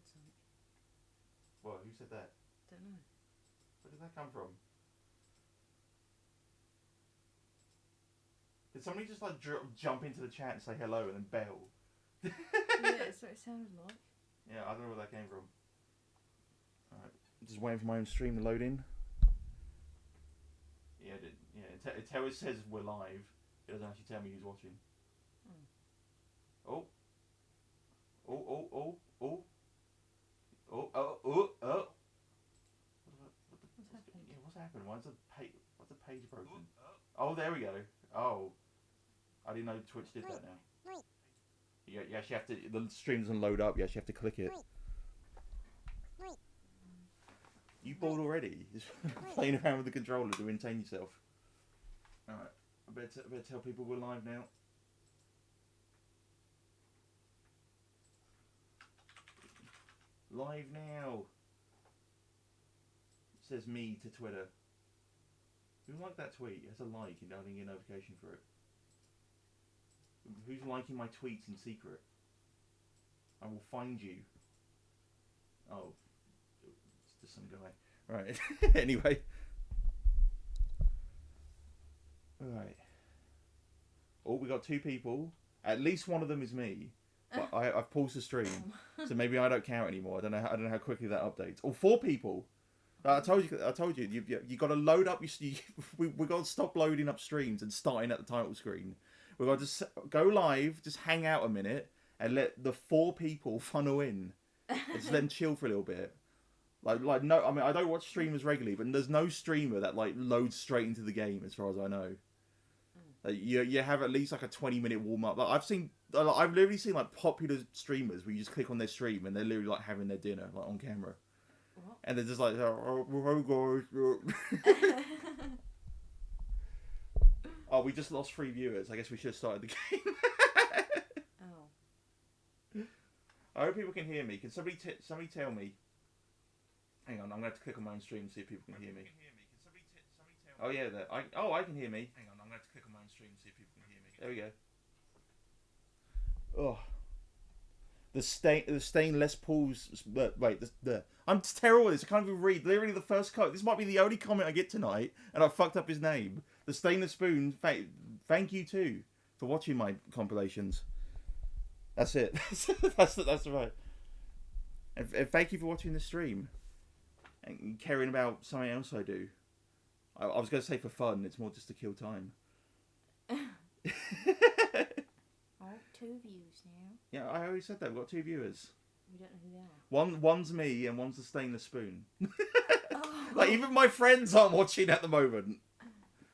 something. What? Who said that? Don't know. Where did that come from? Did somebody just like jump into the chat and say hello and then bail? Yeah, that's what it sounded like. Yeah, I don't know where that came from. Alright, just waiting for my own stream to load in. Yeah, it says we're live. It doesn't actually tell me who's watching. Oh. Oh, oh, oh, oh. Oh, oh, oh, oh. What's happened? Yeah, what's happened? Why's the page broken? Oh, there we go. Oh. I didn't know Twitch did that now. You actually have to, the stream doesn't load up, you actually have to click it. You bored already? Just playing around with the controller to entertain yourself. Alright, I better tell people we're live now. Live now. It says me to Twitter. Who liked that tweet? It has a like and I didn't get a notification for it. Who's liking my tweets in secret? I will find you. Oh, it's just some guy. Right. Anyway. Alright. Oh, we got 2 people. At least one of them is me. But I've paused the stream, so maybe I don't count anymore. I don't know how quickly that updates. Oh, 4 people. I told you. You got to load up. We got to stop loading up streams and starting at the title screen. We got to just go live, just hang out a minute, and let the 4 people funnel in. And just let them chill for a little bit. Like no, I mean I don't watch streamers regularly, but there's no streamer that like loads straight into the game as far as I know. Like, you have at least like a 20-minute warm up. Like I've literally seen like popular streamers where you just click on their stream and they're literally like having their dinner like on camera. What? And they're just like, oh guys. Oh, we just lost 3 viewers. I guess we should have started the game. Oh. I hope people can hear me. Can somebody tell me? Hang on, I'm going to have to click on my own stream and see if people can hear me. Oh yeah, I can hear me. Hang on, I'm going to have to click on my own stream and see if people can hear me. There we go. Oh. The stainless pools. Wait, I'm terrible at this. I can't even read. Literally the first comment. This might be the only comment I get tonight, and I fucked up his name. The stainless spoon. Thank you too for watching my compilations. That's it. that's right. And thank you for watching the stream and caring about something else I do. I was going to say for fun. It's more just to kill time. Oh, 2 views now. Yeah, I already said that. We've got 2 viewers. We don't know who they are. One's me and one's the stainless spoon. Oh. Like even my friends aren't watching at the moment.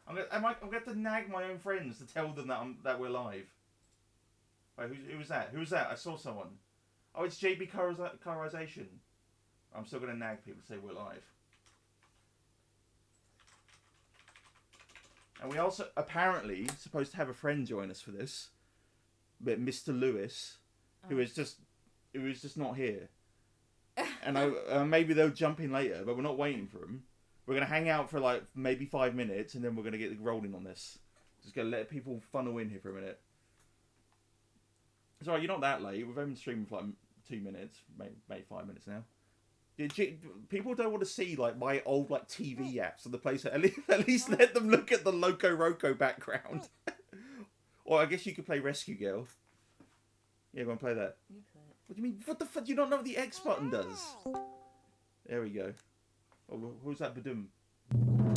I'm going to nag my own friends to tell them that we're live. Wait, who was that? Who was that? I saw someone. Oh, it's JB Colorization. I'm still going to nag people to say we're live. And we also apparently supposed to have a friend join us for this, but Mr. Lewis, who is just not here. And maybe they'll jump in later, but we're not waiting for him. We're gonna hang out for like maybe 5 minutes, and then we're gonna get rolling on this. Just gonna let people funnel in here for a minute. Sorry, you're not that late. We've only been streaming for like 2 minutes, maybe 5 minutes now. People don't want to see like my old like TV apps on the place. At least let them look at the Loco Roco background. Or I guess you could play Rescue Girl. Yeah, go and play that. You play it. What do you mean? What the fuck? Do you not know what the X button does? There we go. Oh, who's that? Badum.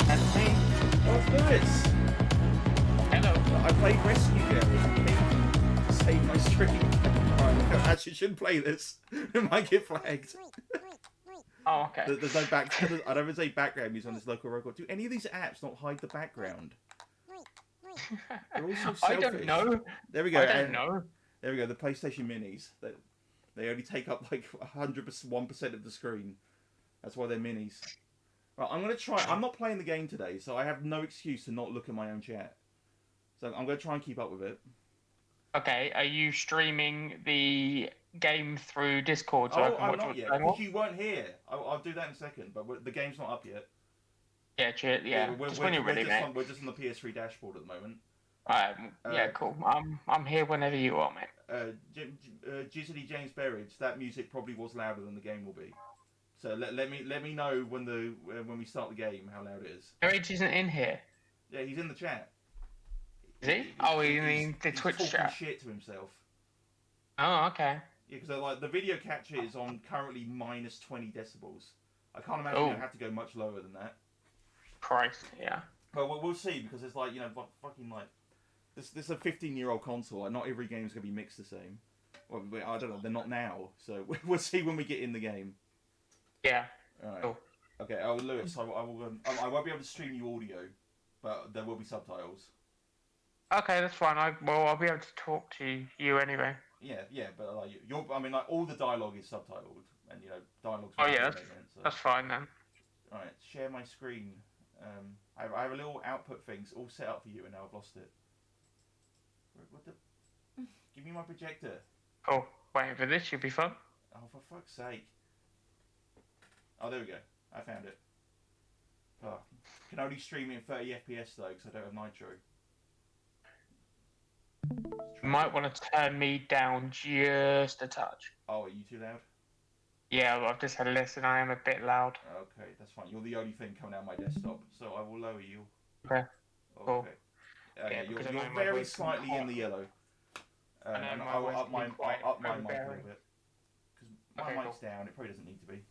That's me. Oh, it's Lewis. Hello. I played Rescue Girl. Save my stream. Alright, I actually shouldn't play this. It might get flagged. Oh, okay. There's no back. I don't even say background music on this local record. Do any of these apps not hide the background? They're all so selfish. I don't know. There we go. I don't know. There we go. The PlayStation Minis. They only take up like 101% of the screen. That's why they're minis. Right, I'm gonna try. I'm not playing the game today, so I have no excuse to not look at my own chat. So I'm gonna try and keep up with it. Okay, are you streaming the game through Discord so I can I'm watch not what's yet. going on? Because you weren't here. I'll do that in a second. But the game's not up yet. Yeah, just when you're ready, mate. We're just on the PS3 dashboard at the moment. Yeah, cool. I'm here whenever you are, mate. Jizzily James Berridge, that music probably was louder than the game will be. So let me know when we start the game how loud it is. Rage isn't in here. Yeah, he's in the chat. Is he? Oh, you mean the he's Twitch talking chat? shit to himself. Oh, okay. Yeah, because like the video capture is on currently minus 20 decibels. I can't imagine it'll have to go much lower than that. Christ, yeah. Well, we'll see because it's like fucking like this is a 15-year-old console. Like, not every game's gonna be mixed the same. Well, I don't know. They're not now, so we'll see when we get in the game. Yeah. All right. Cool. Okay. Oh, Lewis, I won't be able to stream you audio, but there will be subtitles. Okay, that's fine. I'll be able to talk to you anyway. Yeah, but like I mean, like all the dialogue is subtitled, and dialogue's. Oh yeah, that's fine then. All right, share my screen. I have a little output things all set up for you, and now I've lost it. What the? Give me my projector. Cool. Waiting for this should be fun. Oh, for fuck's sake! Oh, there we go. I found it. Oh, can only stream it in 30 FPS though, because I don't have Nitro. You might want to turn me down just a touch. Oh, are you too loud? Yeah, well, I've just had a listen. I am a bit loud. Okay, that's fine. You're the only thing coming out of my desktop, so I will lower you. Okay. Cool. Okay. Yeah, you're very slightly in the yellow. And I'll up my mic a little bit. Because my mic's down, it probably doesn't need to be.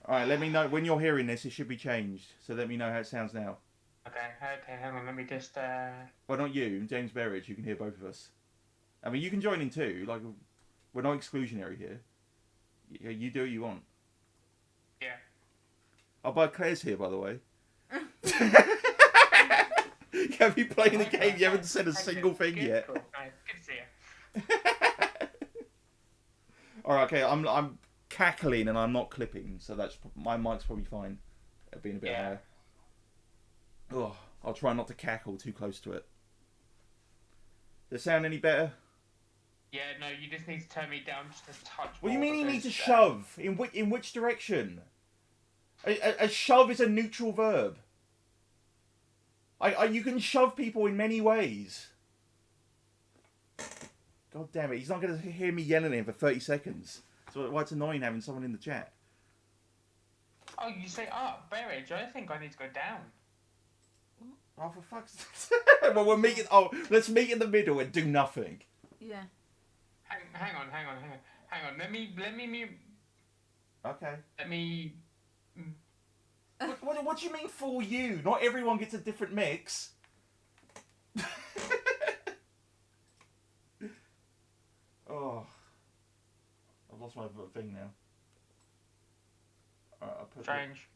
Alright, let me know. When you're hearing this, it should be changed. So let me know how it sounds now. Okay, hang on, let me just... Well, not you, James Berridge, you can hear both of us. I mean, you can join in too. Like, we're not exclusionary here. You do what you want. Yeah. Oh, but Claire's here, by the way. Have you played the game? You haven't said a single thing yet. Cool. Nice. Good to see you. Alright, okay, I'm cackling and I'm not clipping, so that's my mic's probably fine at being a bit higher. Oh, I'll try not to cackle too close to it. Does it sound any better? Yeah, no, you just need to turn me down just a touch. What do you mean you need to shove? In which direction? A shove is a neutral verb. You can shove people in many ways. God damn it, he's not going to hear me yelling at him for 30 seconds. So why it's annoying having someone in the chat. Oh, you say up, Berridge. I think I need to go down. Oh, for fuck's sake. Well, we're meeting. Oh, let's meet in the middle and do nothing. Yeah. Hang on. Let me mute. Okay. Let me. What do you mean for you? Not everyone gets a different mix. Oh, I've lost my thing now. Alright, I'll put Strange.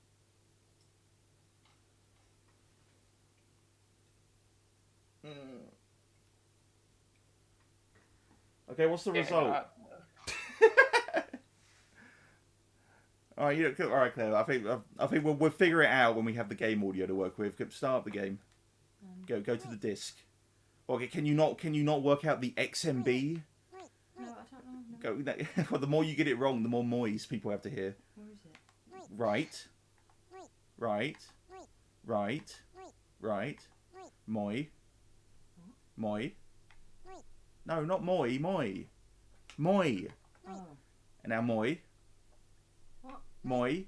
Okay, what's the result? Alright, alright, Claire. I think we'll figure it out when we have the game audio to work with. Start the game. Go to the disc. Okay, can you not work out the XMB? No, I don't know. No. Well, the more you get it wrong, the more noise people have to hear. Where is it? Right. Moi. No, not moi. Moi. Oh. And now moi. What? Moi.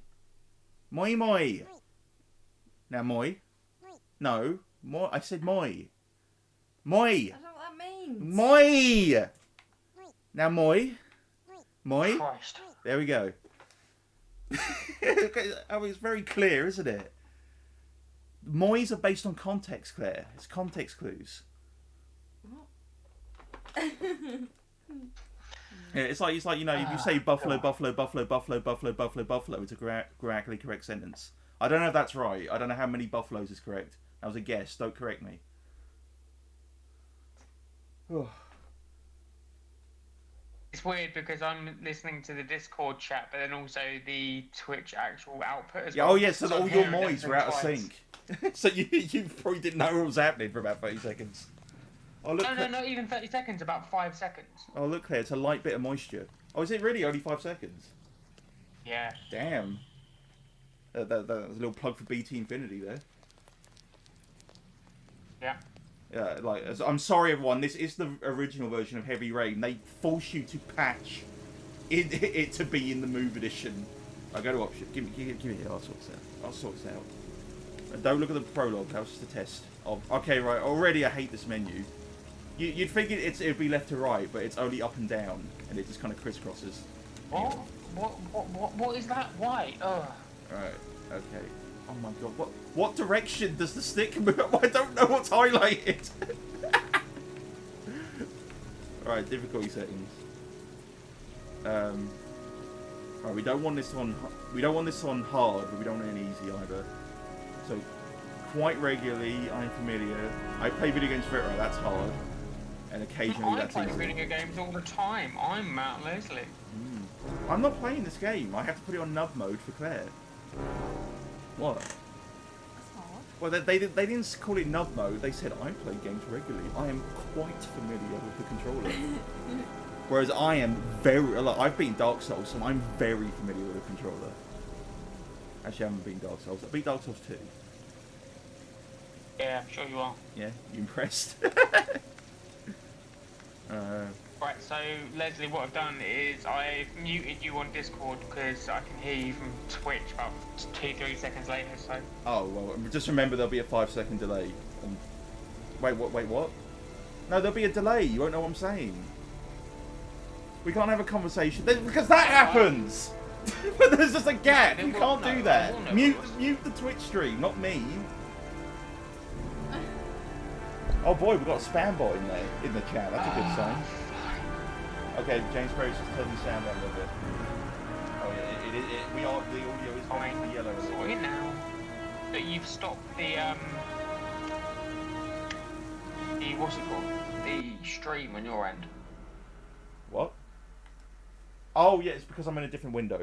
Now moi. No. Moi. I said moi. Moi. I don't know what that means. Moi. Now moi. Christ. There we go. Oh, it's very clear, isn't it? Mois are based on context, Claire. It's context clues. What? Yeah, it's like if you say buffalo, it's a grammatically correct sentence. I don't know if that's right. I don't know how many buffaloes is correct. That was a guess. Don't correct me. It's weird because I'm listening to the Discord chat, but then also the Twitch actual output as well. Oh yeah, so all your mois were out of sync. So you probably didn't know what was happening for about 30 seconds. Oh, look, No, not even 30 seconds, about 5 seconds. Oh, look, Claire, it's a light bit of moisture. Oh, is it really only 5 seconds? Yeah. Damn. That was a little plug for BT Infinity there. Yeah. Like, I'm sorry, everyone. This is the original version of Heavy Rain. They force you to patch it to be in the Move edition. I go to option. Give me here. I'll sort this out. I'll sort this out. Don't look at the prologue. That was just a test. Oh, okay, right. Already, I hate this menu. You'd think it'd be left to right, but it's only up and down, and it just kind of crisscrosses. What? What is that? Why? Ugh. Alright. Okay. Oh my god. What direction does the stick move? I don't know what's highlighted. Alright, difficulty settings. Alright, we don't want this on hard, but we don't want it easy either. So quite regularly, I'm familiar. I play video games for it, right? That's hard. And occasionally that's easy. I play video games all the time. I'm Matt Leslie. I'm not playing this game. I have to put it on nub mode for Claire. What? That's hard. Well, they didn't call it nub mode. They said I play games regularly. I am quite familiar with the controller. Whereas I am I've beaten Dark Souls, so I'm very familiar with the controller. Actually, I haven't beaten Dark Souls. I beat Dark Souls 2. Yeah, I'm sure you are. Yeah, you impressed? Right, so Leslie, what I've done is I've muted you on Discord because I can hear you from Twitch about 2-3 seconds later. So. Oh well, just remember there'll be a 5-second delay. Wait, what? No, there'll be a delay. You won't know what I'm saying. We can't have a conversation because that happens. But there's just a gap. You can't do that. Mute the Twitch stream, not me. Oh boy, we've got a spam bot in there in the chat. That's a good sign. Okay, James Perry's just turned the sound down a little bit. Oh yeah, the audio is going to yellow. Sorry now that you've stopped the what's it called? The stream on your end. What? Oh yeah, it's because I'm in a different window.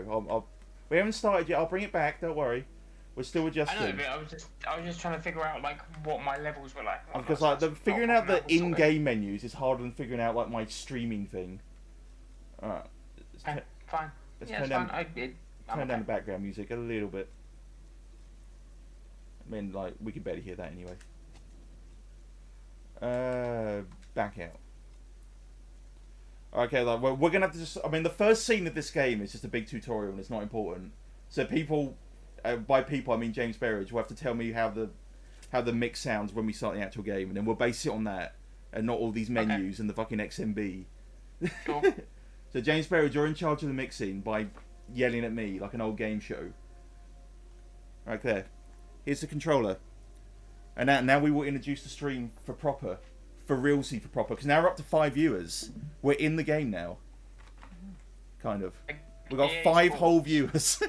We haven't started yet. I'll bring it back. Don't worry. We're still adjusting. I know, but I was just trying to figure out like what my levels were like. Because like figuring out the in-game menus is harder than figuring out like my streaming thing. Alright. Okay, fine. Let's yeah, turn down, fine. down the background music a little bit. I mean, like, we can barely hear that anyway. Back out. Okay, like, we're gonna have to just... I mean, the first scene of this game is just a big tutorial and it's not important. So people... by people, I mean James Berridge will have to tell me how the mix sounds when we start the actual game, and then we'll base it on that, and not all these menus and the fucking XMB. Sure. So James Berridge, you're in charge of the mixing by yelling at me like an old game show. Right there. Here's the controller. And now we will introduce the stream for proper. For realsy for proper. Because now we're up to 5 viewers. We're in the game now. Kind of. We've got 5 whole viewers.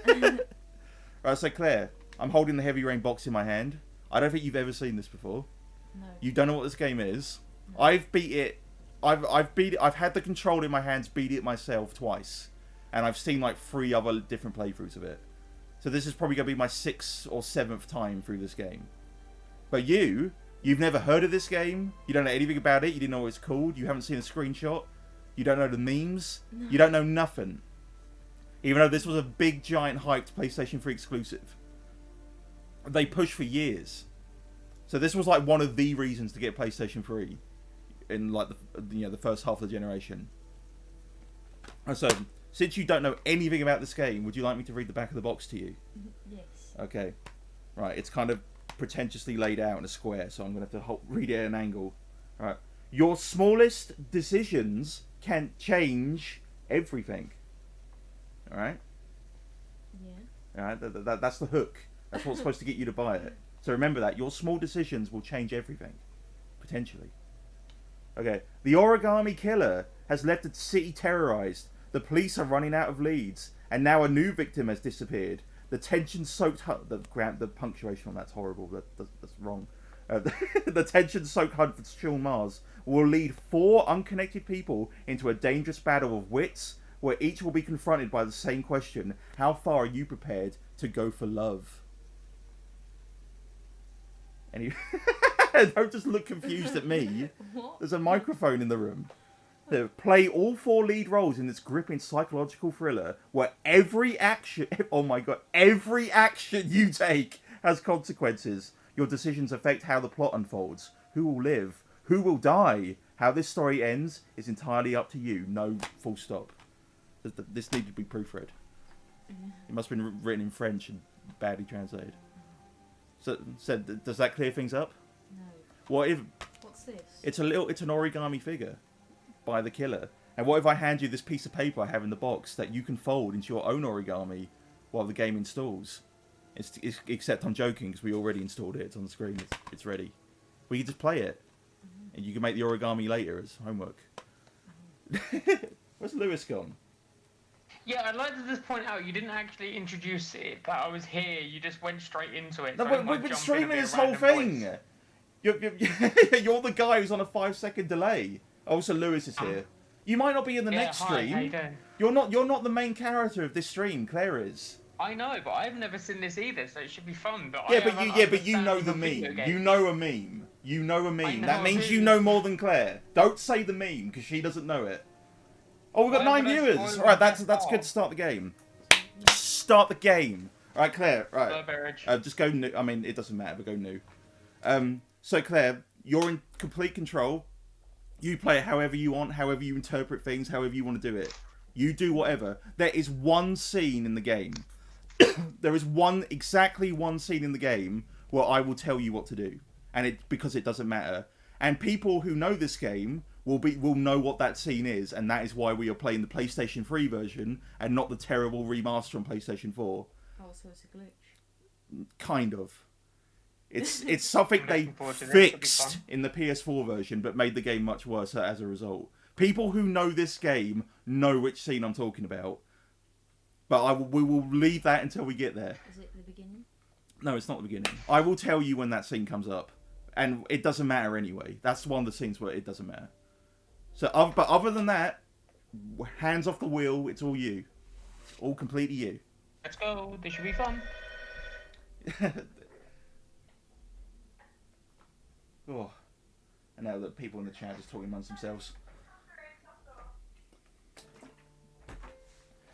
Right, so Claire, I'm holding the Heavy Rain box in my hand. I don't think you've ever seen this before. No. You don't know what this game is. No. I've beat it. I've had the control in my hands, beat it myself twice, and I've seen like 3 other different playthroughs of it. So this is probably gonna be my 6th or 7th time through this game. But you've never heard of this game. You don't know anything about it. You didn't know what it's called. You haven't seen a screenshot. You don't know the memes. No. You don't know nothing. Even though this was a big, giant, hyped PlayStation 3 exclusive. They pushed for years. So this was like one of the reasons to get PlayStation 3 in like the first half of the generation. And so, since you don't know anything about this game, would you like me to read the back of the box to you? Yes. Okay. Right, it's kind of pretentiously laid out in a square, so I'm going to have to read it at an angle. Alright. Your smallest decisions can change everything. Alright? Yeah. Alright, that's the hook. That's what's supposed to get you to buy it. So remember that. Your small decisions will change everything. Potentially. Okay. The origami killer has left the city terrorized. The police are running out of leads. And now a new victim has disappeared. The tension-soaked... The punctuation on that's horrible. That's wrong. The tension-soaked hunt for Sean Mars will lead 4 unconnected people into a dangerous battle of wits, where each will be confronted by the same question: how far are you prepared to go for love? And don't just look confused at me. What? There's a microphone in the room. Play all 4 lead roles in this gripping psychological thriller where every action, oh my god, every action you take has consequences. Your decisions affect how the plot unfolds. who will live, who will die. How this story ends is entirely up to you. No full stop. This needed to be proofread. It must have been written in French and badly translated. So does that clear things up? No. What if What's this? it's an origami figure by the killer? And what if I hand you this piece of paper I have in the box that you can fold into your own origami while the game installs? Except I'm joking because we already installed it. It's on the screen. It's ready. We can just play it, and you can make the origami later as homework. Where's Lewis gone? Yeah, I'd like to just point out you didn't actually introduce it, but I was here. You just went straight into it. No, So but we've been streaming this whole thing. You're the guy who's on a 5-second delay. Also, Lewis is here. You might not be in the next stream. How you doing? You're not the main character of this stream. Claire is. I know, but I've never seen this either, so it should be fun. But But you know the meme. You know a meme. You know a meme. That means you know more than Claire. Don't say the meme because she doesn't know it. Oh, we've got 9 viewers. All right, that's good to start the game. Start the game. All right, Claire. Right. Just go new. I mean, it doesn't matter, but go new. So Claire, you're in complete control. You play it however you want, however you interpret things, however you want to do it. You do whatever. There is one scene in the game. There is exactly one scene in the game where I will tell you what to do, and because it doesn't matter. And people who know this game will know what that scene is, and that is why we are playing the PlayStation 3 version and not the terrible remaster on PlayStation 4. Oh, so it's a glitch. Kind of. It's something they fixed in the PS4 version, but made the game much worse as a result. People who know this game know which scene I'm talking about, but we will leave that until we get there. Is it the beginning? No, it's not the beginning. I will tell you when that scene comes up, and it doesn't matter anyway. That's one of the scenes where it doesn't matter. So, but other than that, hands off the wheel. It's all you. It's all completely you. Let's go. This should be fun. Oh, and now that people in the chat just talking amongst themselves.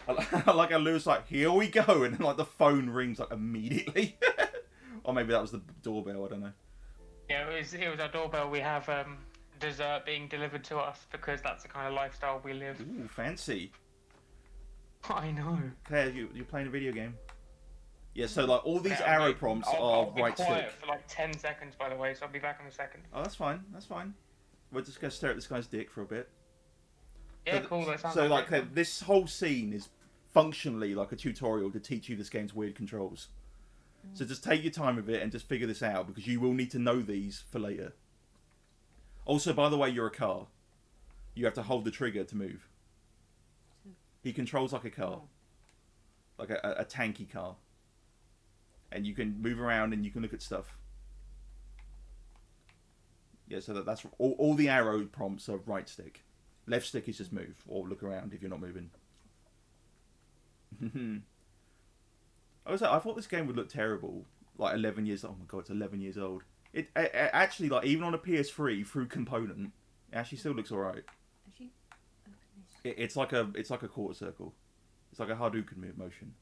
I like how Lewis like, here we go, and then like the phone rings like immediately. Or maybe that was the doorbell. I don't know. Yeah, it was our doorbell. We have dessert being delivered to us because that's the kind of lifestyle we live. Ooh, fancy. I know. Claire, you're playing a video game. Yeah, so like all these arrow prompts are right stick. I'll be quiet for like 10 seconds, by the way, so I'll be back in a second. Oh, that's fine. That's fine. We're just gonna stare at this guy's dick for a bit. Yeah, cool. That sounds so like this whole scene is functionally like a tutorial to teach you this game's weird controls. So just take your time with it and just figure this out because you will need to know these for later. Also, by the way, you're a car. You have to hold the trigger to move. He controls like a car, like a tanky car. And you can move around and you can look at stuff. Yeah, so that's all the arrow prompts are right stick. Left stick is just move or look around if you're not moving. I thought this game would look terrible. Like 11 years. Oh my god, it's 11 years old. It actually, like, even on a PS3 through component, it actually still looks alright. It's like a quarter circle. It's like a Hadouken motion.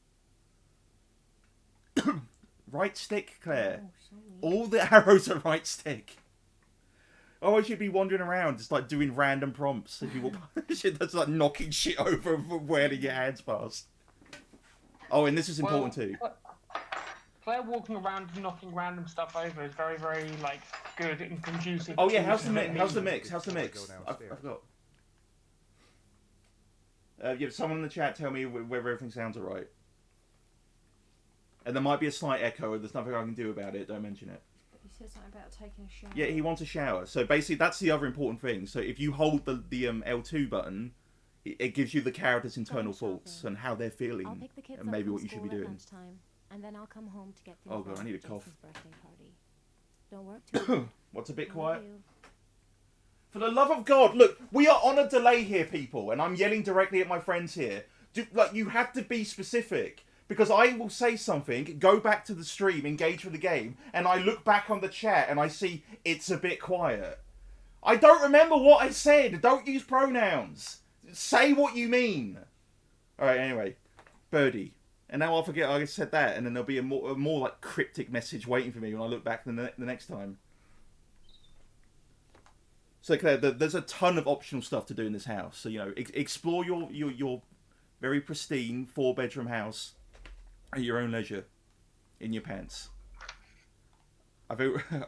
Right stick, Claire. Oh, all the arrows are right stick. Oh, I should be wandering around just like doing random prompts. If you walk, that's like knocking shit over where to get hands past. Oh, and this is important too. Claire walking around and knocking random stuff over is very, very like good and conducive. Oh yeah, how's the mix? I forgot. Yeah, someone in the chat tell me whether everything sounds alright. And there might be a slight echo, and there's nothing I can do about it. Don't mention it. But you said something about taking a shower. Yeah, he wants a shower. So basically, that's the other important thing. So if you hold the L2 button, it gives you the character's internal thoughts and how they're feeling, and maybe what you should be doing. Lunchtime, and then I'll come home to get things oh god, I need a cough. Birthday party. Don't work too What's a bit quiet? For the love of God, look, we are on a delay here, people, and I'm yelling directly at my friends here. You have to be specific. Because I will say something, go back to the stream, engage with the game, and I look back on the chat and I see it's a bit quiet. I don't remember what I said. Don't use pronouns. Say what you mean. Alright, anyway. Birdie. And now I'll forget I said that, and then there'll be a more like cryptic message waiting for me when I look back the next time. So Claire, there's a ton of optional stuff to do in this house. So explore your very pristine 4-bedroom house at your own leisure, in your pants. Are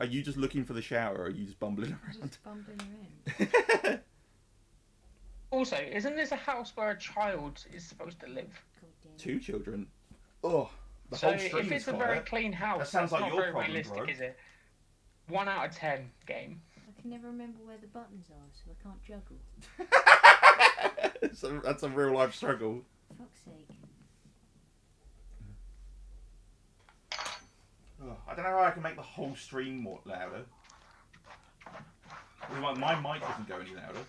you just looking for the shower, or are you just bumbling around? Just bumbling around. Also, isn't this a house where a child is supposed to live? God damn it. 2 children. Oh, the So whole stream if is it's a quiet. very clean house, That sounds that's like not your very problem, realistic, bro. is it? 1 out of 10 game. I can never remember where the buttons are, so I can't juggle. That's a real life struggle. Fuck's sake. Oh, I don't know how I can make the whole stream more louder. My mic doesn't go any louder.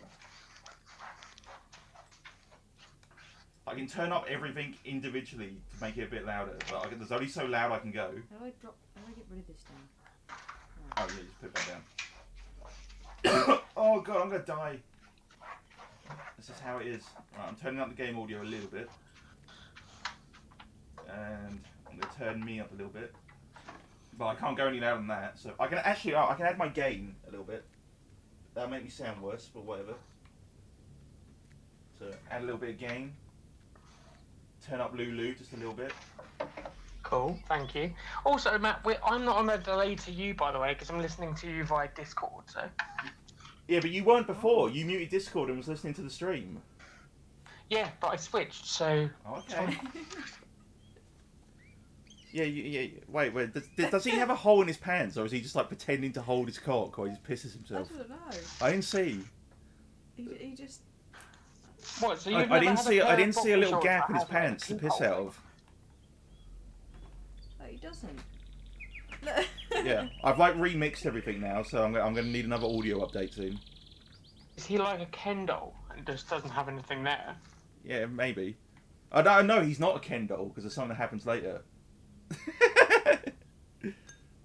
I can turn up everything individually to make it a bit louder, but there's only so loud I can go. How do I get rid of this thing? Oh yeah, just put that down. Oh god, I'm gonna die. This is how it is. Right, I'm turning up the game audio a little bit. And I'm gonna turn me up a little bit. But I can't go any louder than that, so I can actually, I can add my gain a little bit. That'll make me sound worse, but whatever. So add a little bit of gain. Turn up Lulu just a little bit. Cool, thank you. Also, Matt, I'm not on a delay to you, by the way, because I'm listening to you via Discord, so... Yeah, but you weren't before. You muted Discord and was listening to the stream. Yeah, but I switched, so... Okay. Yeah. Wait. Does he have a hole in his pants, or is he just like pretending to hold his cock, or he just pisses himself? I don't know. I didn't see. He just. What, so I didn't see a little gap in his pants to piss out of. Oh, he doesn't. Yeah, I've like remixed everything now, so I'm gonna need another audio update soon. Is he like a Ken doll and just doesn't have anything there? Yeah, maybe. I don't know. He's not a Ken doll because there's something that happens later.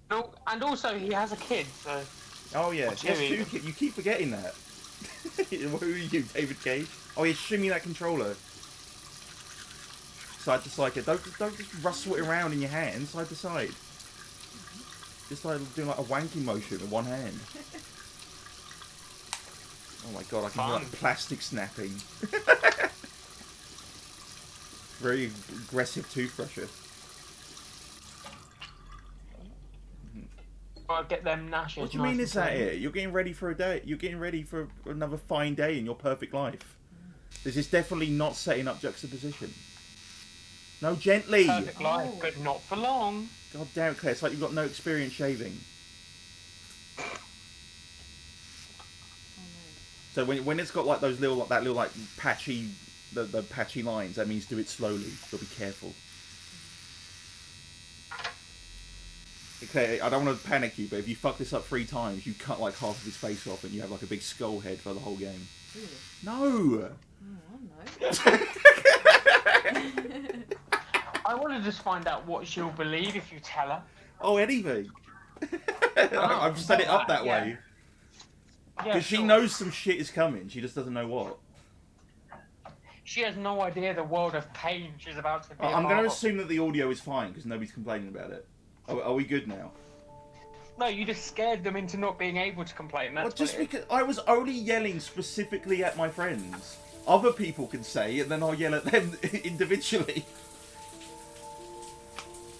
No, and also he has a kid, so... Oh yeah, What's he has he? 2 kids. You keep forgetting that. Who are you, David Cage? Oh, he's shimmying that controller. Side to side. Don't just rustle it around in your hand, side to side. Just like doing like a wanking motion with one hand. Oh my god, I can hear like plastic snapping. Very aggressive toothbrusher. Gotta get them gnashes. What do you mean is that it? You're getting ready for a day. You're getting ready for another fine day in your perfect life. This is definitely not setting up juxtaposition. No, gently. Perfect life, but not for long. God damn it, Claire. It's like you've got no experience shaving. Oh no. So when it's got like those little like patchy the patchy lines, that means do it slowly. So be careful. Okay, I don't want to panic you, but if you fuck this up 3 times, you cut like half of his face off, and you have like a big skull head for the whole game. Really? No. Oh, I don't know. I want to just find out what she'll believe if you tell her. Oh, anything. I've set it up that way. Yeah, Because she knows some shit is coming. She just doesn't know what. She has no idea the world of pain she's about to be I'm going part to of. assume that the audio is fine because nobody's complaining about it. Are we good now? No, you just scared them into not being able to complain. That's Well, just what it is. because I was only yelling specifically at my friends. Other people can say, and then I'll yell at them individually.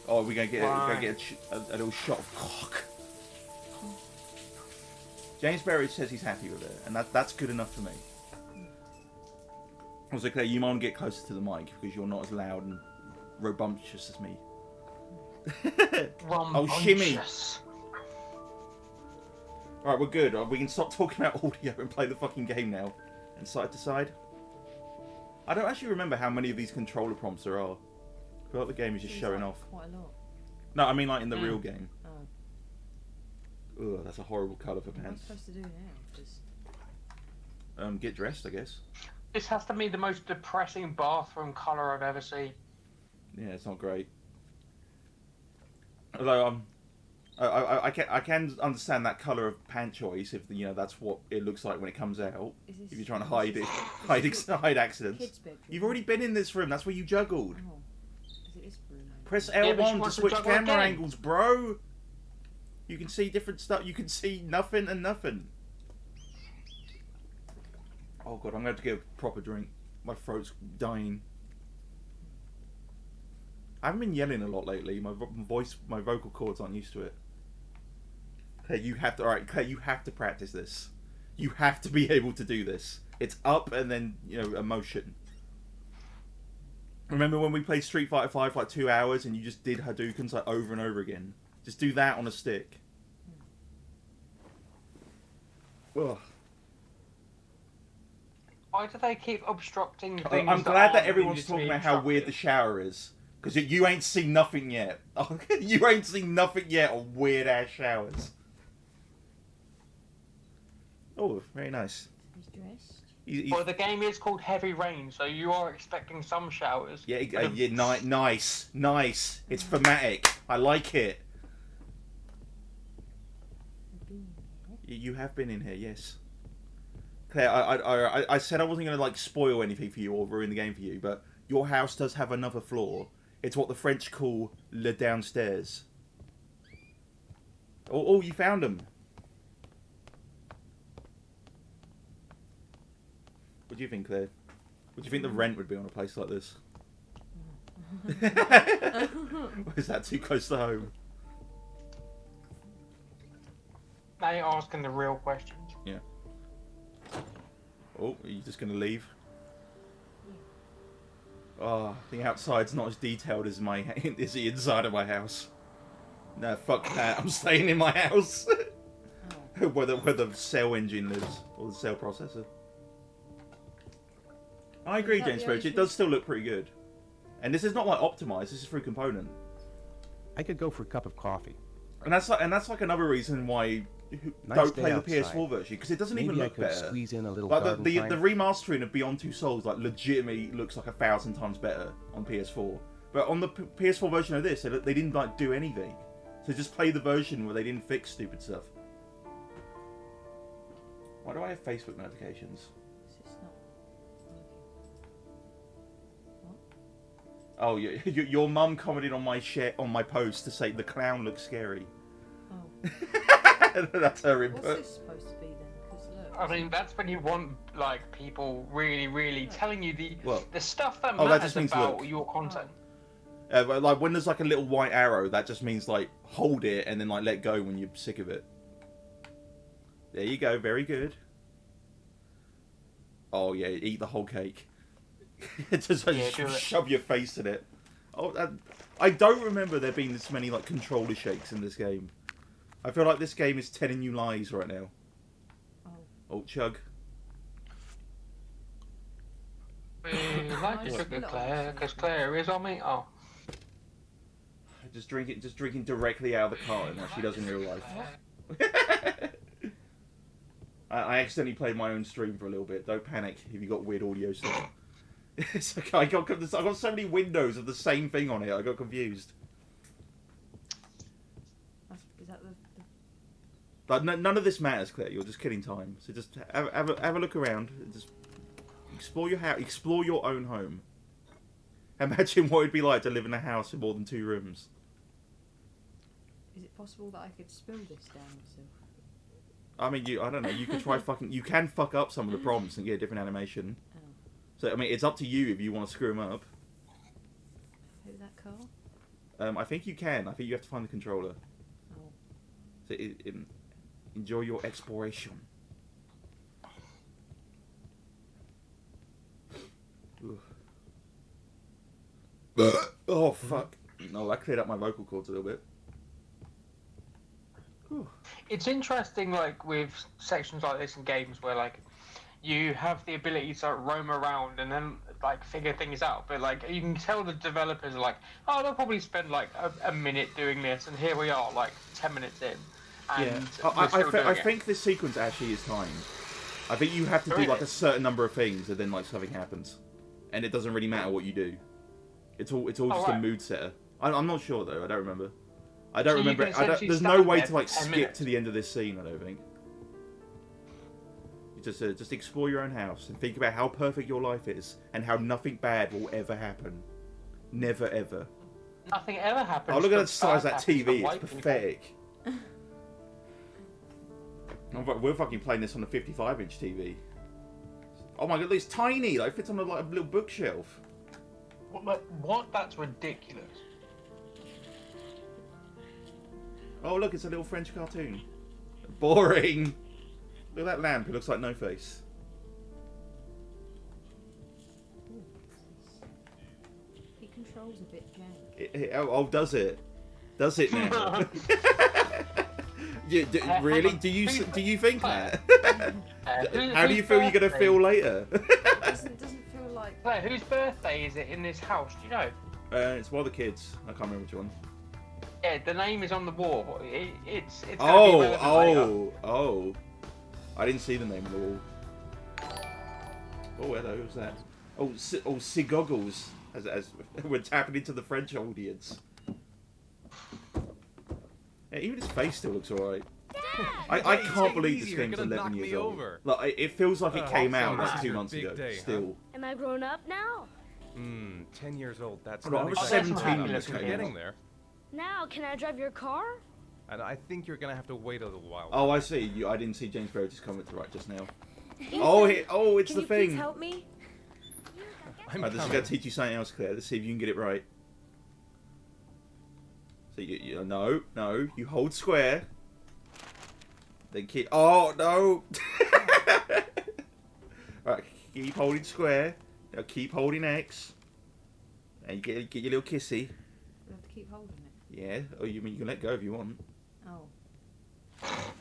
Oh, we're gonna get a little shot of cock. James Berry says he's happy with it, and that's good enough for me. Also, Claire, you might want to get closer to the mic because you're not as loud and robustious as me. Oh, shimmy! Alright, we're good. We can stop talking about audio and play the fucking game now. And side to side. I don't actually remember how many of these controller prompts there are. I feel like the game is just Seems showing like off. Quite a lot. No, I mean like in the real game. Oh. Ugh, that's a horrible colour for What am I pants. supposed to do now? Just. Get dressed, I guess. This has to be the most depressing bathroom colour I've ever seen. Yeah, it's not great. Although I can understand that colour of pant choice if that's what it looks like when it comes out. Is this, If you're trying to hide it, hide accidents. Kids' bedroom. You've already been in this room. That's where you juggled. Oh. Is it this room? Press Yeah, but she L1 to wants to switch juggle camera again. angles, bro. You can see different stuff. You can see nothing and nothing. Oh god, I'm gonna have to get a proper drink. My throat's dying. I haven't been yelling a lot lately. My voice, my vocal cords aren't used to it. Claire, you have to. All right, Claire, you have to practice this. You have to be able to do this. It's up and then emotion. Remember when we played Street Fighter 5 for like 2 hours and you just did Hadoukens like over and over again? Just do that on a stick. Ugh. Why do they keep obstructing things? I'm glad that aren't everyone's needed to talking be about how weird the obstructed? shower is. Because you ain't seen nothing yet. You ain't seen nothing yet on weird ass showers. Oh, very nice. He's dressed. He's- Well, the game is called Heavy Rain, so you are expecting some showers. yeah, But nice. It's thematic. I like it. You have been in here, yes. Claire, I said I wasn't going to like spoil anything for you or ruin the game for you, but your house does have another floor. It's what the French call le downstairs. Oh, you found them. What do you think, Claire? What do you think the rent would be on a place like this? Is that too close to home? now you're asking the real questions. Yeah. Oh, are you just going to leave? Oh, the outside's not as detailed as as the inside of my house. No, fuck that. I'm staying in my house. where the cell engine lives, or the cell processor. I agree, that James the Birch. only It does still look pretty good. And this is not like optimized. This is through component. I could go for a cup of coffee. And that's like another reason why Nice don't day play the outside. PS4 version, because it doesn't Maybe even I look could better. squeeze in a little Like garden the time. remastering of Beyond Two Souls like legitimately looks like 1,000 times better on PS4. But on the PS4 version of this, they didn't like do anything. So just play the version where they didn't fix stupid stuff. Why do I have Facebook notifications? It's not working. Oh, your mum commented on my post to say the clown looks scary. Oh. That's her What's input. this supposed to be then? Because look. I mean, that's when you want like people really telling you the stuff that that matters just means about look. your content. But like when there's like a little white arrow, that just means like hold it and then like let go when you're sick of it. There you go, very good. Oh yeah, eat the whole cake. Just like, Yeah, do it. shove your face in it. Oh, I don't remember there being this many like controller shakes in this game. I feel like this game is telling you lies right now. Oh, chug. We like Nice. your sugar, Claire, because Claire is on me. Oh. Just drinking directly out of the carton that she does in real life. I accidentally played my own stream for a little bit. Don't panic if you got weird audio stuff. It's okay, I got so many windows of the same thing on it. I got confused. Is that the But none of this matters, Claire. You're just killing time. So just have a look around. Just explore your house. Explore your own home. Imagine what it'd be like to live in a house with more than 2 rooms. Is it possible that I could spill this down myself? I mean, I don't know. You could try you can fuck up some of the prompts and get a different animation. Oh. So I mean, it's up to you if you want to screw them up. Who that car? I think you can. I think you have to find the controller. Oh. So enjoy your exploration. Oh fuck! No, that cleared up my vocal cords a little bit. Whew. It's interesting, like with sections like this in games where like you have the ability to roam around and then like figure things out, but like you can tell the developers are like, oh, they'll probably spend like a minute doing this, and here we are, like 10 minutes in. And we're still doing I it. think this sequence actually is timed. I think you have to do Really? like a certain number of things, and then like something happens, and it doesn't really matter what you do. It's all just a right. mood setter. I'm not sure though. I don't remember. I don't So you remember. can essentially There's no stand way there to like for 10 skip minutes. to the end of this scene. I don't think. You just explore your own house and think about how perfect your life is and how nothing bad will ever happen. Never ever. Nothing ever happens. Oh, look at to the size of that bad happens to TV. It's white people. pathetic. We're fucking playing this on a 55-inch TV. Oh my god, it's tiny. Like, it fits on a little bookshelf. What? That's ridiculous. Oh look, it's a little French cartoon. Boring. Look at that lamp. It looks like No Face. It controls a bit jank. Oh, does it? Does it now? Really? Do you think that? How do you feel you're gonna feel later? Doesn't feel like. Claire, whose birthday is it in this house? Do you know? It's one of the kids. I can't remember which one. Yeah, the name is on the wall. It's gonna be Oh, relevant later. oh. I didn't see the name of the wall. Oh, hello, who's that? Oh, Sigoggles, as we're tapping into the French audience. Yeah, even his face still looks alright. I can't believe this game's 11 years old. Like, it feels like it came out like 2 months ago. Still. Am I grown up now? 10 years old. That's Hold on, I not was exactly 17 how when this you're came getting out. there. Now, can I drive your car? And I think you're gonna have to wait a little while. Oh, I see. I didn't see James Barrett's comment right just now. Ethan, Oh, it's can the you please thing. help me? I'm Right, this is coming. going to teach you something else, Claire. Let's see if you can get it right. So no, you hold square. Then keep. Oh no! Right, keep holding square. Now keep holding X. And you get your little kissy. We have to keep holding it. Yeah. Oh, you mean you can let go if you want. Oh.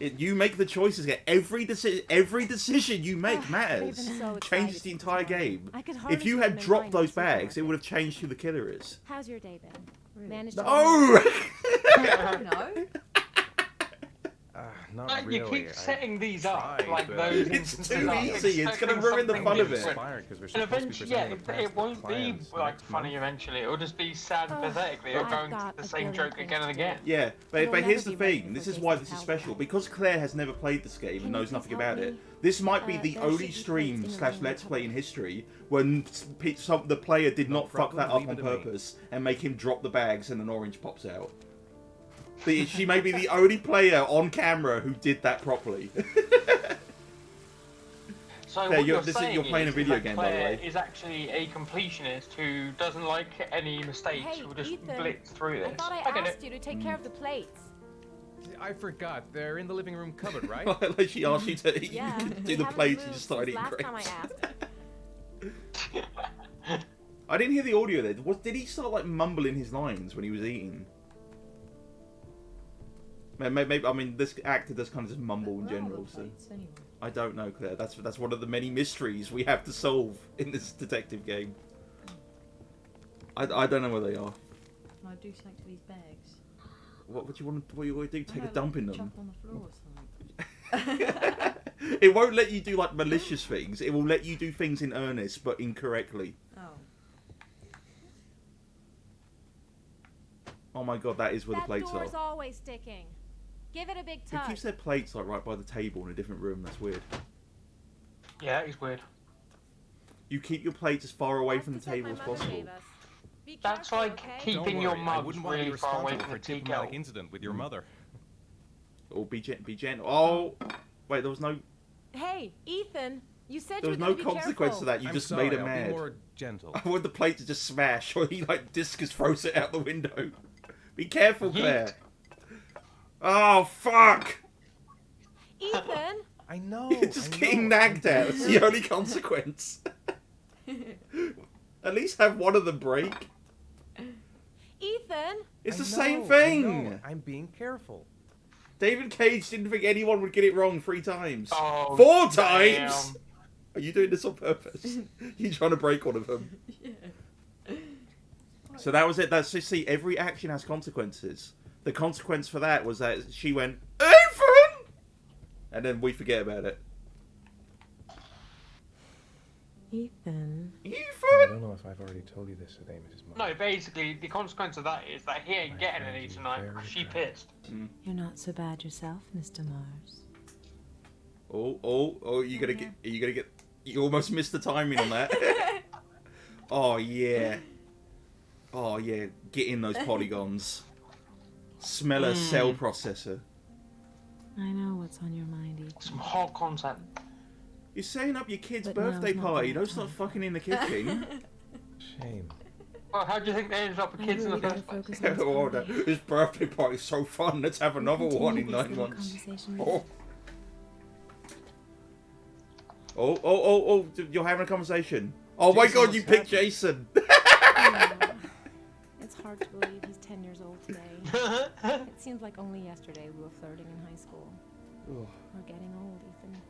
You make the choices. Get every decision you make matters. I'm so Changes excited the for entire tomorrow. game. I could hardly If you keep had them in dropped mind in those the bags, it supermarket. would have changed who the killer is. How's your day been? Really? Managed to No! No. Not Like, really. you keep I setting these up tried, like but- those. It's instances too are easy, it's gonna expecting ruin the something fun of it. different. Inspired, 'cause we're And supposed to be eventually, presenting yeah, the task it won't of be plans like next funny. month. Eventually, it'll just be sad and pathetic that you're I've going got to the a same billion joke things again and to do. again. Yeah, but It'll here's the never be ready thing. This for is why Jason's this is house special. again. Because Claire has never played this game Can and you knows please nothing help about me? it. This might be the there only should be stream plates in the slash living let's room play in cupboard. history when the player did No not fuck that problem, up leave on it to me. purpose and make him drop the bags and an orange pops out. She may be the only player on camera who did that properly. So Claire, what you're you're saying playing a is video that game, by the Claire way. is actually a completionist who doesn't like any mistakes. Hey, Who will just Ethan, blitz through this. I thought I get asked it. you to take care of the plates. I forgot. They're in the living room cupboard, right? Like she asked you to Yeah, do they the haven't plates and moved just started since eating last time I grapes. asked. I didn't hear the audio there. Did he start like mumbling his lines when he was eating? Maybe I mean this actor does kind of just mumble in Where are the the general. So plates anyway? I don't know, Claire. That's one of the many mysteries we have to solve in this detective game. I don't know where they are. Can I do something to these bags? What would you want to do? Take I a don't dump know, in like, them? Jump on the floor or something. It won't let you do like malicious things. It will let you do things in earnest but incorrectly. Oh. Oh my god, that is where That the plates are. door's always sticking. Give it a big Who tug. keeps their plates like right by the table in a different room? That's weird. Yeah, it's weird. You keep your plates as far away That's from the the set table my as mother possible. gave us. Be That's careful, like okay? Don't keeping your worry, I mugs wouldn't want to be really far away responsible from for the a tea diplomatic kettle. incident with your mother. Oh, be gentle. Oh, wait, there was no Hey, Ethan, you said there you was were no gonna be consequence careful. to that. You I'm just sorry, made her I'll mad. be more gentle. I want the plate to just smash, or he like discus throws it out the window. Be careful, Yeet. Claire. Oh fuck! Ethan, I know. You're just I getting know. nagged out. It's the only consequence. At least have one of them break. Ethan. It's I the same know, I thing. know. I'm being careful. David Cage didn't think anyone would get it wrong 3 times. Oh, 4 damn. times. Are you doing this on purpose? You trying to break one of them? Yeah. So that was it. That's just see. Every action has consequences. The consequence for that was that she went, Ethan! And then we forget about it. Ethan. I Ethan! don't know if I've already told you this today, Mrs. Muller. No, basically, the consequence of that is that he ain't I getting find any you tonight. very She attractive. pissed. You're not so bad yourself, Mr. Mars. Oh! You gonna get? You almost missed the timing on that. Oh yeah. Oh yeah. Get in those polygons. Smell a cell processor. I know what's on your mind, Ethan. Some hot content. You're setting up your kid's But birthday now's not party. the Don't right start time. fucking in the kitchen. Shame. Well, how do you think they ended up with I kids really in the gotta first place? focus on this Oh, party. this birthday party's so fun. Let's have another Continue one in this 9 little months. conversation Oh. later. Oh, you're having a conversation. Oh my Jason god, looks you picked happy. Jason. It's hard to believe he's 10 years old today. It seems like only yesterday we were flirting in high school. Oh. We're getting old, Ethan.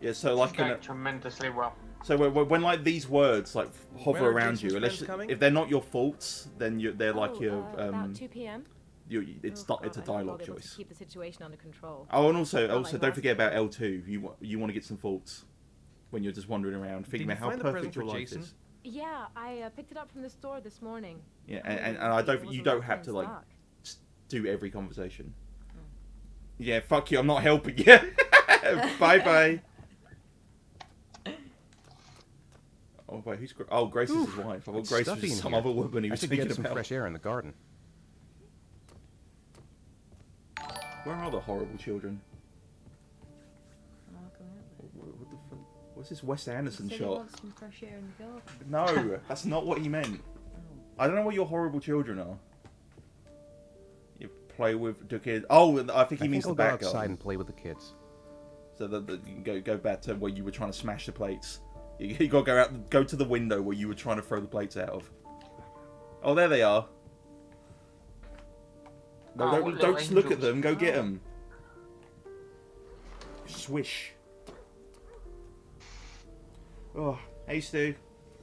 Yeah, so like, Going tremendously well. so when like these words like hover When are around Jason's you, friends unless coming? if they're not your faults, then they're like Oh, your about 2 p.m. it's Oh, not it's a God, I hope I'll dialogue be able to choice. keep the situation under control. Oh, and also Not like don't last forget about time. L2. You want to get some faults when you're just wandering around, Did figuring you out how find the perfect present your for life Jason? is. Yeah, I picked it up from the store this morning. Yeah, Oh, and I it don't wasn't you don't left have in to like stock. do every conversation. Oh. Yeah, fuck you. I'm not helping you. Bye bye. Oh wait, who's Grace is his wife. I thought it's Grace was stuffy just in some here. other woman he I was should speaking get some about. fresh air in the garden. Where are the horrible children? Mark around there. What the fuck? What's this Wes Anderson He said he shot? wants some fresh air in the garden. No, that's not what he meant. Oh. I don't know what your horrible children are. You play with the kids. Oh, I think he means I'll the go back outside garden. and play with the kids. So that you can go back to where you were trying to smash the plates. You gotta go to the window where you were trying to throw the plates out of. Oh, there they are. No, Oh, don't little look at angels. them. Go get Oh. them. Swish. Oh, hey Stu.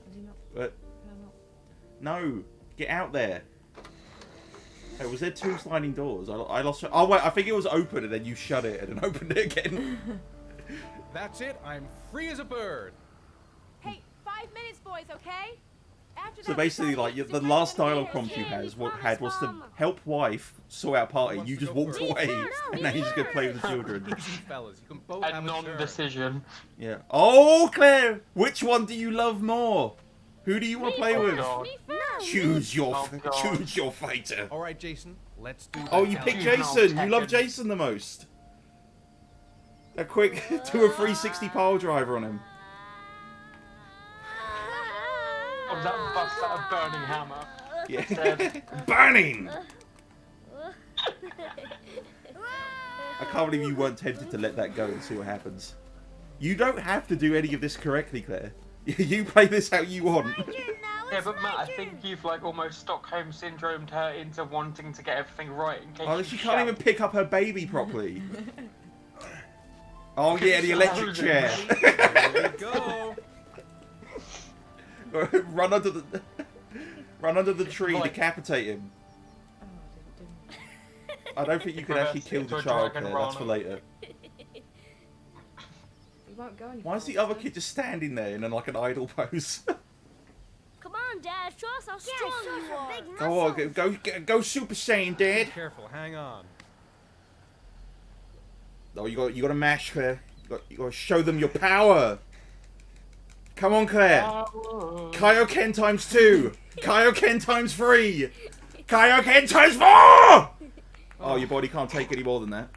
Has he not? What? Can I not? No, get out there. Hey, was there 2 sliding doors? I lost. Oh wait, I think it was open and then you shut it and then opened it again. That's it. I'm free as a bird. Hey, 5 minutes, boys, okay? After So that, basically, stop like it. the You're last gonna dialogue get prompt you hit. had was to help wife sort out party. wants You to just go walked first? away, No, and now you're just gonna play with the me children. Easy, fellas. You can both A have a turn. non-decision. Yeah. Oh, Claire, which one do you love more? Who do you want to play Oh, with? God. Me first. Choose your Oh, God. choose your fighter. All right, Jason. Let's do. Oh, that you now. picked Choose Jason. now, You love Tekken. Jason the most. A quick do a 360 pile driver on him. Oh, was that bust out a burning hammer? Yeah. Burning. I can't believe you weren't tempted to let that go and see what happens. You don't have to do any of this correctly, Claire. You play this how you want. Yeah, but Matt, I think you've like almost Stockholm syndromed her into wanting to get everything right in case Oh, you she can't even shout. pick up her baby properly. Oh yeah, the electric chair. Here we go. Run under the tree, Like- decapitate him. Oh, I didn't. I don't think you can actually Reverse kill it the to a child, dragon Claire. That's for run. later. He won't go any Why is the faster. other kid just standing there in like an idle pose? Come on, Dad. Show us how strong you are. Big Go on, go Super Saiyan, Be Dad. careful. Hang on. Oh, you got to mash, Claire. You got to show them your power. Come on, Claire. Oh. Kaioken times 2. Kaioken times 3. Kaioken times 4. Oh, your body can't take any more than that.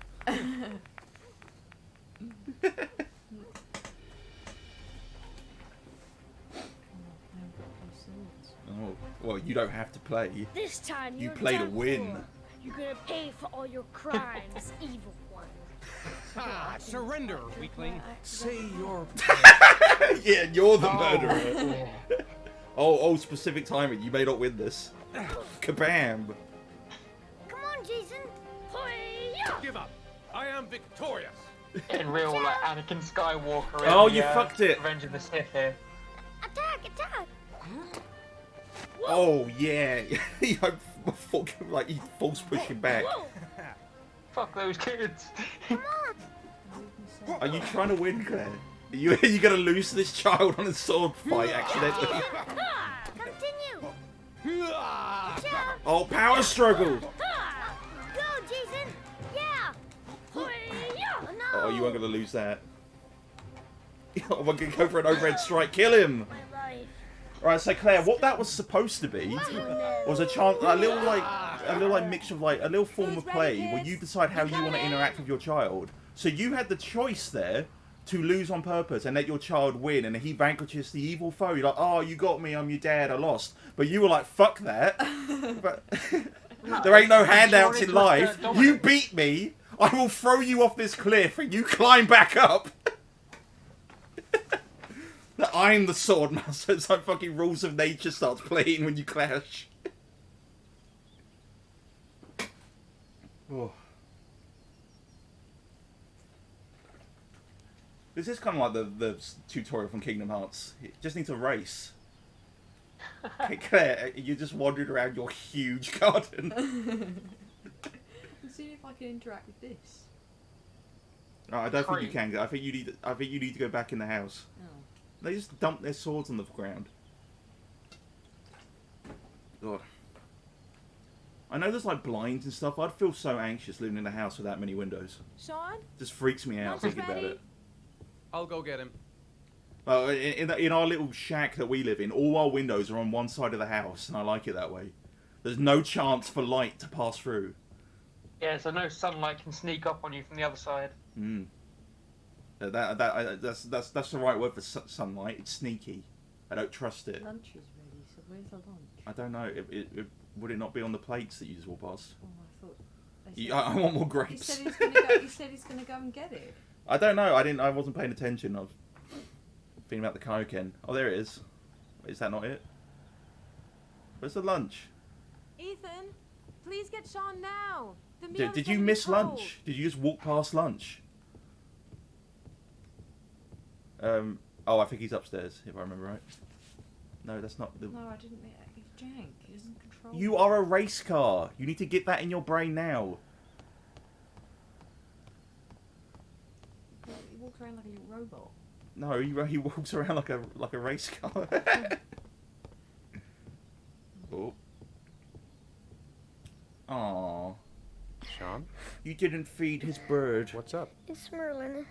Oh, well, you don't have to play. This time You you're play to done win. for. You're gonna pay for all your crimes, evil one. Ah, surrender, weakling. Say your. Yeah, you're the murderer. Oh, specific timing. You may not win this. Kabam. Come on, Jason. Hoy-ya! Give up. I am victorious. In real, like Anakin Skywalker. Oh, in the, you fucked it. Revenge of the Sith here. Attack! Attack! Oh, yeah. He force pushing back. Whoa! Fuck those kids. Are you trying to win, Claire? Are you gonna lose this child on a sword fight accidentally? Ah, continue! Oh, power struggle! Ah! Go, Jason! Yeah! Hoy-ya! No! Oh, you weren't gonna lose that. Oh, we're gonna go for an overhead strike. Kill him! My life. Alright, so Claire, what that was supposed to be was a chance, a little mixture of like a little form of play where you decide how you want to interact with your child. So you had the choice there to lose on purpose and let your child win, and he vanquishes the evil foe. You're like, oh, you got me, I'm your dad, I lost. But you were like, fuck that. But there ain't no handouts in life. You beat me, I will throw you off this cliff and you climb back up. I'm the sword master. It's like fucking Rules of Nature starts playing when you clash. Oh. This is kind of like the tutorial from Kingdom Hearts. You just need to race. Claire, you just wandered around your huge garden. Let's see if I can interact with this. Oh, I don't think you can. I think you need to go back in the house. Oh. They just dump their swords on the ground. God. I know there's like blinds and stuff. I'd feel so anxious living in a house with that many windows. Sean? Just freaks me out Lunch thinking ready? about it. I'll go get him. In our little shack that we live in, all our windows are on one side of the house, and I like it that way. There's no chance for light to pass through. Yeah, so no sunlight can sneak up on you from the other side. Mm. That's the right word for sunlight. It's sneaky. I don't trust it. Lunch is ready, so where's the lunch? I don't know. Would it not be on the plates that you just walk past? Oh, I thought. They said, I want more he grapes. said he's gonna go. He said he's gonna go and get it. I don't know. I wasn't paying attention. I was thinking about the Kaioken. Oh, there it is. Is that not it? Where's the lunch? Ethan, please get Sean now. The meal Did is you gonna be miss cold. lunch? Did you just walk past lunch? Oh, I think he's upstairs, if I remember right. No, that's not the... No, I didn't. He's jank. He doesn't control. You are a race car. You need to get that in your brain now. He walks around like a little robot. No, he walks around like a race car. Oh. Aww. Sean, You didn't feed his bird. what's up? It's Merlin.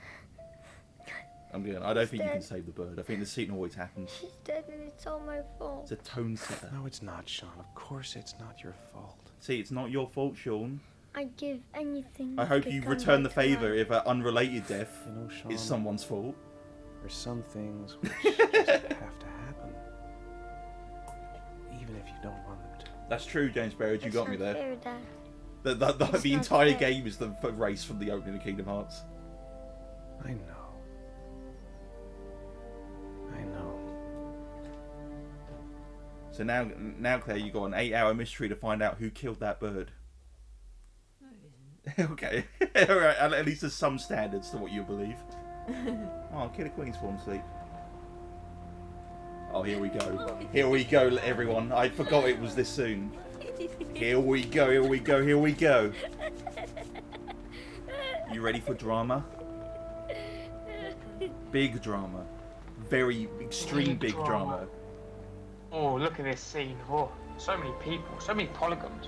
I'm good. I don't think you can save the bird. I think the scene always happens. She's dead and it's all my fault. It's a tone setter. No, it's not, Sean. Of course it's not your fault. See, it's not your fault, Sean. I'd give anything. I hope to you come return the back to life. favour if an unrelated death You know, Sean, is someone's fault. there's some things which just have to happen. Even if you don't want them to. That's true, James Barrett. You It's got me not there. fair, Dad. The It's not entire fair. game is the race from the opening of Kingdom Hearts. I know. I know. So now, Claire, you got an 8-hour mystery to find out who killed that bird. No, it isn't. Okay, all right. At least there's some standards to what you believe. Oh, Killer Queen's fallen asleep. Oh, here we go. Here we go, everyone. I forgot it was this soon. Here we go. Here we go. Here we go. You ready for drama? Big drama. Very extreme big drama. Oh, look at this scene. Oh, so many people, so many polygons.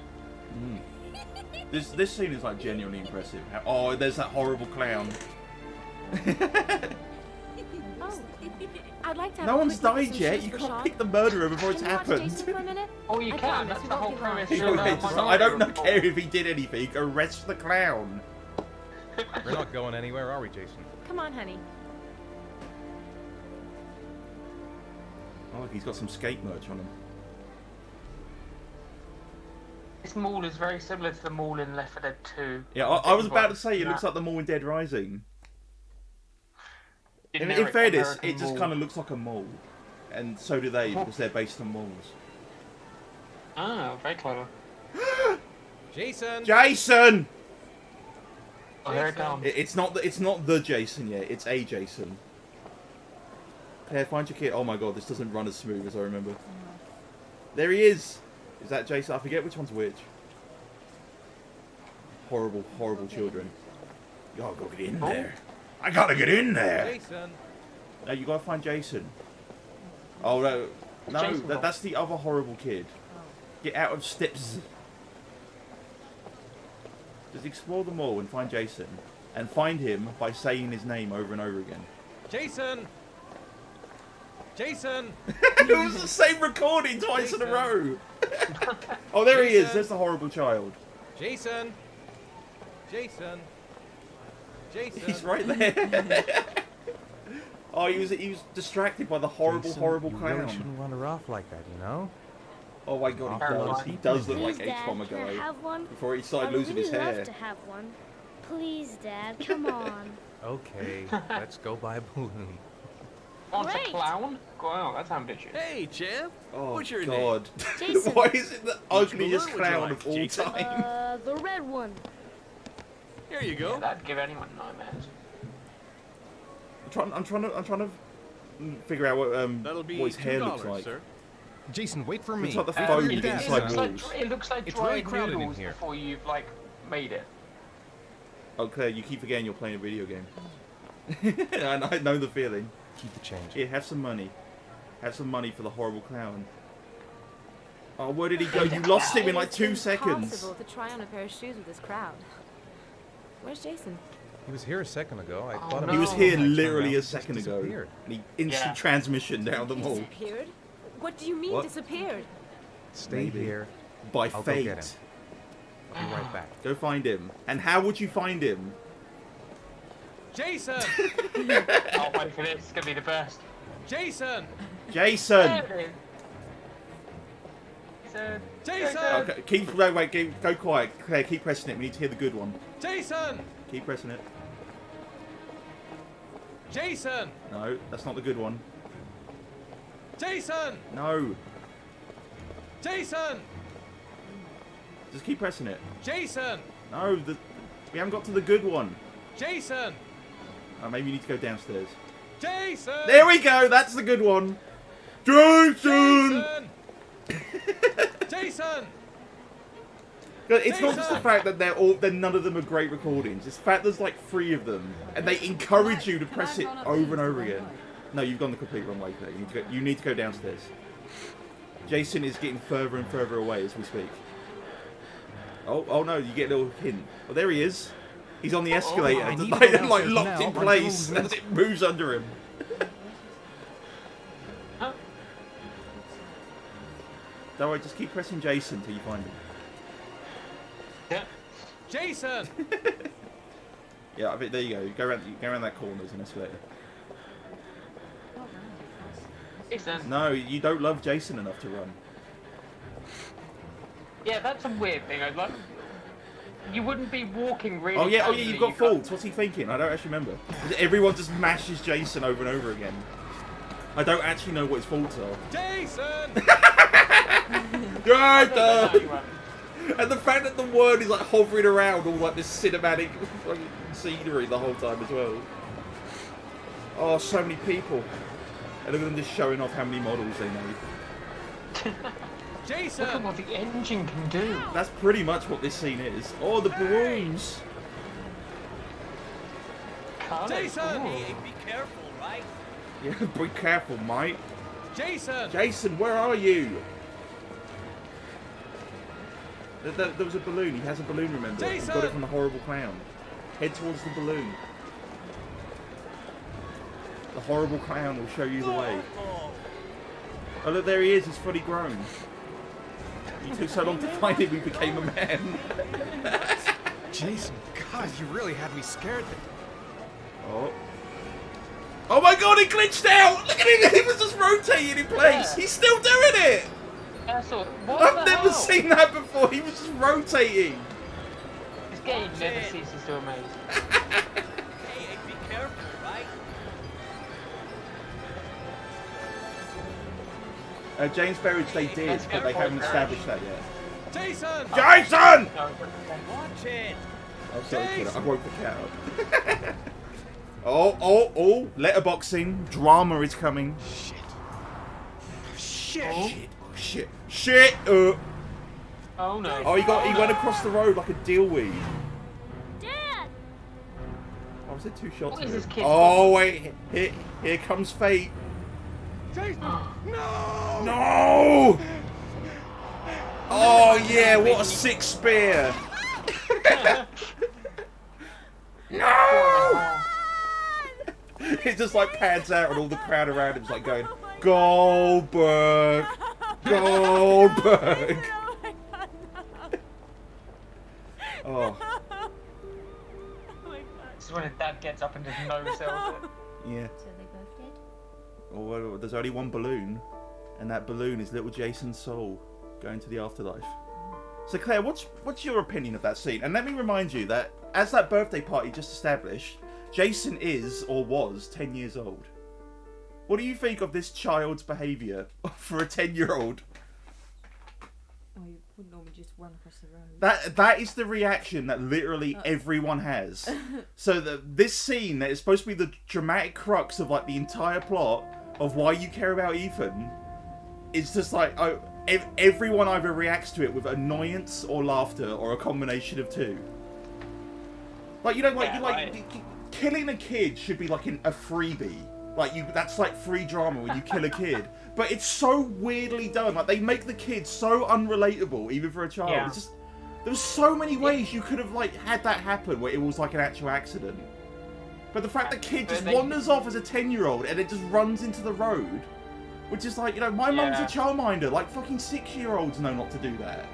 This scene is like genuinely impressive. Oh, there's that horrible clown. Oh, I'd like to have No a one's quick look at died some yet. shoes You for can't Sean. pick the murderer before it's Can you watch happened. Jason for a minute? Oh, you I can. promise That's we the won't whole be long. premise. I don't care if he did anything. Arrest the clown. We're not going anywhere, are we, Jason? Come on, honey. Oh, look, he's got some skate merch on him. This mall is very similar to the mall in Left 4 Dead 2. Yeah, I was about to say it looks like the mall in Dead Rising. In Generic fairness, American it just mall. kind of looks like a mall, and so do they because they're based on malls. Ah, very clever. Jason! Jason! Oh, here it comes. It's not the Jason yet. It's a Jason. Claire, find your kid. Oh my god, this doesn't run as smooth as I remember. There he is. Is that Jason? I forget which one's which. Horrible, horrible children. You gotta go get in there. I gotta get in there. Jason! No, you gotta find Jason. Oh no, Jason Box. that's the other horrible kid. Get out of steps. Just explore them all and find Jason, and find him by saying his name over and over again. Jason! Jason! It was the same recording twice in a row. Oh, there he is. Jason. There's the horrible child. Jason! Jason! Jason! He's right there. Oh, he was distracted by the horrible, Jason, horrible you clown. really shouldn't run her off like that, you know? Oh my god, he does. He does look like Please, a Dad, trauma can I guy. have one? Before he I started would losing really his hair. love to have one. Please, Dad, come on. Okay, let's go buy a balloon. Want a Great. clown? Go on, that's ambitious. Hey, champ. Oh What's your god. Jason. Why is it the Which ugliest balloon would you clown like, of all Jason? time? The red one. Here you Yeah, go. that'd give anyone nightmares. I'm trying to figure out That'll be what his hair looks $2, like. sir. Jason, wait for me. Looks like the Wait foam for your dad. inside looks walls. like, it looks like It's really dried crowded in noodles here. before you've like made it. Oh Claire, you keep forgetting you're playing a video game. I know the feeling. Keep the change. Here, have some money. Have some money for the horrible clown. Oh, where did he go? You lost him in like 2 seconds. Impossible to try on a pair of shoes with this crowd. Where's Jason? He was here a second ago. I Oh, thought no. He was Oh, here I turned literally around, a he just second ago. disappeared. And he instant Yeah. transmission down the mall. Disappeared? What do you mean What? disappeared? Stay Maybe. here. By I'll go fate. get him. I'll be right back. Go find him. And how would you find him? Jason! I'll wait for this. It's gonna be the best. Jason! Jason! There it is. Jason! Okay, go quiet. Claire, keep pressing it. We need to hear the good one. Jason! Keep pressing it. Jason! No, that's not the good one. Jason! No. Jason! Just keep pressing it. Jason! No, we haven't got to the good one. Jason! Maybe you need to go downstairs. Jason! There we go. That's the good one. Jason! Jason! It's not just the fact that they're none of them are great recordings. It's the fact there's like 3 of them, and they encourage you to Can I press it run up over these and the over wrong again. way? No, you've gone the complete wrong way, Claire. You need to go downstairs. Jason is getting further and further away as we speak. Oh no, you get a little hint. Oh, there he is. He's on the escalator, I need to go like downstairs locked now, in or place you'll as it moves under him. Don't worry, just keep pressing Jason till you find him. Yeah. Jason! Yeah, I think there you go. Go around that corner. There's an escalator. Jason. No, you don't love Jason enough to run. Yeah, that's a weird thing. I'd like. You wouldn't be walking really. Oh yeah, casually, you've got you faults. What's he thinking? I don't actually remember. Everyone just mashes Jason over and over again. I don't actually know what his faults are. Jason! Jason! And the fact that the word is like hovering around all like this cinematic fucking scenery the whole time as well. Oh, so many people. And look at them just showing off how many models they made. Jason! Look at what the engine can do. That's pretty much what this scene is. Oh, the balloons! Colours. Jason! Ooh. Be careful, right? Yeah, be careful, mate. Jason! Jason, where are you? There was a balloon. He has a balloon, remember? He got it Jason! from the horrible clown. Head towards the balloon. The horrible clown will show you the way. Oh, look, there he is. He's fully grown. You took so long to find him, he became a man. Jason, God, you really had me scared there. Oh. Oh my god, he glitched out! Look at him! He was just rotating in place. Yeah. He's still doing it! That's all. What I've the never hell? seen that before. He was just rotating. This game never ceases to amaze. Hey, be careful, right? James Berridge, they did, Let's but go they for haven't it, established that yet. Jason! Jason! No, Watch it. I'm sorry, kid. I won't pick it out. oh! Letterboxing drama is coming. Shit! oh no. Oh, he went across the road like a dealweed. Dad! Oh, was it 2 shots? What is there? this kid Oh wait, here comes fate. Jason! No! No! Oh yeah, what a sick spear! No! It just like pans out and all the crowd around him's like going, Goldberg! Goldberg! Oh, This is when his dad gets up and just no sells it. yeah. So they both did? Or there's only one balloon, and that balloon is little Jason's soul going to the afterlife. So Claire, what's your opinion of that scene? And let me remind you that as that birthday party just established, Jason is or was 10 years old. What do you think of this child's behaviour for a 10-year-old? Well, you wouldn't normally just run across the road. That is the reaction that literally everyone has. So this scene that is supposed to be the dramatic crux of like the entire plot of why you care about Ethan is just like everyone either reacts to it with annoyance or laughter or a combination of two. Like killing a kid should be like a freebie. Like that's like free drama when you kill a kid. But it's so weirdly done. Like they make the kid so unrelatable, even for a child. Yeah. It's just there's so many ways you could have like had that happen where it was like an actual accident. But the fact the kid just wanders off as a 10-year-old and it just runs into the road, which is like, my mum's a childminder. Like fucking 6-year-olds know not to do that.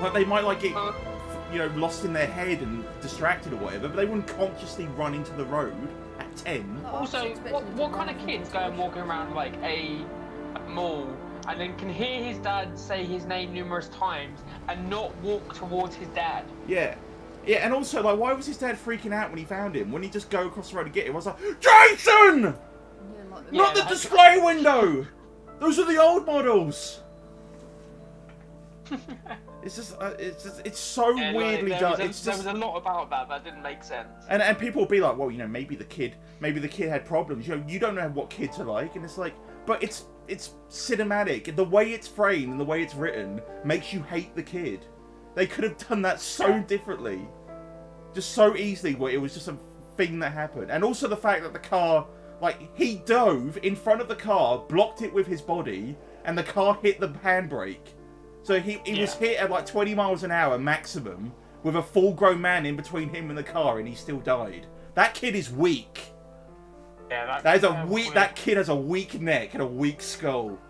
Like they might like get lost in their head and distracted or whatever, but they wouldn't consciously run into the road at 10. Also, what kind of kids go and walking around like a mall and then can hear his dad say his name numerous times and not walk towards his dad? Yeah. Yeah, and also, like, why was his dad freaking out when he found him? Wouldn't he just go across the road and get him? I was like, Jason! Not the display window! Those are the old models! It's so weirdly done. There was a lot about that didn't make sense. And people will be like, well, maybe the kid had problems. You don't know what kids are like, and it's like, but it's cinematic. The way it's framed and the way it's written makes you hate the kid. They could have done that so differently, just so easily. Where it was just a thing that happened, and also the fact that the car, like, he dove in front of the car, blocked it with his body, and the car hit the handbrake. So he was hit at like 20 miles an hour maximum with a full-grown man in between him and the car, and he still died. That kid is weak. Yeah, that kid has a weak neck and a weak skull.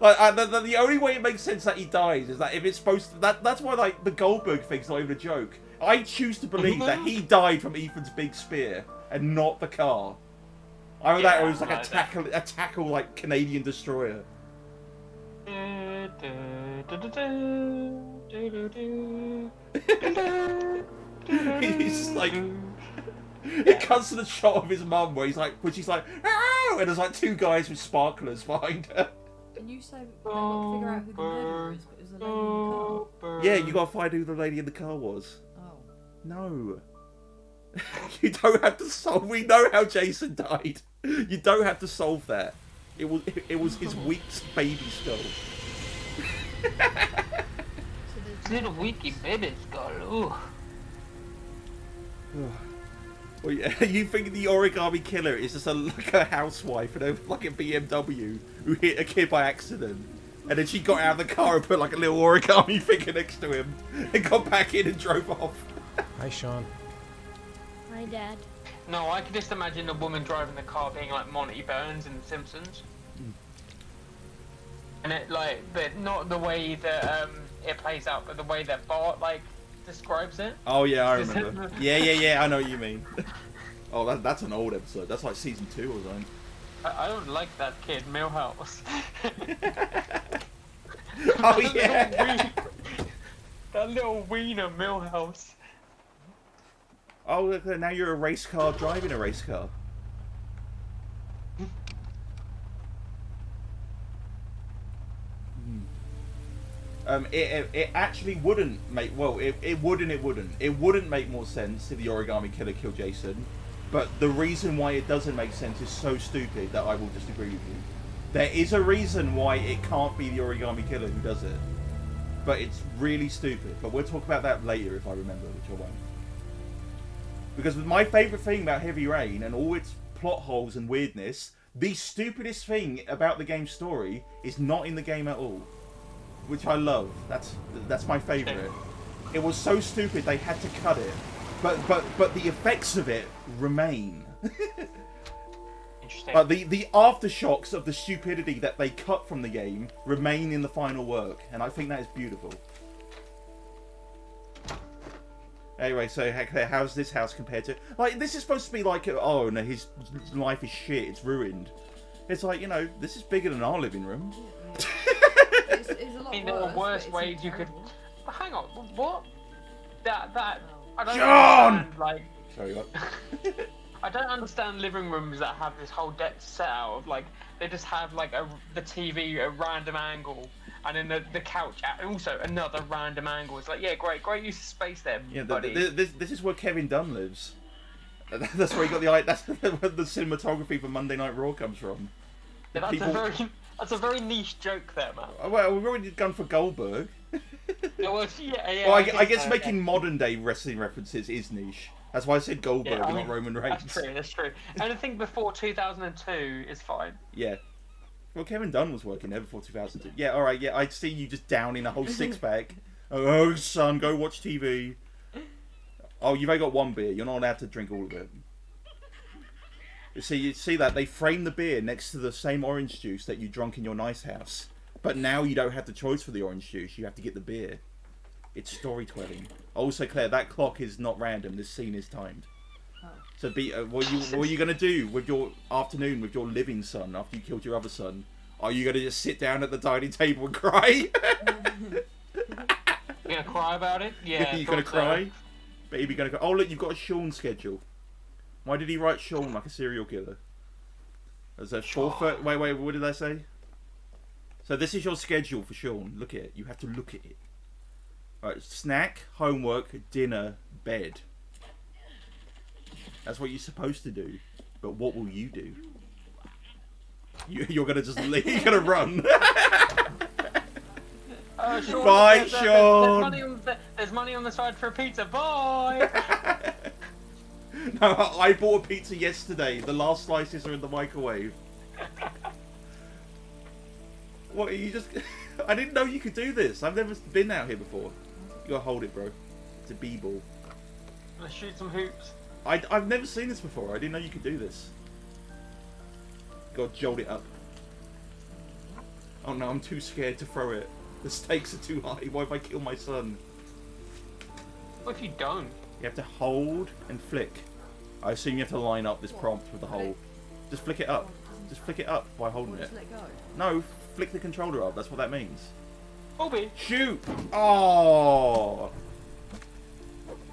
Like the only way it makes sense that he dies is that if it's supposed to, that's why like the Goldberg thing's not even a joke. I choose to believe that he died from Ethan's big spear and not the car. Either that or it was like a tackle like Canadian destroyer. He's like, it cuts to the shot of his mum where she's like, oh, and there's like two guys with sparklers behind her. Can you say they got to figure out who the murderer is? But it was the lady in the car. Yeah, you gotta find who the lady in the car was. Oh. No. You don't have to solve. We know how Jason died. You don't have to solve that. It was his weak baby skull. Little weaky baby skull. Ooh. Well, yeah, you think the origami killer is just like a housewife in like a BMW who hit a kid by accident, and then she got out of the car and put like a little origami figure next to him, and got back in and drove off. Hi, Sean. Hi, Dad. No, I can just imagine a woman driving the car being like Monty Burns in The Simpsons. And it like, but not the way that it plays out, but the way that Bart like describes it. Oh yeah, I remember. Yeah, I know what you mean. Oh, that's an old episode. That's like season 2 or something. I don't like that kid, Millhouse. Oh yeah. That little wiener Millhouse. Oh, look, now you're a race car driving a race car. It actually wouldn't make, well, it would and it wouldn't. It wouldn't make more sense if the origami killer killed Jason, but the reason why it doesn't make sense is so stupid that I will disagree with you. There is a reason why it can't be the origami killer who does it, but it's really stupid. But we'll talk about that later if I remember, which I won't. Because my favourite thing about Heavy Rain and all its plot holes and weirdness, the stupidest thing about the game's story is not in the game at all. Which I love. That's my favourite. It was so stupid they had to cut it, but the effects of it remain. Interesting. The aftershocks of the stupidity that they cut from the game remain in the final work, and I think that is beautiful. Anyway, so how's this house compared to... Like, this is supposed to be like, oh, no, his life is shit, it's ruined. It's like, you know, this is bigger than our living room. It's a lot I mean, worse. there are but worse it's ways not you could. terrible. Hang on, what? That I don't John! understand. Like, Sorry, what? I don't understand living rooms that have this whole depth set out of like they just have like the TV at a random angle, and then the couch at also another random angle. It's like, yeah, great use of space there, Yeah, buddy. this is where Kevin Dunn lives. That's where he got that's where the cinematography for Monday Night Raw comes from. Yeah, that's a very niche joke there, man. Well, we've already gone for Goldberg. Yeah, well, yeah. Well, I guess so, making yeah. modern day wrestling references is niche. That's why I said Goldberg Yeah, I and mean, not Roman Reigns. That's true. Anything before 2002 is fine. Yeah. Well, Kevin Dunn was working there before 2002. Yeah, alright, yeah, I'd see you just downing a whole six-pack. Oh, son, go watch TV. Oh, you've only got one beer. You're not allowed to drink all of it. You see that? They frame the beer next to the same orange juice that you drunk in your nice house. But now you don't have the choice for the orange juice. You have to get the beer. It's storytelling. Also, Claire, that clock is not random. This scene is timed. Oh. So, what are you going to do with your afternoon with your living son after you killed your other son? Are you going to just sit down at the dining table and cry? You're gonna cry about it? Yeah. You're going to cry? Baby going to cry? Oh, look, you've got a Sean schedule. Why did he write Sean like a serial killer? Is that 4:30? Wait, what did I say? So this is your schedule for Sean. Look at it. You have to look at it. Right, snack, homework, dinner, bed. That's what you're supposed to do. But what will you do? You're gonna just leave. You're gonna run. Sean, Bye, Sean. There's money on the side for a pizza. Bye. No, I bought a pizza yesterday. The last slices are in the microwave. What, you just... I didn't know you could do this. I've never been out here before. You gotta hold it, bro. It's a b-ball. Let's shoot some hoops. I've never seen this before. I didn't know you could do this. Gotta jolt it up. Oh no, I'm too scared to throw it. The stakes are too high. Why if I kill my son? What if you don't? You have to hold and flick. I assume you have to line up this prompt with the hole. Just flick it up. Just flick it up by holding it. Just let go. No, flick the controller up. That's what that means. Bobby. Shoot! Oh!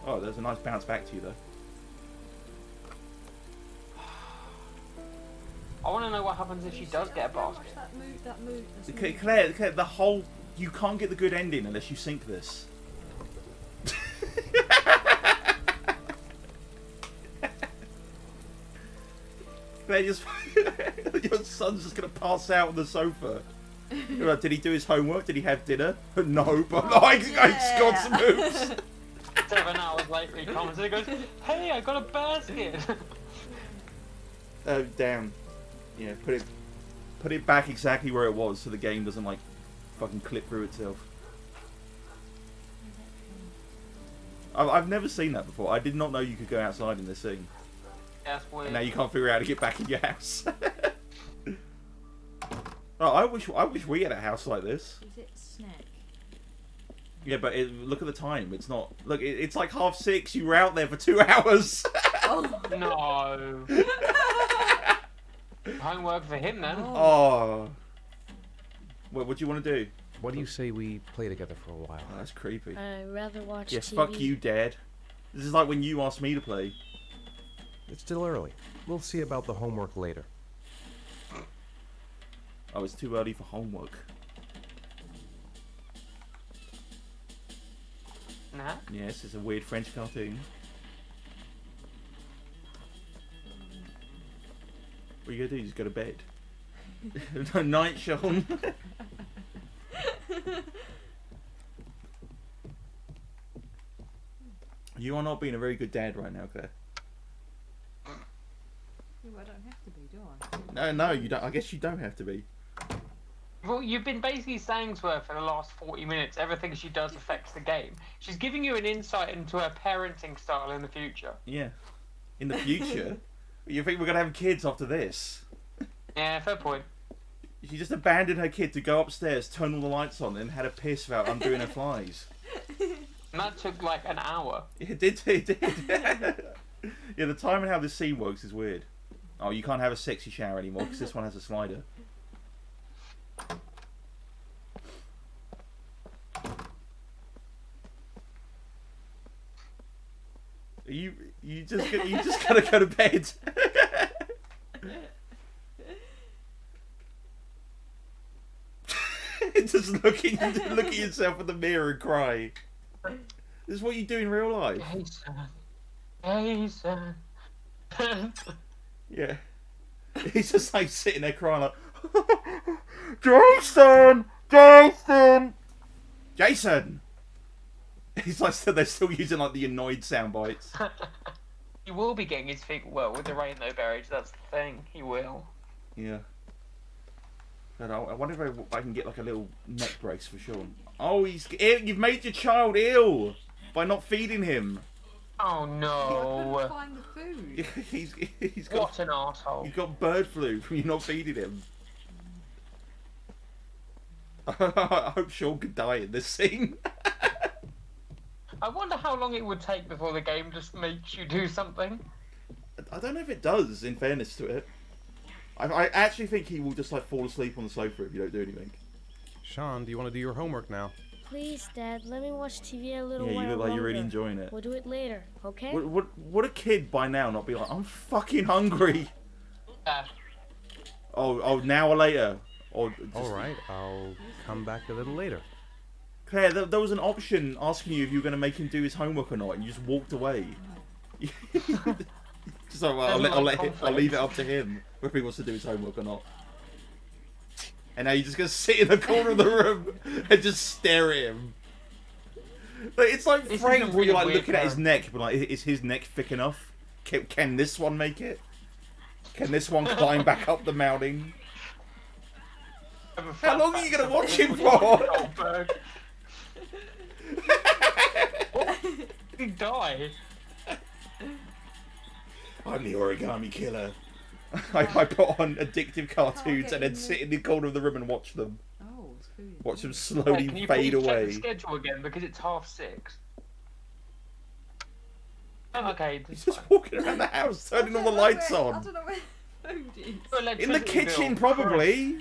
Oh, there's a nice bounce back to you though. I want to know what happens if she does get a basket. That move. Claire, the whole... You can't get the good ending unless you sink this. Claire, just... Your son's just going to pass out on the sofa. Did he do his homework? Did he have dinner? No, but I scored some moves. 7 hours later he comes and he goes, hey, I got a basket. Oh, damn. Yeah, put it back exactly where it was so the game doesn't, like, fucking clip through itself. I've never seen that before. I did not know you could go outside in this scene. That's weird. And now you can't figure out how to get back in your house. Oh, I wish we had a house like this. Is it snack? Yeah, but look at the time. It's not... Look, it's like 6:30. You were out there for 2 hours. Oh. No. Homework for him then. Oh. What do you want to do? What do you say we play together for a while? Oh, that's creepy. I'd rather watch Yes, TV. fuck you, Dad. This is like when you asked me to play. It's still early. We'll see about the homework later. Oh, it's too early for homework. Nah. Yes, it's a weird French cartoon. What are you gonna do? Just go to bed. Night, Sean. You are not being a very good dad right now, Claire. Yeah, well, I don't have to be, do I? No, you don't. I guess you don't have to be. Well, you've been basically saying to her for the last 40 minutes, everything she does affects the game. She's giving you an insight into her parenting style in the future. Yeah. In the future? You think we're gonna have kids after this? Yeah, fair point. She just abandoned her kid to go upstairs, turn all the lights on, and had a piss without undoing her flies. And that took like an hour. It did. It did. Yeah, the timing how this scene works is weird. Oh, you can't have a sexy shower anymore because this one has a slider. You just gotta go to bed. Just looking at yourself in the mirror and cry. This is what you do in real life. Jason. Yeah. He's just like sitting there crying like, Jason! Jason! Jason! He's like, they're still using like the annoyed sound bites. He will be getting his feet well with the rainbow berries, that's the thing. He will. Yeah. But I wonder if I can get like a little neck brace for Sean. Oh, you've made your child ill by not feeding him. Oh I couldn't no. find the food. He's got What an arsehole. He's got bird flu from you not feeding him. I hope Sean could die in this scene. I wonder how long it would take before the game just makes you do something. I don't know if it does, in fairness to it. I actually think he will just like fall asleep on the sofa if you don't do anything. Sean, do you want to do your homework now? Please, Dad, let me watch TV a little Yeah, while you look like you're really longer. enjoying it. We'll do it later, okay? Would a kid by now not be like, I'm fucking hungry? Oh, now or later? Or just... Alright, I'll come back a little later. Claire, there was an option asking you if you were going to make him do his homework or not, and you just walked away. So I'll leave it up to him whether he wants to do his homework or not. And now you're just going to sit in the corner of the room and just stare at him. Like, it's like This is frames a where really you're like weird looking at his neck, but like, is his neck thick enough? Can this one make it? Can this one climb back up the mountain? How long are you going to watch him for? Did he die? I'm the origami killer. I put on addictive cartoons and then sit in the corner of the room and watch them. Oh, it's food. Watch them Hey, slowly can you fade please check away. the schedule again because it's 6:30. Oh, okay. He's just walking around the house, turning all the lights I on. don't know where food is. In the Electricity kitchen, bill. probably.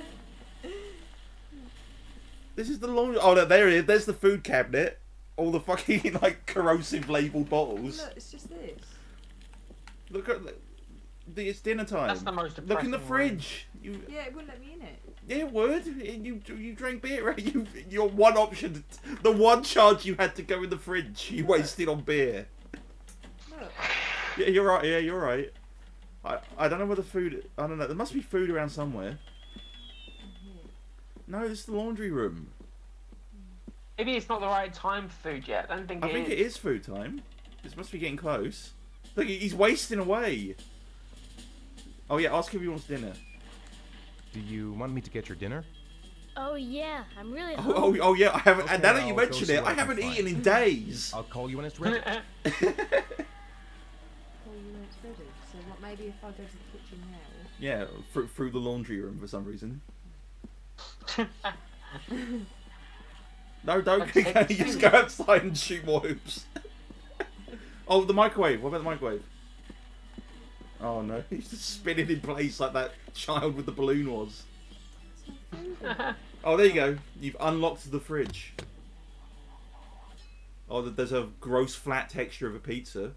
This is the laundry. Oh, no, there it is. There's the food cabinet. All the fucking like corrosive labelled bottles. Look, it's just this. Look at it's dinner time. That's the most Look in the depressing room. fridge. Yeah, it wouldn't let me in it. Yeah, it would. You drank beer, right? Your one option, the one charge you had to go in the fridge, you wasted on beer. Look. Yeah, you're right. Yeah, you're right. I don't know where the food. I don't know. There must be food around somewhere. No, this is the laundry room. Maybe it's not the right time for food yet. I don't think I think it is food time. This must be getting close. Look, he's wasting away. Oh yeah, ask if he wants dinner. Do you want me to get your dinner? Oh, yeah, I'm really Oh, hungry. I haven't. Okay, and now that I'll you go mention see it, what I I can haven't find. eaten in days. I'll call you when it's ready. Oh, you know it's ready. So what? Maybe if I go to the kitchen now. Yeah, through the laundry room for some reason. No, don't. Okay. You just go outside and shoot more hoops. Oh, the microwave. What about the microwave? Oh no, he's just spinning in place like that child with the balloon was. Oh, there you go. You've unlocked the fridge. Oh, there's a gross flat texture of a pizza.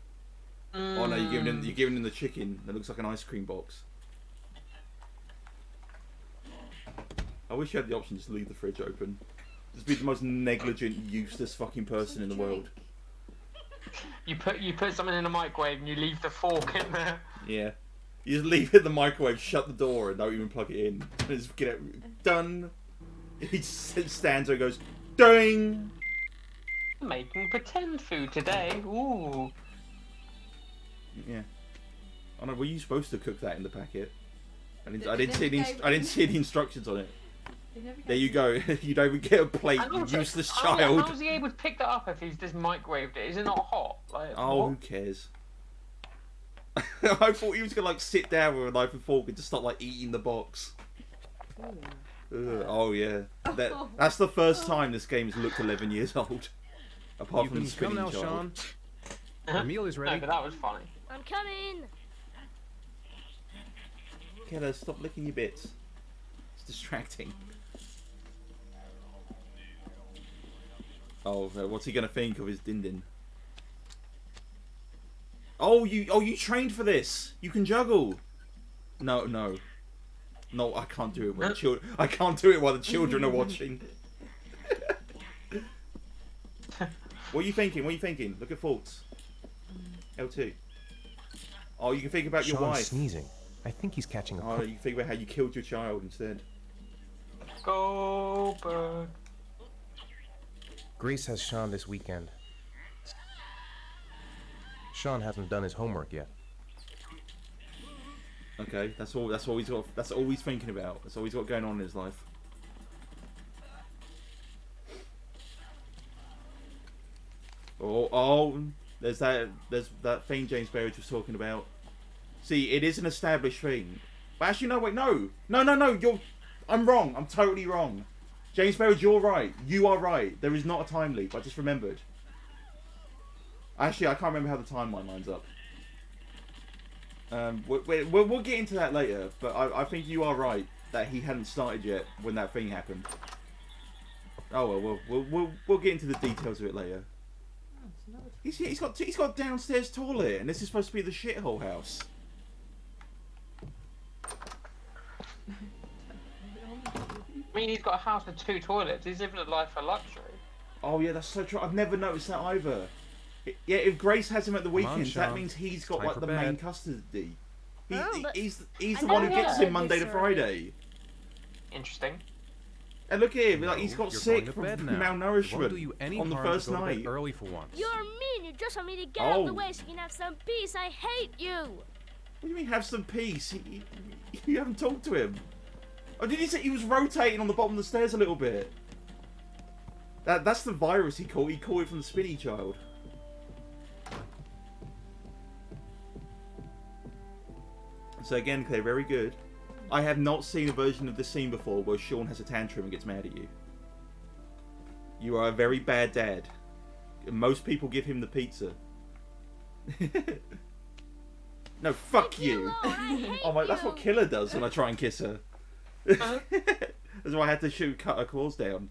Oh no, you're giving him the chicken that looks like an ice cream box. I wish you had the option just to leave the fridge open. Just be the most negligent, useless fucking person in the world. You put something in the microwave and you leave the fork in there. Yeah. You just leave it in the microwave, shut the door, and don't even plug it in. And just get it done. He just stands there and goes, ding! Making pretend food today. Ooh. Yeah. Oh no, were you supposed to cook that in the packet? I didn't They see any instructions on it. They never There gave you me- go. You don't even get a plate, And you also, useless how child. is he able to pick that up if he's just microwaved it? Is it not hot? Like, Oh, what? who cares? I thought he was gonna like sit down with a knife and fork and just start like eating the box. Ooh. Ugh, oh yeah, that's the first time this game's looked 11 years old. Apart You from can the spinning come now, child. Sean. The meal is No, ready. but that was funny. I'm coming. Keller, stop licking your bits. It's distracting. Oh, what's he gonna think of his din-din? Oh, you trained for this. You can juggle. No, I can't do it while the children. I can't do it while the children are watching. What are you thinking? What are you thinking? Look at faults. L2. Oh, you can think about your Sean's wife. sneezing. I think he's catching a Oh, cold. you can think about how you killed your child instead. Go bird. Grace has Sean this weekend. Sean hasn't done his homework yet. Okay, that's all. That's all he's got. That's all he's thinking about. That's all he's got going on in his life. Oh, there's that thing James Berridge was talking about. See, it is an established thing. But actually, no, wait, no. I'm wrong. I'm totally wrong. James Berridge, you're right. You are right. There is not a time leap. I just remembered. Actually, I can't remember how the timeline lines up. We'll get into that later. But I think you are right that he hadn't started yet when that thing happened. Oh well, we'll get into the details of it later. He's got a downstairs toilet, and this is supposed to be the shithole house. I mean, he's got a house with 2 toilets. He's living a life of luxury. Oh yeah, that's so true. I've never noticed that either. Yeah, if Grace has him at the on, weekends, that Sean. means he's got Time like for the bed. main custody. Oh, but He's I the one who never gets heard him Monday to this already. Friday. Interesting. And look at him, like No, he's got you're sick going to from bed now. It won't do malnourishment you any on the harm first to go to bed night. early for once. You're mean. You just want me to get out of the Oh. way so you can have some peace. I hate you. What do you mean, have some peace? You haven't talked to him. Oh, did he say he was rotating on the bottom of the stairs a little bit? That's the virus he caught. He caught it from the spinny child. So again, Claire, very good. I have not seen a version of this scene before where Sean has a tantrum and gets mad at you. You are a very bad dad. Most people give him the pizza. No, fuck Leave me you. alone. I hate Oh my, that's you. what Killer does when I try and kiss her. That's why I had to cut her claws down.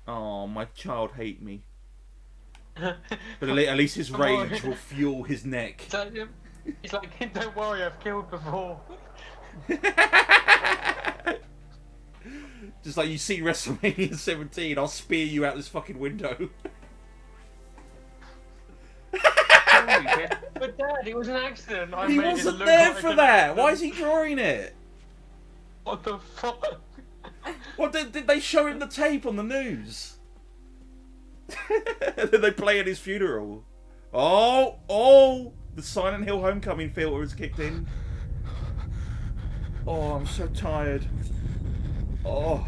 Oh, my child hate me. But at least his rage will fuel his neck. He's like, don't worry, I've killed before. Just like you see WrestleMania 17, I'll spear you out this fucking window. But Dad, it was an accident. I He made it wasn't look there like for an that. accident. Why is he drawing it? What the fuck? What did they show him the tape on the news? And then they play at his funeral. Oh! The Silent Hill Homecoming filter has kicked in. Oh, I'm so tired. Oh,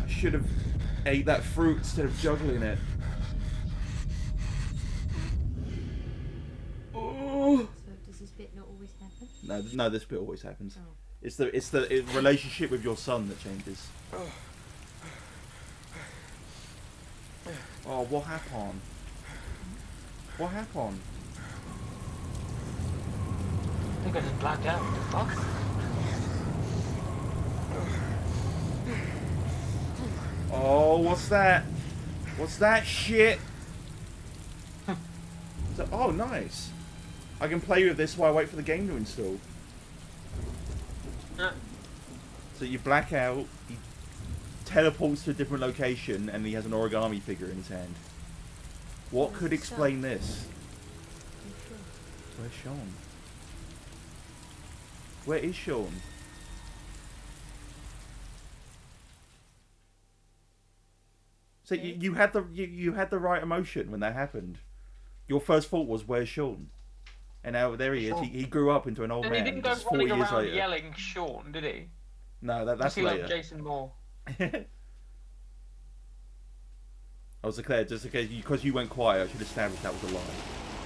I should have ate that fruit instead of juggling it. Oh. So does this bit not always happen? No, this bit always happens. Oh. It's the relationship with your son that changes. Oh, what happened? What happened? I think I just blacked out. What the fuck? Oh, what's that? What's that shit? Oh, nice. I can play with this while I wait for the game to install. So you black out, he teleports to a different location, and he has an origami figure in his hand. What could explain this? Where's Sean? Where is Sean? So you had the right emotion when that happened. Your first thought was, "Where's Sean?" And now there he is. He grew up into an old And he man. didn't go Just 40 running years around later. yelling Sean, did he? No, that's he like later. Jason Moore. I was declared just because you went quiet. I should establish that was a lie.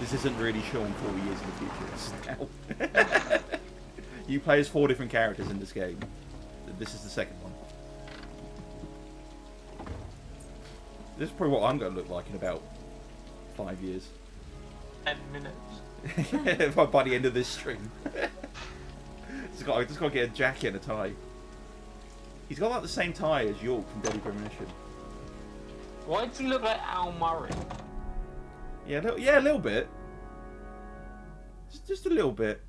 This isn't really Sean 40 years in the future. It's now. You play as 4 different characters in this game. This is the second one. This is probably what I'm going to look like in about 5 years. 10 minutes. By the end of this stream. just got to get a jacket and a tie. He's got like the same tie as York from Deadly Premonition. Why does he look like Al Murray? Yeah, a little bit. Just a little bit.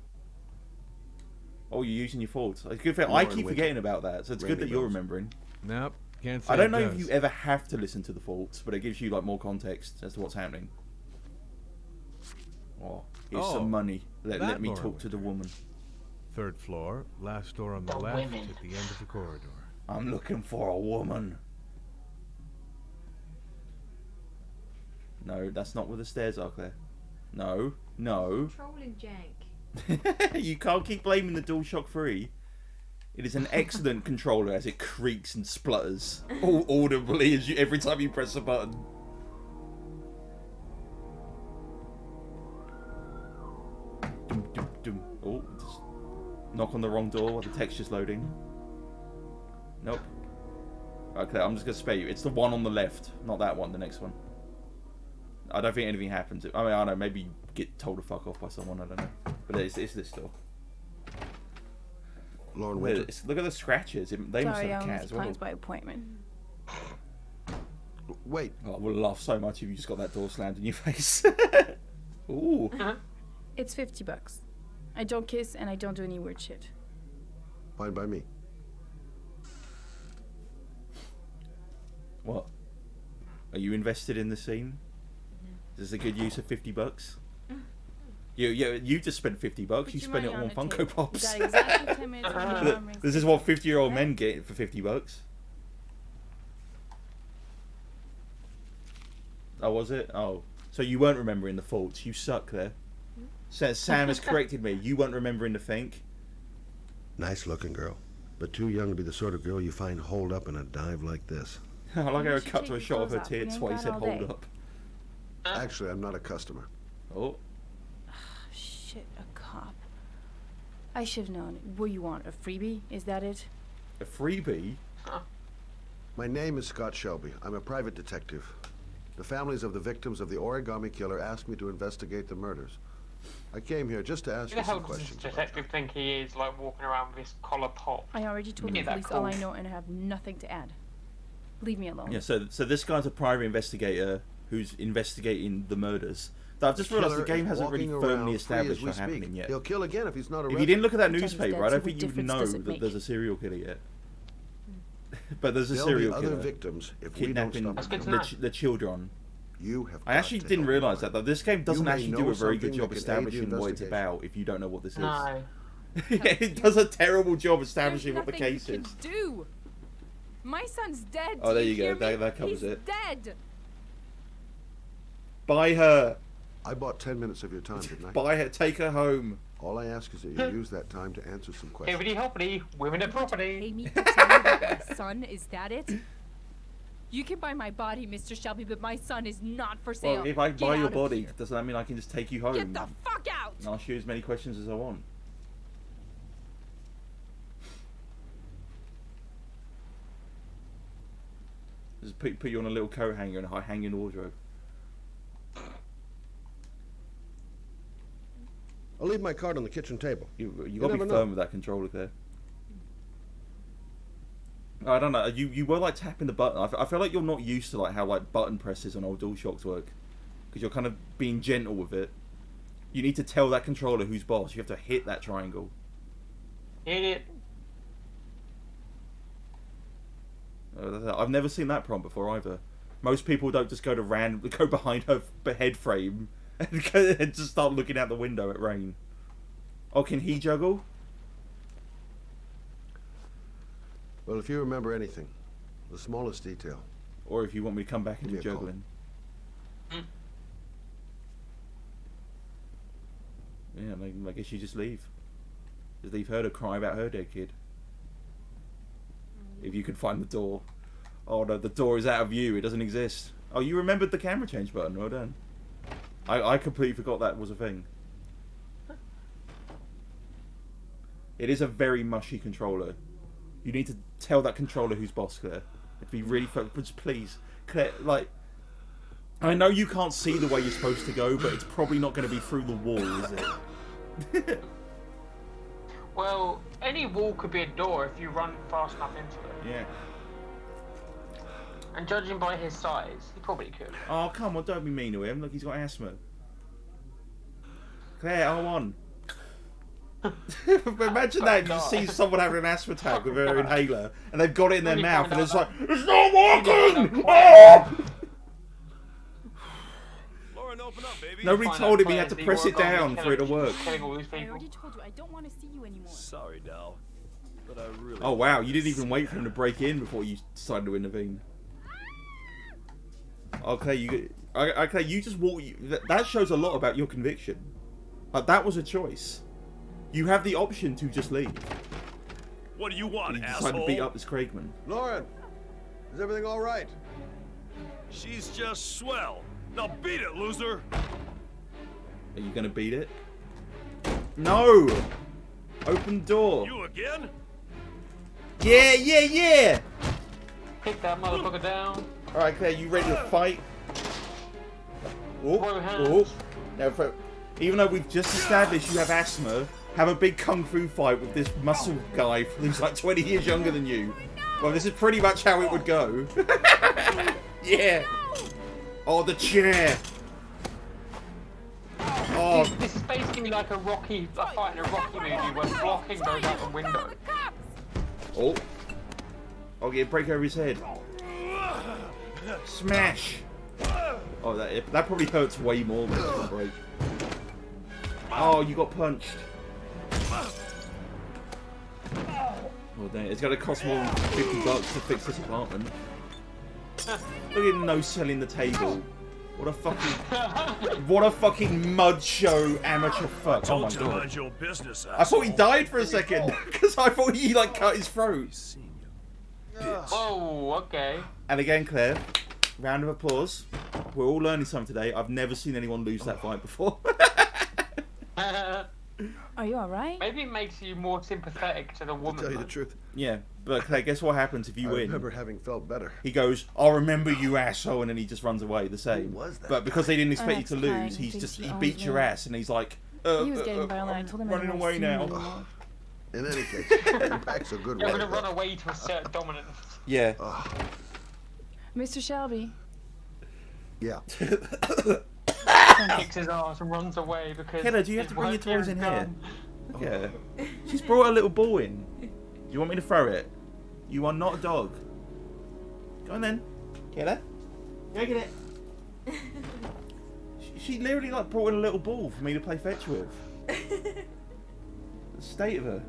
Oh, you're using your faults. It's good. I keep forgetting about that, so it's good that you're remembering. Nope, can't say I don't know it if you does. ever have to listen to the faults, but it gives you like more context as to what's happening. Oh, here's some money. Let me talk to the woman. 3rd floor, last door on the left at the end of the corridor. I'm looking for a woman. No, that's not where the stairs are, Claire. No. Trolling jank. You can't keep blaming the DualShock 3. It is an excellent controller as it creaks and splutters audibly every time you press a button. Dum, dum, dum. Oh, just knock on the wrong door while the texture's loading. Nope. Okay, I'm just going to spare you. It's the one on the left, not that one, the next one. I don't think anything happens. I mean, I don't know, maybe you get told to fuck off by someone, I don't know. But it's this door. Lauren Winter. Look at the scratches. They must have a cat as well. Plans by appointment. Wait. Oh, I would laugh so much if you just got that door slammed in your face. Ooh. It's $50. I don't kiss and I don't do any weird shit. Fine by me. What? Are you invested in the scene? Is this a good use of $50? You just spent $50. You spent it on Funko Pops. You got exactly 10 minutes when your mom rings. This is what 50-year-old men get for $50. Oh, was it? Oh. So you weren't remembering the faults. You suck there. Sam has corrected me. You weren't remembering the think. Nice looking girl, but too young to be the sort of girl you find holed up in a dive like this. I like how You it should cut to a take shot your of her clothes off. You tits ain't while he gone said all hold day. up. Actually, I'm not a customer. Oh. Shit, a cop. I should have known. What do you want? A freebie? Is that it? A freebie? My name is Scott Shelby. I'm a private detective. The families of the victims of the origami killer asked me to investigate the murders. I came here just to ask Who you the hell some does this questions. about detective think he is, like, walking around with his collar popped? I already told the Isn't that police all I cool? know and I have nothing to add. Leave me alone. Yeah, so this guy's a private investigator who's investigating the murders. I've just realised the killer game is hasn't really walking around firmly free established as we what's happening speak. yet. He'll kill again if he's not arrested. If you didn't look at that Sometimes he's newspaper, dead, I so don't what think you difference know does it that make? there's a serial killer yet. But there's a There'll serial be other killer victims if we don't kidnapping stop That's him. good to know. the children. You have I actually got to didn't help realise Lauren. that though. This game doesn't may actually do know a very good something job that could aid the establishing what it's investigation. about if you don't know what this is. No. It does a terrible job establishing what the There's case nothing is. you can do. My son's dead. Oh, Do there you hear go. me? That covers He's it. dead. Buy her. I bought 10 minutes of your time, didn't I? Buy her. Take her home. All I ask is that you use that time to answer some questions. Hibbity hoppity, women at Pay property. me to tell you that my son, is that it? You can buy my body, Mr. Shelby, but my son is not for sale. Well, if I Get buy your out of body, here. doesn't that mean I can just take you home? Get the fuck out! And ask you as many questions as I want. Just put you on a little coat hanger and hang in wardrobe. I'll leave my card on the kitchen table. You got to never be know. firm with that controller there. I don't know. You were like tapping the button. I feel like you're not used to like how like button presses on old DualShocks work, because you're kind of being gentle with it. You need to tell that controller who's boss. You have to hit that triangle. Hit it. I've never seen that prompt before either. Most people don't just go behind her head frame and just start looking out the window at rain. Oh, can he juggle? Well, if you remember anything, the smallest detail. Or if you want me to come back and do Give me a call. juggling. Yeah, I guess you just leave. Just leave her to cry about her dead kid. If you could find the door. Oh no, the door is out of view. It doesn't exist. Oh, you remembered the camera change button. Well done. I completely forgot that was a thing. It is a very mushy controller. You need to tell that controller who's boss, Claire. It'd be really focused. Please, Claire, like, I know you can't see the way you're supposed to go, but it's probably not going to be through the wall, is it? Well, any wall could be a door if you run fast enough into it. Yeah. And judging by his size, he probably could. Oh, come on, don't be mean to him. Look, he's got asthma. Claire, R1. Imagine that, you see someone having an asthma attack with their inhaler, and they've got it in their mouth, and it's like, it's not working! Oh! Lauren, open up, baby. Nobody told him he had to press it down for it to work. I already told you I don't want to see you anymore. Sorry, Dal. But I really... Oh, wow, you didn't even wait for him to break in before you decided to intervene. Okay, you just walk... That shows a lot about your conviction. Like, that was a choice. You have the option to just leave. What do you want, you asshole? decide to beat up this Craigman. Lauren, is everything all right? She's just swell. Now beat it, loser. Are you gonna beat it? No! Open door. You again? Yeah, yeah, yeah! Kick that motherfucker down. Alright, Claire, you ready to fight? Throw hands. Now, even though we've just established you have asthma, have a big kung fu fight with this muscle guy who's like 20 years younger than you. Well, this is pretty much how it would go. Yeah. Oh, the chair. Oh. This is basically like a fight in a Rocky movie where blocking goes out the window. Oh. I'll get a break over his head. Smash. Oh, that probably hurts way more than a break. Oh, you got punched. Oh, dang. It's going to cost more than $50 to fix this apartment. Look at him no-selling the table. What a fucking mud show amateur fuck. Oh my god. I thought he died for a second because I thought he like cut his throat. Oh, okay. And again, Claire, round of applause. We're all learning something today. I've never seen anyone lose that fight before. Are you alright? Maybe it makes you more sympathetic to the woman. To tell you the truth. Yeah, but Claire, guess what happens if you win? I remember having felt better. He goes, "I'll remember you, asshole," and then he just runs away the same. Who was that But because they didn't expect you to That's lose, kind. he beats your ass, and he's like, He was getting violent. I told him I running didn't away want to see now. him anymore. In any case, Impact's a good You're one. gonna run away to assert dominance. Yeah. Mr. Shelby. Yeah. Kicks his ass and runs away because. Hedda, do you have to bring your toys in here? Yeah. She's brought a little ball in. Do you want me to throw it? You are not a dog. Go on then. Get her. Go get it. She literally like brought in a little ball for me to play fetch with. The state of her.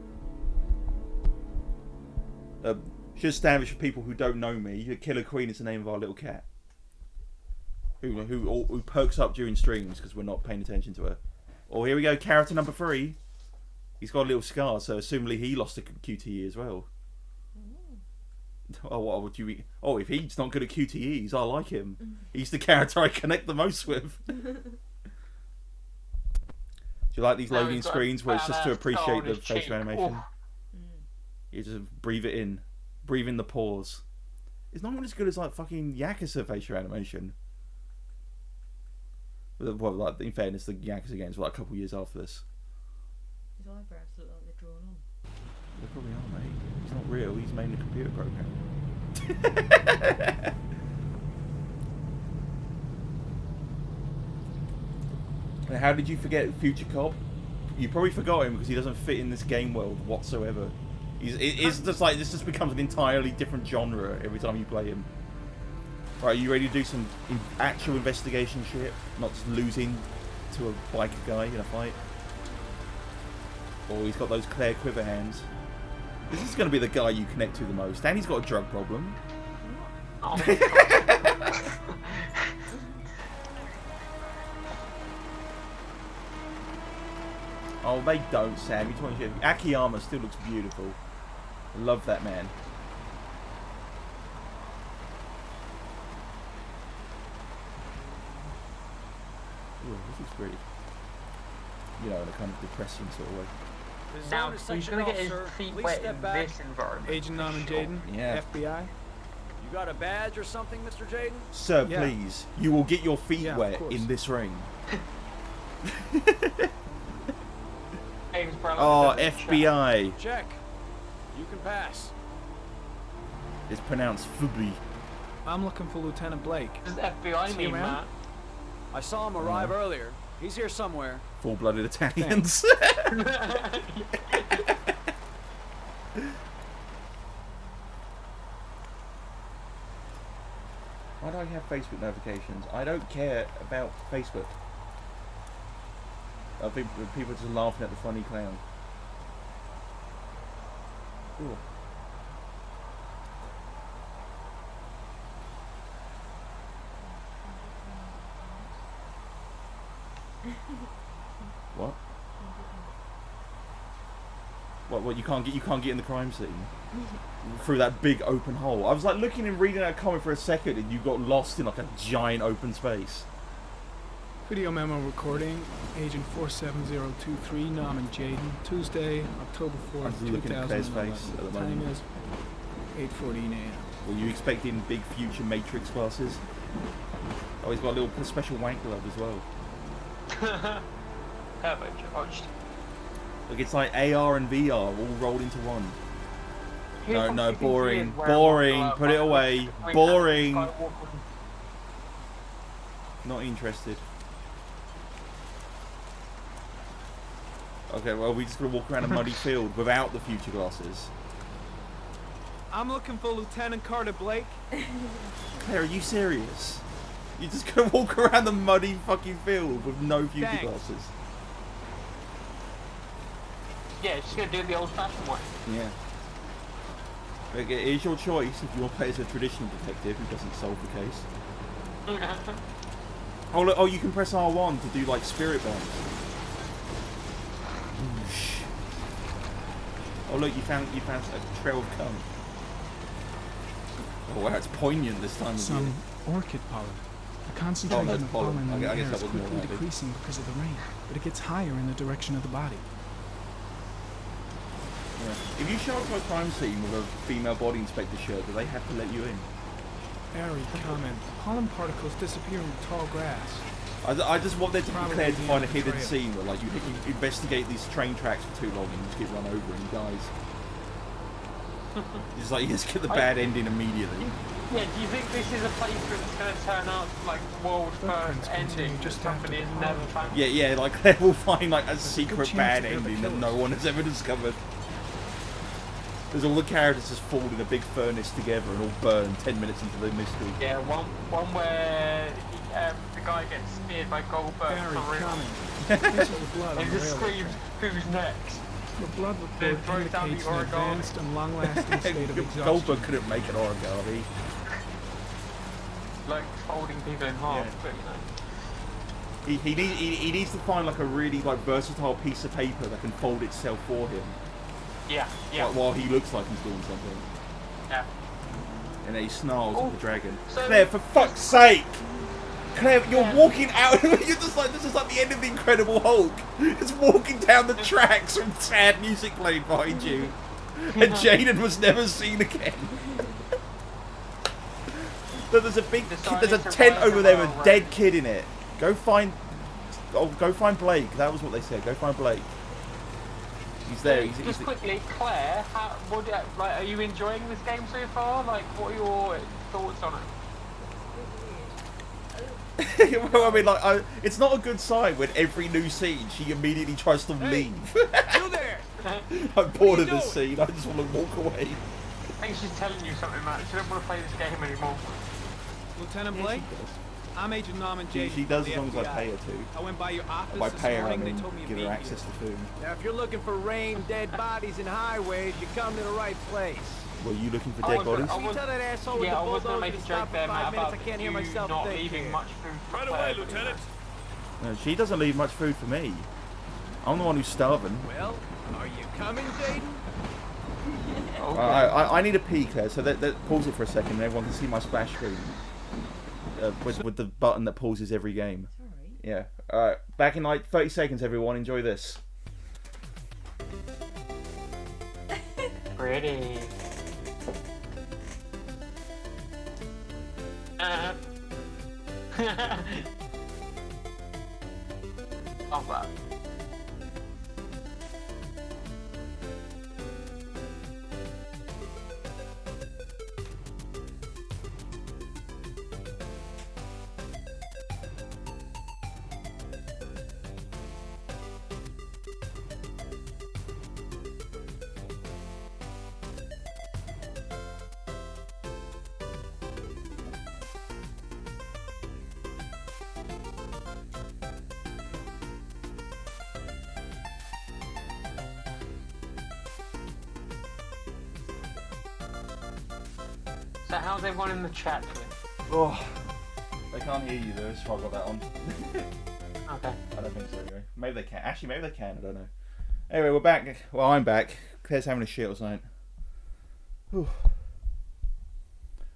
Should establish for people who don't know me, Killer Queen is the name of our little cat. Who perks up during streams because we're not paying attention to her. Oh, here we go, character number 3. He's got a little scar, so assumably he lost a QTE as well. Oh, what would you? Oh, if he's not good at QTEs, I like him. He's the character I connect the most with. Do you like these loading screens where it's just to appreciate the facial animation? You just breathe it in, breathe in the pause. It's not even as good as like fucking Yakuza facial animation. Well, like in fairness, the Yakuza games were like a couple years after this. His eyebrows look like they're drawn on. They probably are, mate. He's not real. He's made in a computer program. And how did you forget Future Cop? You probably forgot him because he doesn't fit in this game world whatsoever. It's just like this just becomes an entirely different genre every time you play him. Right, are you ready to do some actual investigation shit? Not just losing to a biker guy in a fight? Oh, he's got those Claire Quiver hands. This is going to be the guy you connect to the most. And he's got a drug problem. Oh, Oh, they don't, Sam. You're talking shit. Akiyama still looks beautiful. Love that man. Ooh, this looks pretty. You know, in a kind of depressing sort of way. now he's gonna get his feet wet in this environment. Agent Norman Jaden, Yeah. FBI. You got a badge or something, Mr. Jaden? Sir, please. You will get your feet wet in this ring. Oh, FBI. Check. You can pass. It's pronounced Fubi. I'm looking for Lieutenant Blake. Does FBI mean that? I saw him arrive earlier. He's here somewhere. Full-blooded Italians. Why do I have Facebook notifications? I don't care about Facebook. I think people are just laughing at the funny clown. Ooh. What? What? You can't get in the crime scene through that big open hole. I was like looking and reading that comment for a second, and you got lost in like a giant open space. Video memo recording, Agent 47023, Norman Jaden, Tuesday, October 4th, I'm looking at Claire's 2011. face at the Time moment. is 8:14 a.m. Were you expecting big future Matrix glasses? Oh, he's got a little special wank glove as well. Turbocharged. Look, it's like AR and VR all rolled into one. No, boring. Put it away. Boring. Not interested. Okay, well, we're just gonna walk around a muddy field without the future glasses. I'm looking for Lieutenant Carter Blake. Claire, are you serious? You're just gonna walk around the muddy fucking field with no future Thanks. glasses? Yeah, just gonna do it the old-fashioned way. Yeah. Okay, it's your choice if you want to play as a traditional detective who doesn't solve the case. Oh, look, oh, you can press R1 to do like spirit bombs. Whoosh. Oh look, you found a trail of cum. Oh wow, it's poignant this time of year. Some orchid pollen. The concentration that's of pollen. pollen in the I guess air that is was more quickly likely. decreasing because of the rain, but it gets higher in the direction of the body. Yeah. If you show up to a crime scene with a female body inspector shirt, do they have to let you in? Airy comment. Pollen particles disappear in the tall grass. I just want there to be Probably prepared to the find a end of the hidden trail. scene where like you investigate these train tracks for too long and you just get run over and he dies. Just like you just get the bad ending immediately. Yeah, do you think this is a playthrough that's going to turn out like world first ending just somebody has never found? Yeah, like they will find like a secret chance bad to get the ending that killers. no one has ever discovered. There's all the characters just fall in a big furnace together and all burn 10 minutes into the mystery. Yeah, one where the guy gets speared by Goldberg Airy for real. comment. This is the blood on And the just railroad. screams, who's next? The blood Then report throws down the indicates an origami. advanced and long-lasting state of exhaustion. Goldberg couldn't make an origami. Like folding people in half, Yeah. but you know. He needs to find like a really like versatile piece of paper that can fold itself for him. Yeah, yeah. While he looks like he's doing something. Yeah. And then he snarls at the dragon. so- Claire, for fuck's sake! Claire, you're walking out. You're just like, this is like the end of the Incredible Hulk. It's walking down the tracks with sad music playing behind you. And Jaden was never seen again. So there's a big, there's a tent over there with a dead kid in it. Go find Blake. That was what they said. Go find Blake. He's there. Just quickly, Claire, like, are you enjoying this game so far? Like, what are your thoughts on it? Well, I mean, like, it's not a good sign when every new scene she immediately tries to leave. You there! I'm bored of this scene. I just want to walk away. I think she's telling you something, Matt. She doesn't want to play this game anymore. Lieutenant Blake, I'm Agent Norman Jaden. She does from as long as the I FBI. pay her to. I went by your office By this pay her, I morning. They mean told me to give meet her you. access to food. Now, if you're looking for rain, dead bodies, and highways, you come to the right place. Were you looking for I dead wasn't- bodies? Can you tell that asshole with Yeah, the I was going to bulldozer make to a stop joke for there, 5 Matt, minutes? about I can't hear you myself not think leaving here. much food for Right Claire, away, but, you know. Lieutenant. No, she doesn't leave much food for me. I'm the one who's starving. Well, are you coming, Jaden? Okay. I need a pee, Claire, so pause it for a second and everyone can see my splash screen. With the button that pauses every game. Yeah. Alright, back in like 30 seconds, everyone. Enjoy this. Pretty. Love that. So how's everyone in the chat doing? Oh, they can't hear you though, so I got that on. Okay. I don't think so anyway. Maybe they can. Actually, maybe they can. I don't know. Anyway, we're back. Well, I'm back. Claire's having a shit or something. Whew.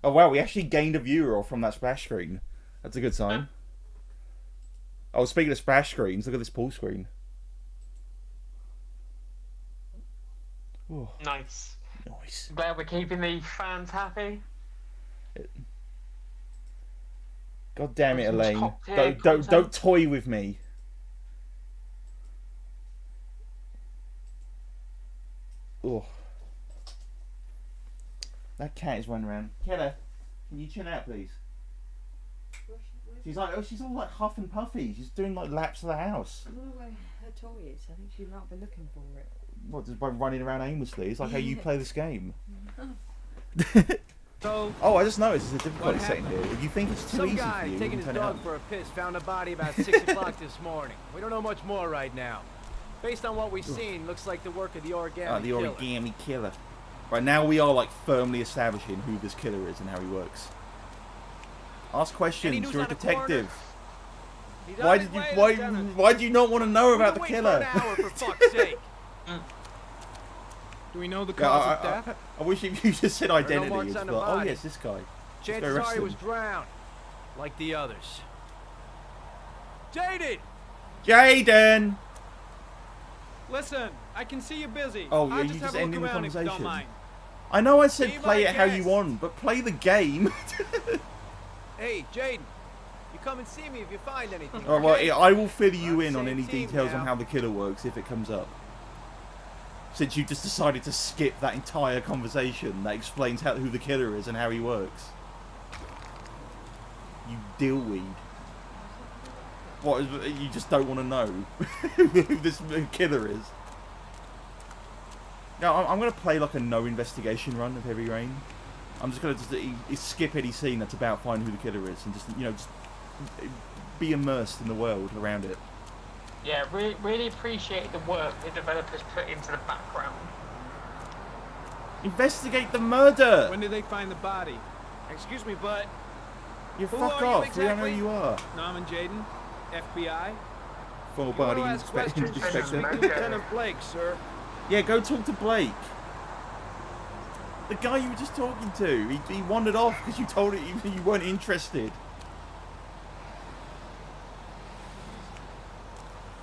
Oh wow, we actually gained a viewer from that splash screen. That's a good sign. Oh, speaking of splash screens, look at this pool screen. Ooh. Nice. Nice. Glad we're keeping the fans happy. God damn it, Elaine! Top-tier Don't toy with me. Oh, that cat is running around. Killer, can you chill out, please? She's all like huff and puffy. She's doing like laps of the house. I don't know where her toy is. I think she might be looking for it. What, just by running around aimlessly? It's like how you play this game. So, oh, I just noticed there's a difficulty setting here. If you think it's too easy some guy for you, taking you his can turn it dog up. for a piss found a body about 6 o'clock this morning. We don't know much more right now. Based on what we've seen, looks like the work of the origami The killer. origami killer. Right, now we are like firmly establishing who this killer is and how he works. Ask questions. You're a detective. Why did you? Why do you not want to know about the killer? For an hour, for fuck's sake. Do we know the cause of death? I wish you just said identity. marks It's on the like, oh body. yes, this guy. Chances are he was drowned, like the others. Jaden! Jaden! Listen, I can see you're busy. Oh, I'll you just just have a look ending the around if you don't conversation. mind. I know I said Be play my it how you guest. want, but play the game. Hey, Jaden, you come and see me if you find anything. Oh, well, okay? I will fill you We're on in the on same any team details on now. how the killer works if it comes up. Since you just decided to skip that entire conversation that explains who the killer is and how he works. You dillweed. What, you just don't want to know who this killer is? No, I'm going to play like a no investigation run of Heavy Rain. I'm just going to skip any scene that's about finding who the killer is and just, you know, just be immersed in the world around it. Yeah, really appreciate the work the developers put into the background. Investigate the murder! When did they find the body? Excuse me, but You Who fuck are you off, we don't know who exactly? you are. Norman Jaden, FBI. Full you body want to ask questions, inspector. speak to Lieutenant Blake, sir. Yeah, go talk to Blake. The guy you were just talking to. He wandered off because you told him you weren't interested.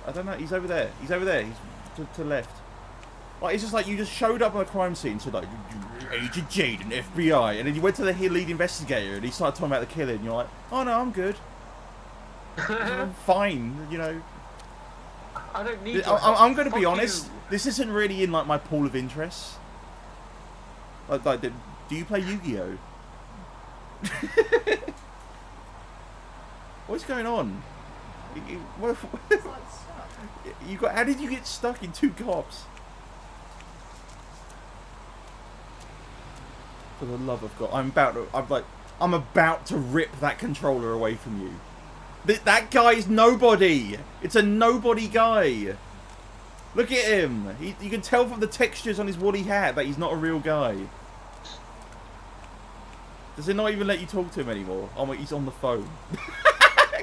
I don't know. He's over there. He's over there. He's to left. Like, it's just like you just showed up on a crime scene, so like, Agent Jaden, FBI, and then you went to the lead investigator and he started talking about the killing. And you're like, oh no, I'm good. I'm fine, you know. I don't need. I'm going to be Fuck honest. you. This isn't really in like my pool of interests. Like, do you play Yu-Gi-Oh? What's going on? You got? How did you get stuck in two cops? For the love of God, I'm about to rip that controller away from you. That guy is nobody. It's a nobody guy. Look at him. You can tell from the textures on his woolly hat that he's not a real guy. Does it not even let you talk to him anymore? Oh my, he's on the phone.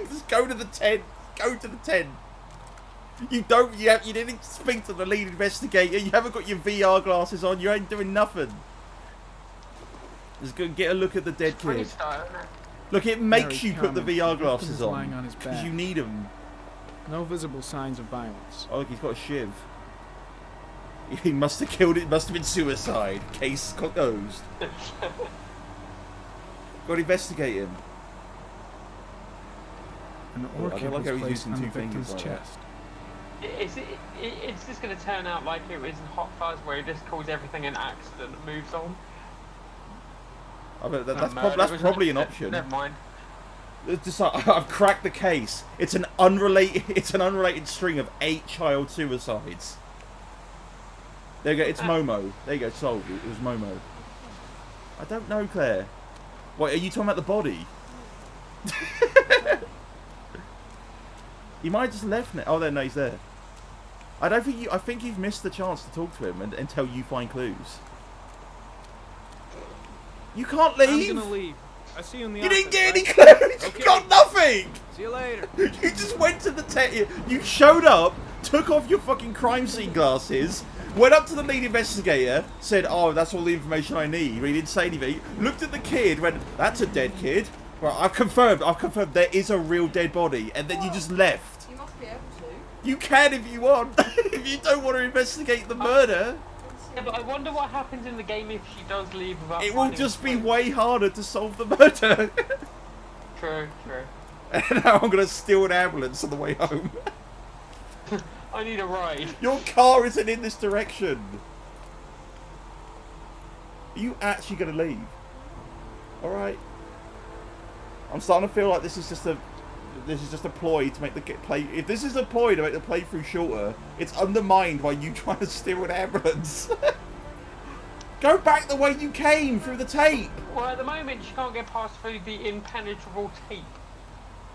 Just go to the tent. Go to the tent. You didn't speak to the lead investigator. You haven't got your VR glasses on. You ain't doing nothing. Just go get a look at the dead kid. Look, it makes you put the VR glasses on because you need them. No visible signs of violence. Oh, look, he's got a shiv. He must have killed it. Must have been suicide. Case closed. Got to investigate him. An I orchid don't like was how he's placed using on the 2 fingers victim's like that. chest. It's just going to turn out like it was in Hot Fuzz, where he just calls everything an accident and moves on. I bet that's probably an option. Never mind. It's just like, I've cracked the case. It's an unrelated string of 8 child suicides. There you go. It's Momo. There you go. Solved. It was Momo. I don't know, Claire. What, are you talking about the body? You might have just left now. Oh, there, no, he's there. I don't think you. I think you've missed the chance to talk to him until you find clues. You can't leave. I'm gonna leave. I see you in the You office, didn't get any right? clues. Okay. You got nothing. See you later. You just went to the You showed up, took off your fucking crime scene glasses, went up to the lead investigator, said, "Oh, that's all the information I need." He didn't say anything. Looked at the kid, went, "That's a dead kid." Well, I've confirmed there is a real dead body, and then you just left. You must be able to. You can if you want. If you don't want to investigate the murder. Yeah, but I wonder what happens in the game if she does leave without. It will just be way harder to solve the murder. True. And now I'm gonna steal an ambulance on the way home. I need a ride. Your car isn't in this direction. Are you actually gonna leave? All right. I'm starting to feel like this is just a ploy to make the play. If this is a ploy to make the playthrough shorter, it's undermined by you trying to steal an ambulance. Go back the way you came through the tape. Well, at the moment she can't get past through the impenetrable tape.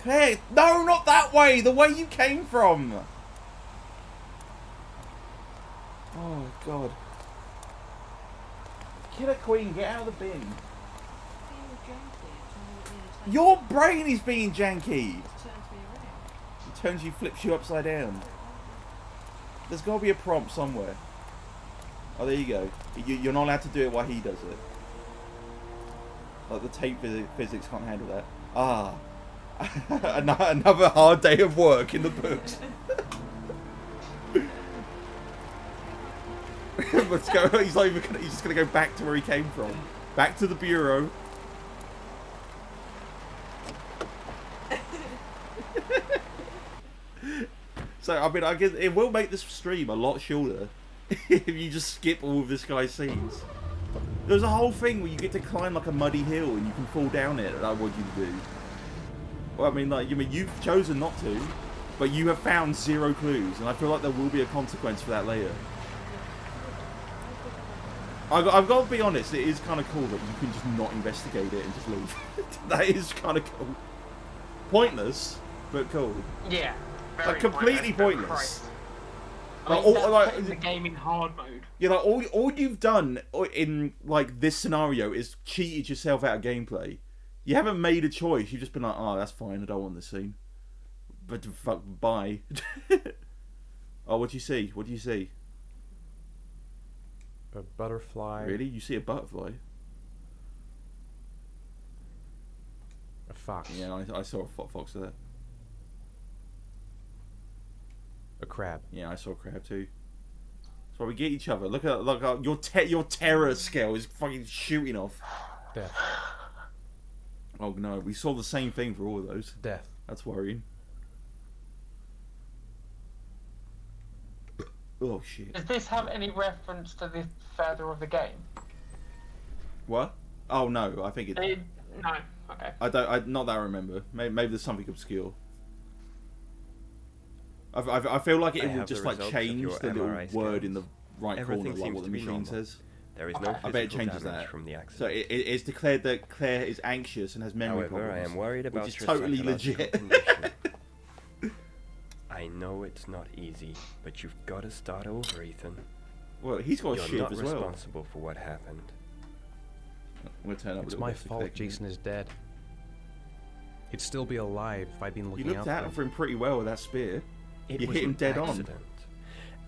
Claire, no, not that way. The way you came from. Oh God. Killer Queen, get out of the bin. Your brain is being janky. It turns you, flips you upside down. There's got to be a prompt somewhere. Oh, there you go. You're not allowed to do it while he does it. Like the tape physics can't handle that. Ah. Another hard day of work in the books. Let's go. He's not even gonna, he's just going to go back to where he came from. Back to the bureau. So, I mean, I guess it will make this stream a lot shorter if you just skip all of this guy's scenes. There's a whole thing where you get to climb like a muddy hill and you can fall down it, and I want you to do. Well, I mean, like, you've chosen not to, but you have found 0 clues, and I feel like there will be a consequence for that later. I've got to be honest, it is kind of cool that you can just not investigate it and just leave. That is kind of cool. Pointless, but cool. Yeah. Like, completely pointless. I mean, that's putting the game in hard mode. Yeah, like all you've done in like this scenario is cheated yourself out of gameplay. You haven't made a choice. You've just been like, "Oh, that's fine. I don't want this scene." But fuck, bye. Oh, what do you see? What do you see? A butterfly. Really? You see a butterfly? A fox. Yeah, I saw a fox there. A crab. Yeah, I saw a crab too. That's why we get each other. Look at your terror scale is fucking shooting off. Death. Oh no, we saw the same thing for all of those. Death. That's worrying. Oh shit. Does this have any reference to the further of the game? What? Oh no, I think it. No. Okay. Not that I remember. Maybe there's something obscure. I feel like it will just like change the little word in the right corner, like what the machine says. There is no I bet it changes that. from the accident. So it's declared that Claire is anxious and has memory However, problems. I am worried about which is your totally psychological legit. condition. I know it's not easy, but you've got to start over, Ethan. Well, he's got a shiv as well. You're not responsible for what happened. I'm gonna turn up. It's my fault Jason is dead. He'd still be alive if I'd been looking out for him. You looked out for him pretty well with that spear. You hit him dead on.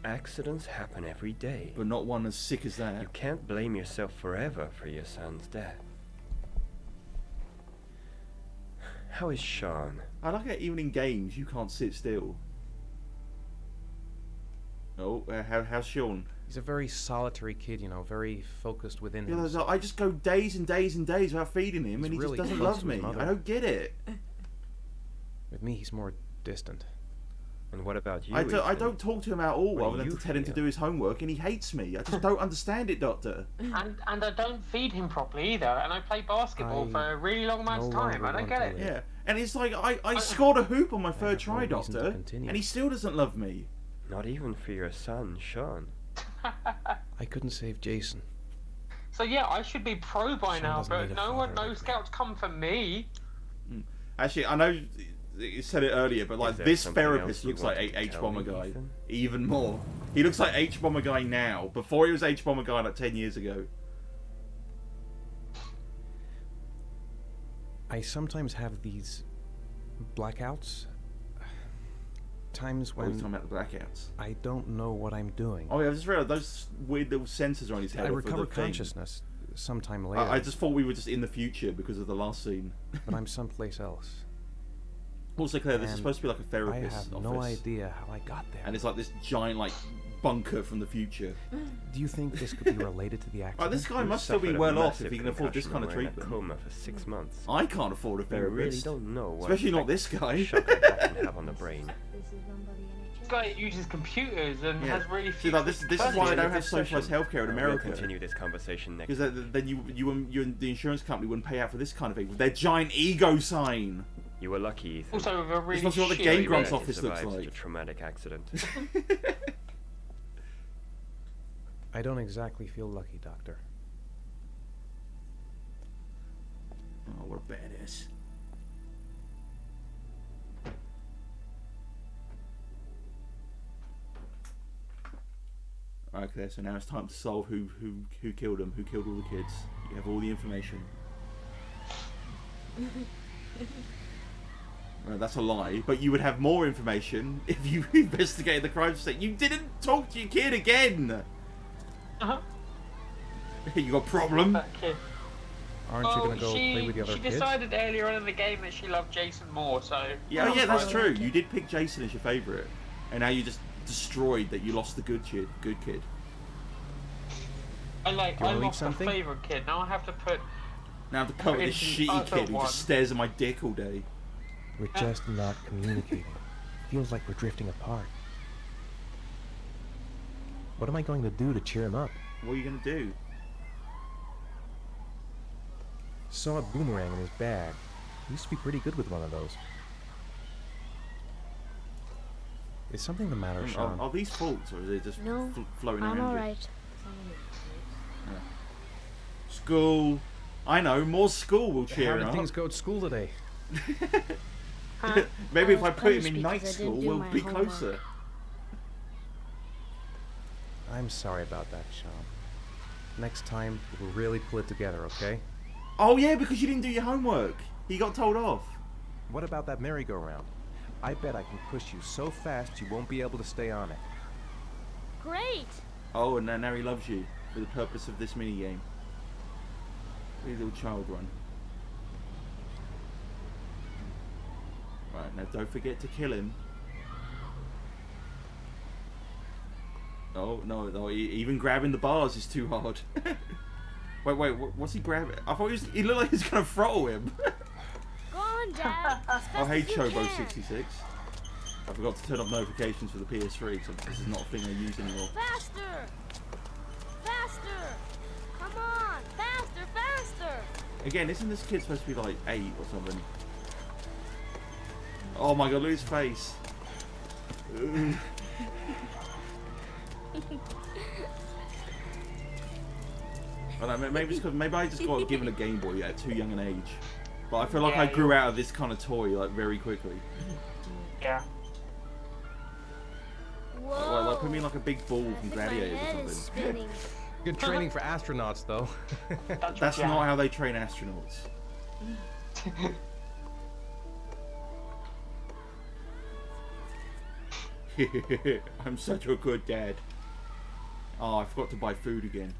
Accidents happen every day. But not one as sick as that. You can't blame yourself forever for your son's death. How is Sean? I like that even in games you can't sit still. Oh, how's Sean? He's a very solitary kid, you know, very focused within himself. I just go days and days and days without feeding him, and he really just doesn't close love to his me. mother. I don't get it. With me, he's more distant. And what about you? I don't talk to him at all, What do other than you to tell him to feel? do his homework, and he hates me. I just don't understand it, Doctor. And I don't feed him properly either, and I play basketball for a really long amount of time. I don't get it. Yeah, and it's like I scored a hoop on my third try, no reason to Doctor, continue. and he still doesn't love me. Not even for your son, Sean. I couldn't save Jason. So yeah, I should be pro by Sean now, doesn't but need a no one, father no scouts come for me. Actually, I know you said it earlier, but like Is there this something else therapist you looks like wanted to H tell Bomber me, guy, Ethan? even more. He looks like H Bomber guy now. Before he was H Bomber guy like 10 years ago. I sometimes have these blackouts. Times Oh, he's when talking about the blackouts. I don't know what I'm doing. Oh yeah, I just realized those weird little sensors are on his head. I are for recover the thing. consciousness sometime later. I just thought we were just in the future because of the last scene. But I'm someplace else. Also, Claire, this is And supposed to be like a therapist's I have office. no idea how I got there. And it's like this giant like bunker from the future. Do you think this could be related to the accident? This guy You must still be suffered a well off massive if he can afford this concussion kind of and were in a treatment. coma for 6 months. I can't afford a You really therapist. don't know what Especially not effect this guy. shock attack can have on the brain. This guy uses computers and Yeah. has really See, few. like, this is why they don't have socialised healthcare in We'll America. continue this conversation next. Because then you and the insurance company wouldn't pay out for this kind of thing. With their giant ego sign. You were lucky, Ethan. Also, with a really must be what the shitty Game brain. Grumps He office looks survived like. a traumatic accident. I don't exactly feel lucky, Doctor. Oh, what a badass. Okay, so now it's time to solve who killed him, who killed all the kids. You have all the information. Well, that's a lie, but you would have more information if you investigated the crime scene. You didn't talk to your kid again! You got a problem? That kid. Aren't you gonna go she, play with the other she kids? decided earlier on in the game that she loved Jason more, so... Yeah, yeah, that's true. You did pick Jason as your favourite. And now you just destroyed that you lost the good kid. I Do you wanna eat lost a something? favourite kid. Now I have to put... Now I have to put with this It's the shitty other kid who one. just stares at my dick all day. We're just not communicating. Feels like we're drifting apart. What am I going to do to cheer him up? What are you going to do? Saw a boomerang in his bag. He used to be pretty good with one of those. Is something the matter, Sean? Are these faults, or is it just No, floating I'm around you? alright. Yeah. School. I know, more school will cheer How him did up. things go at school today? Maybe if was I put him punished in night because I school, didn't do we'll my be homework. closer. I'm sorry about that, Sean. Next time, we'll really pull it together, okay? Oh yeah, because you didn't do your homework. He got told off. What about that merry-go-round? I bet I can push you so fast you won't be able to stay on it. Great! Oh, and now he loves you for the purpose of this mini game. Little child run. Right, now don't forget to kill him. Oh, no, even grabbing the bars is too hard. wait, what's he grabbing? I thought he looked like he was going to throttle him. Go on, Dad. As Oh, fast hey, as you can. Chobo66. I forgot to turn off notifications for the PS3, so this is not a thing I use anymore. Faster! Faster! Come on! Faster, faster! Again, isn't this kid supposed to be like 8 or something? Oh my god, look at his face. Ugh. I don't know, maybe it's 'cause maybe I just got given a Game Boy at too young an age. But I feel like Yeah, I grew out of this kind of toy like very quickly. Yeah. Whoa! Like put me in like a big ball from My Gladiators head or is something. spinning. Good training for astronauts, though. That's not how they train astronauts. I'm such a good dad. Oh, I forgot to buy food again.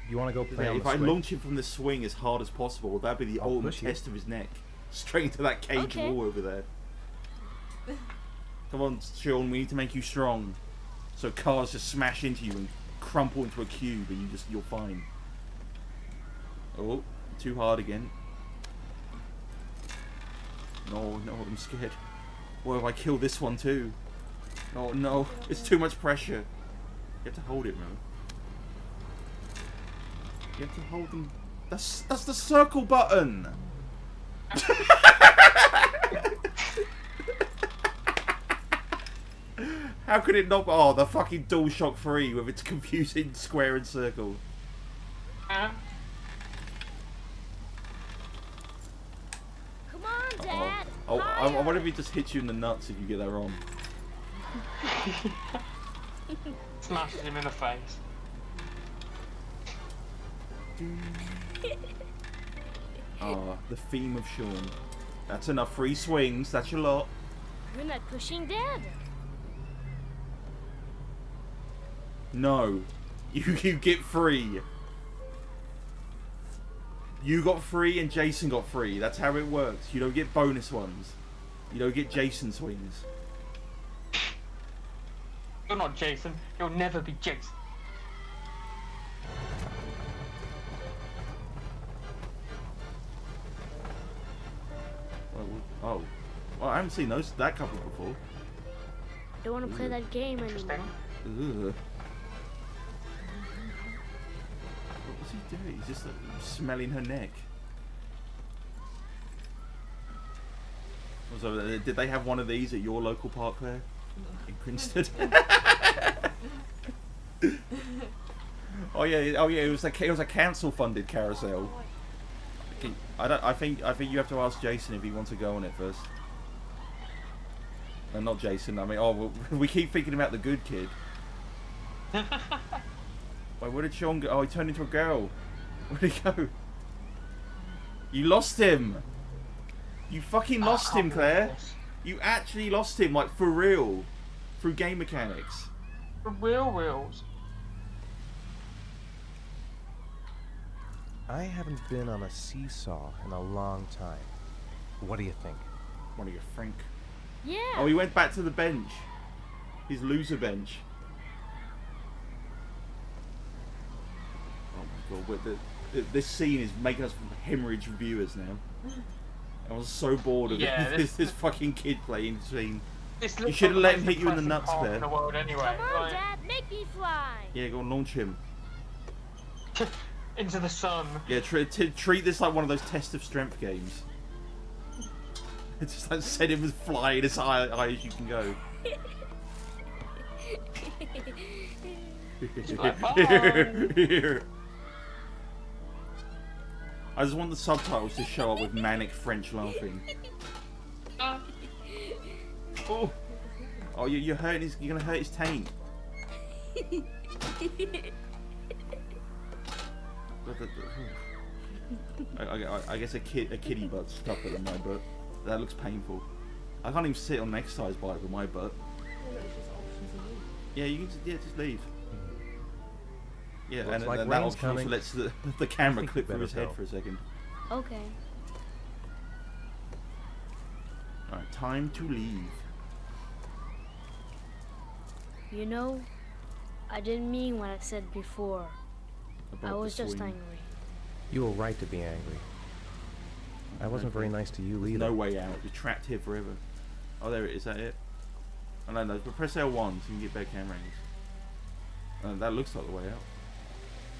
You want to go play on If the I swing? launch him from the swing as hard as possible, that'd be the I'll ultimate push you. test of his neck. Straight into that cage Okay. wall over there. Come on, Sean, we need to make you strong. So cars just smash into you and crumple into a cube and you're fine. Oh, too hard again. No, no, I'm scared. What if I kill this one too? Oh no, it's too much pressure. You have to hold it, man. You have to hold them. That's the circle button. How could it not? Oh, the fucking DualShock 3 with its confusing square and circle. Come on, Dad. Oh, I wonder if it just hits you in the nuts if you get that wrong. Smashes him in the face. Oh, the theme of Sean. That's enough. 3 swings. That's your lot. You're not pushing Dad. No. You get 3. You got 3 and Jason got 3. That's how it works. You don't get bonus ones. You don't get Jason swings. You're not Jason. You'll never be Jason. Oh. Well, I haven't seen that couple before. Don't want to play that game anymore. Ugh. What was he doing? He's just smelling her neck. So, did they have one of these at your local park fair in Princeton? Oh yeah. It was a council-funded carousel. I think you have to ask Jason if he wants to go on it first. No, not Jason. I mean, oh, we keep thinking about the good kid. Wait, where did Sean go? Oh, he turned into a girl. Where'd he go? You lost him. You fucking lost him, Claire. You actually lost him, like, for real. Through game mechanics. For reals. I haven't been on a seesaw in a long time. What do you think? What do you think? Yeah. Oh, he went back to the bench. His loser bench. Oh my god, this scene is making us hemorrhage viewers now. I was so bored of this fucking kid playing scene. You should have let him hit you in the nuts, Claire. In the world anyway. Come on, Dad, make me fly. Yeah, go and launch him. Into the sun. Yeah, treat this like one of those test of strength games. It's just like send him as flying as high as you can go. I just want the subtitles to show up with manic French laughing. Oh, you're hurting you're gonna hurt his taint. I guess a kitty butt's tougher than my butt. That looks painful. I can't even sit on an exercise bike with my butt. Yeah, you can just leave. Yeah, Looks and like that rain's option also coming. lets the camera clip through his head for a second. Okay. Alright, time to leave. You know, I didn't mean what I said before. I was just angry. You were right to be angry. I wasn't very nice to you either. No way out. You're trapped here forever. Oh, there it is. Is that it? Oh, no. But press L1 so you can get better camera angles. That looks like the way out.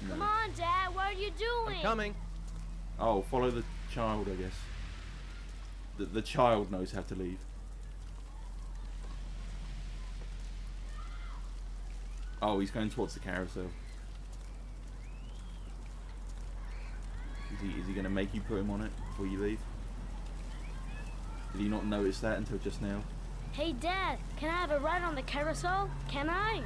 No. Come on, Dad. What are you doing? I'm coming. Oh, follow the child, I guess. The child knows how to leave. Oh, he's going towards the carousel. Is he going to make you put him on it before you leave? Did you not notice that until just now? Hey, Dad. Can I have a ride on the carousel? Can I?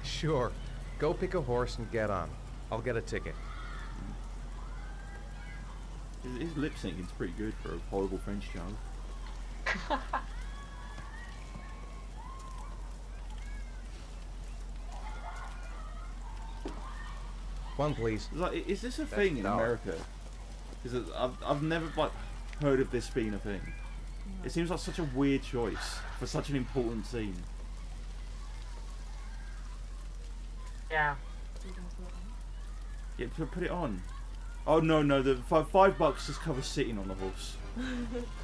Sure. Go pick a horse and get on. I'll get a ticket. His lip syncing's pretty good for a horrible French child. One, please. Like, is this a thing in America? Because I've never like heard of this being a thing. No. It seems like such a weird choice for such an important scene. Yeah. Yeah, put it on. Oh no, the $5 just covers sitting on the horse.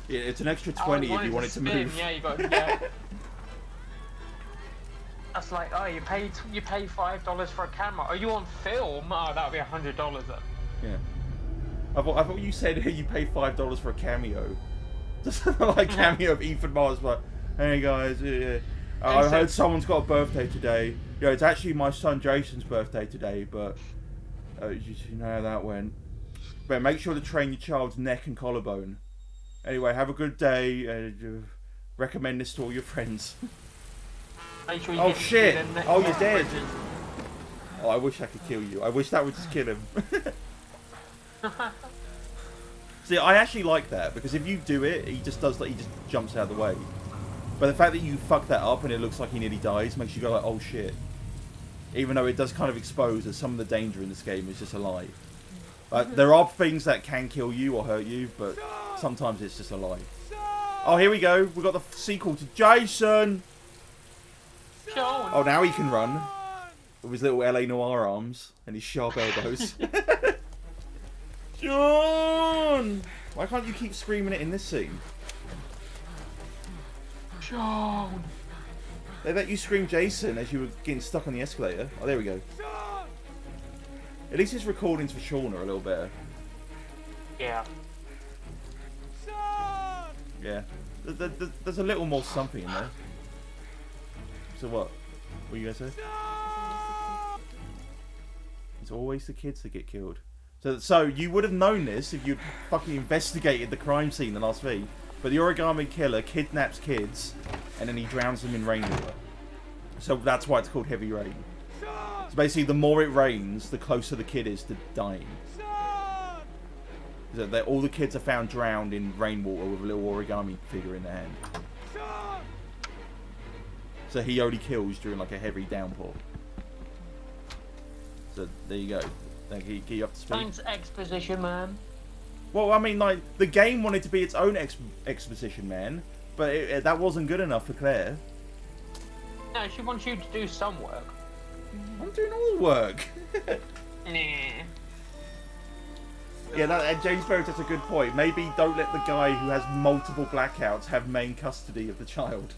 Yeah, it's an extra 20 if you want it to spin. move. Yeah, you got. Yeah. That's like, oh, you pay $5 for a camera. Are you on film? Oh, that would be $100 then. Yeah. I thought you said you pay $5 for a cameo. Just like cameo of Ethan Mars, but hey guys, I heard someone's got a birthday today. Yeah, it's actually my son Jason's birthday today, but you know how that went. But make sure to train your child's neck and collarbone. Anyway, have a good day. Recommend this to all your friends. Make sure you oh get shit! Oh, you're dead. bridges. Oh, I wish I could kill you. I wish that would just kill him. See, I actually like that because if you do it, he just does like he just jumps out of the way. But the fact that you fuck that up and it looks like he nearly dies makes you go like, oh shit. Even though it does kind of expose that some of the danger in this game is just a lie. There are things that can kill you or hurt you, but sometimes it's just a lie. Oh, here we go. We got the sequel to Jason. Oh, now he can run with his little LA Noire arms and his sharp elbows. John! Why can't you keep screaming it in this scene? John! They let you scream Jason as you were getting stuck on the escalator. Oh, there we go. At least his recordings for Sean are a little better. Yeah. Yeah. There's a little more something in there. So what? What are you going to say? It's always the kids that get killed. So you would have known this if you'd fucking investigated the crime scene in the last V. But the origami killer kidnaps kids and then he drowns them in rainwater. So that's why it's called Heavy Rain. So basically, the more it rains, the closer the kid is to dying. So all the kids are found drowned in rainwater with a little origami figure in their hand. So he only kills during like a heavy downpour. So there you go. Thank you. Get you up to speed. Thanks, exposition man. Well, I mean, like the game wanted to be its own exposition man, but that wasn't good enough for Claire. No, she wants you to do some work. I'm doing all the work. Yeah, James Berry does a good point. Maybe don't let the guy who has multiple blackouts have main custody of the child.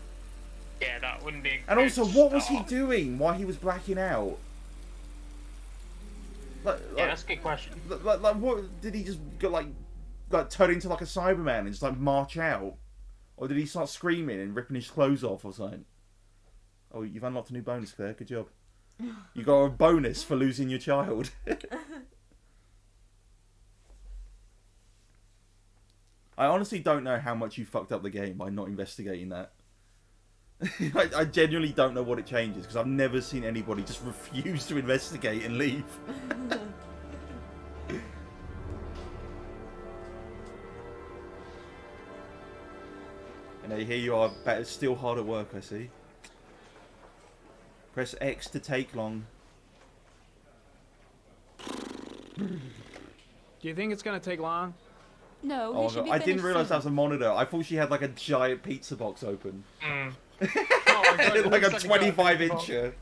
Yeah, that wouldn't be. And also, what was he doing while he was blacking out? Yeah, that's a good question. Like, what did he just go like turn into like a Cyberman and just like march out, or did he start screaming and ripping his clothes off or something? Oh, you've unlocked a new bonus, Claire. Good job. You got a bonus for losing your child. I honestly don't know how much you fucked up the game by not investigating that. I genuinely don't know what it changes because I've never seen anybody just refuse to investigate and leave. You know, here you are, still hard at work, I see. Press X to take long. Do you think it's gonna take long? No, oh, no. I didn't realise that was a monitor. I thought she had like a giant pizza box open. Mm. Like a 25-incher.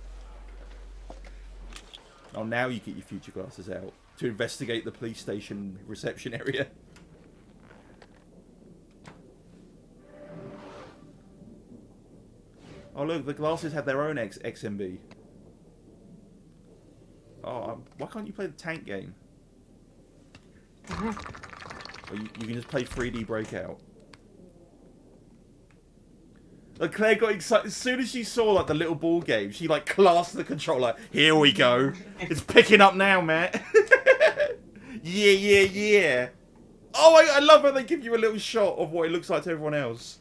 Oh, now you get your future glasses out to investigate the police station reception area. Oh look, the glasses have their own XMB. Oh, why can't you play the tank game? Or you can just play 3D Breakout. Like Claire got excited as soon as she saw like the little ball game. She like clasped the controller. Here we go. It's picking up now, Matt. Yeah. Oh, I love how they give you a little shot of what it looks like to everyone else.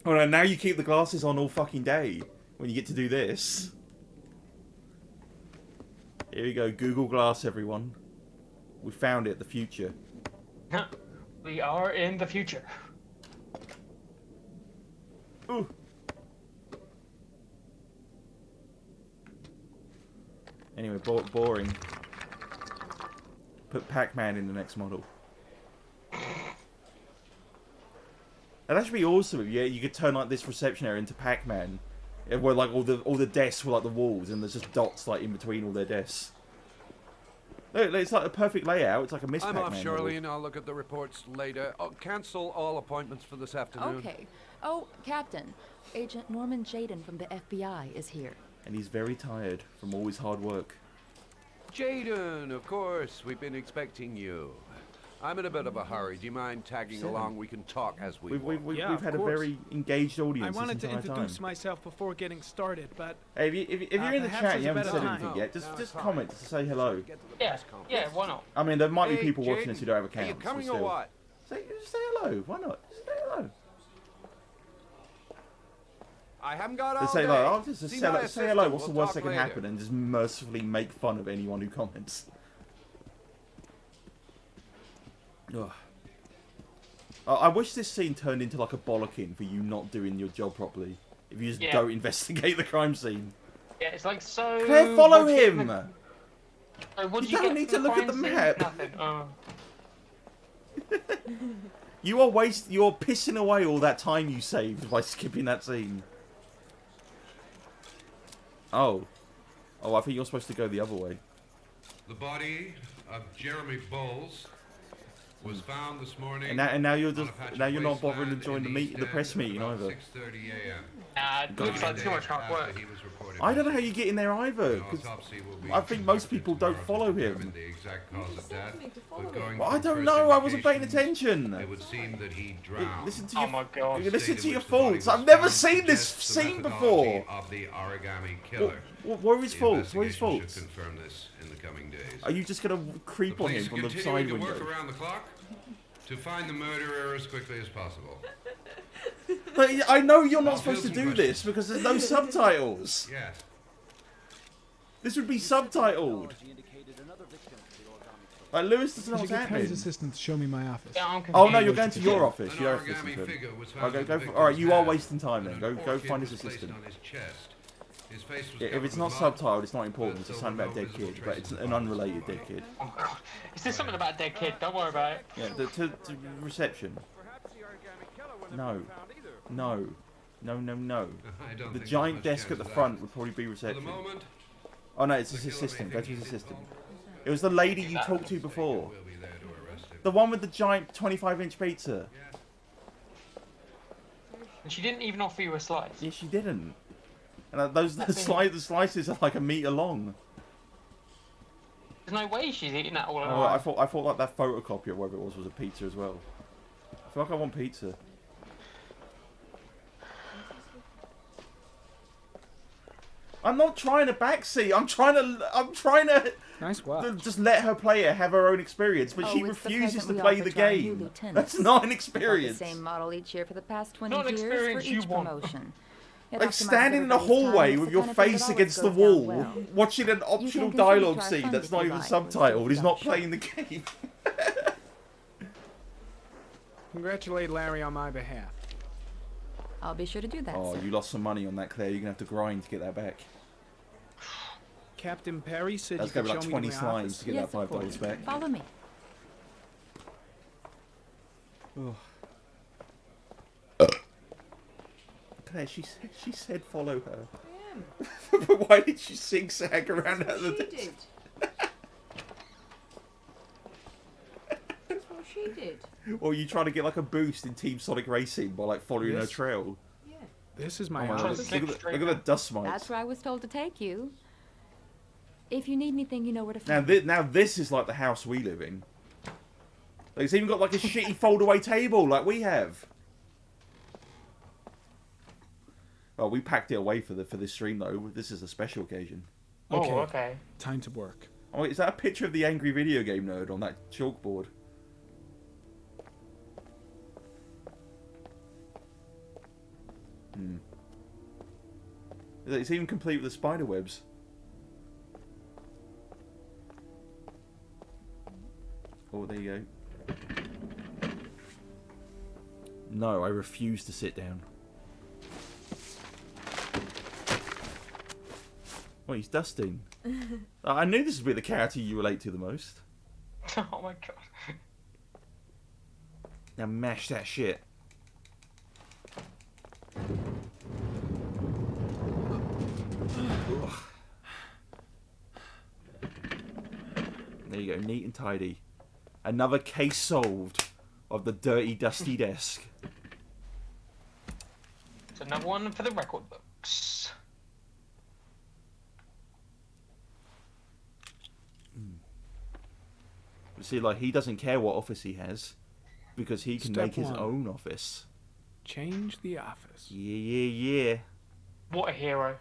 Oh no, now you keep the glasses on all fucking day when you get to do this. Here we go, Google Glass, everyone. We found it, the future. We are in the future. Ooh. Anyway, boring. Put Pac-Man in the next model. That'd actually be awesome if you could turn like this reception area into Pac-Man. Where like all the desks were like the walls, and there's just dots like in between all their desks. Look, it's like a perfect layout. It's like a Miss I'm Pac-Man off, level. Charlene. I'll look at the reports later. Oh, cancel all appointments for this afternoon. Okay. Oh, Captain. Agent Norman Jaden from the FBI is here. And he's very tired from all his hard work. Jaden, of course. We've been expecting you. I'm in a bit of a hurry. Do you mind tagging along? We can talk as we walk. We've had a very engaged audience. I wanted this to entire introduce time. myself before getting started, but Hey, if you're in the perhaps chat, there's you a haven't better said time. anything yet. Just comment to say hello. Yeah, why not? I mean, there might be Hey, people watching Jaden, this who don't have are accounts. you but coming still. or what? Just say hello. Why not? Just say hello. I haven't got all Just say day. like, oh, just See say, my say hello. assistant. What's the We'll worst that talk can later. happen? And just mercifully make fun of anyone who comments. Ugh. I wish this scene turned into like a bollocking for you not doing your job properly. If you just don't investigate the crime scene. Yeah, it's like so. Claire, follow what'd you him! get from You don't need to look at the map. Nothing. Oh. You're pissing away all that time you saved by skipping that scene. Oh, I think you're supposed to go the other way. The body of Jeremy Bowles was found this morning. And now you're on a just patch of now you're not bothering to wasteland join in the East press End meeting about either. 6:30 a.m. Nah, it looks like too much hard work. I don't know how you get in there either, because I think most people don't follow him. The exact cause of death, Well, I don't know. I wasn't paying attention. it would seem that he drowned. Listen to Oh your, my God. listen to your faults. I've never seen this scene before. Of the origami killer. What are his The faults? What are his investigation faults? should confirm this in the coming days. Are you just gonna creep on him Police from the continuing side to work window? around the clock to find the murderer as quickly as possible. But I know you're not I'll supposed to field do some this because there's no subtitles. Yes. This would be subtitled. Like Lewis doesn't know Could what's you get Perry's happening. assistant to show me my office? Yeah, I'm Oh no, confused. you're going to your office. An You don't have to origami listen to figure him. was Oh, found go in for, the all right, you are victim's wasting time hand, then. and an Go orchid find his was placed assistant. on his chest. His face was If covered it's not with mud, subtitled, it's not important. It's a but sign about a there dead were no kid, but it's visible an traces of unrelated body. dead kid. Oh God. Is there something about a dead kid? Don't worry about it. Yeah, to reception. No. No. No, no, no. I don't The think giant there's much desk at the chance of front that. would probably be For the reception. moment, Oh no, it's the his killer may assistant. Go to think his he's assistant. involved. It was the lady you talked to before. We'll be there to arrest him. The one with the giant 25-inch pizza. And she didn't even offer you a slice. Yeah, she didn't. And the slices are like a meter long. There's no way she's eating that all Oh, alone. I thought like that photocopy or whatever it was a pizza as well. I feel like I want pizza. I'm not trying to backseat. I'm trying to Nice work. just let her player have her own experience, but Oh, she it's the refuses present to we play offer the to our new game. lieutenants. That's not an We bought experience. the same model each year for the past 20 Not an years for experience you each want. promotion. It Like optimizes standing in the everybody's time. hallway It's with the your kind of thing that face always against the goes down wall, well. watching an optional contribute to dialogue our scene fund that's if not you even like. subtitled. He's not Sure. playing the game. Congratulate Larry on my behalf. I'll be sure to do that, Oh, sir. you lost some money on that, Claire. You're gonna have to grind to get that back. Captain Perry said That's you could gonna be like show 20 me to my slimes office. to get Yes, that of $5 course. back. Follow me. Claire, she said follow her. But why did she zigzag around out the She desk? did. That's what she did. Or you trying to get like a boost in Team Sonic Racing by like following her Yes. trail? Yeah. This is Oh my my God, office. look at the dust mites. That's where I was told to take you. If you need anything, you know where to find Now, me. now this is like the house we live in. Like, it's even got like a shitty fold-away table like we have. Oh, we packed it away for this stream though. This is a special occasion. Okay. Oh, okay. Time to work. Oh, wait, is that a picture of the angry video game nerd on that chalkboard? Hmm. It's even complete with the spider webs. Oh, there you go. No, I refuse to sit down. Oh, he's dusting. I knew this would be the character you relate to the most. Oh my God. Now mash that shit. There you go, neat and tidy. Another case solved of the dirty, dusty desk. It's another one for the record books. See, like, he doesn't care what office he has because he can Step make his one. own office. Change the office. Yeah. What a hero.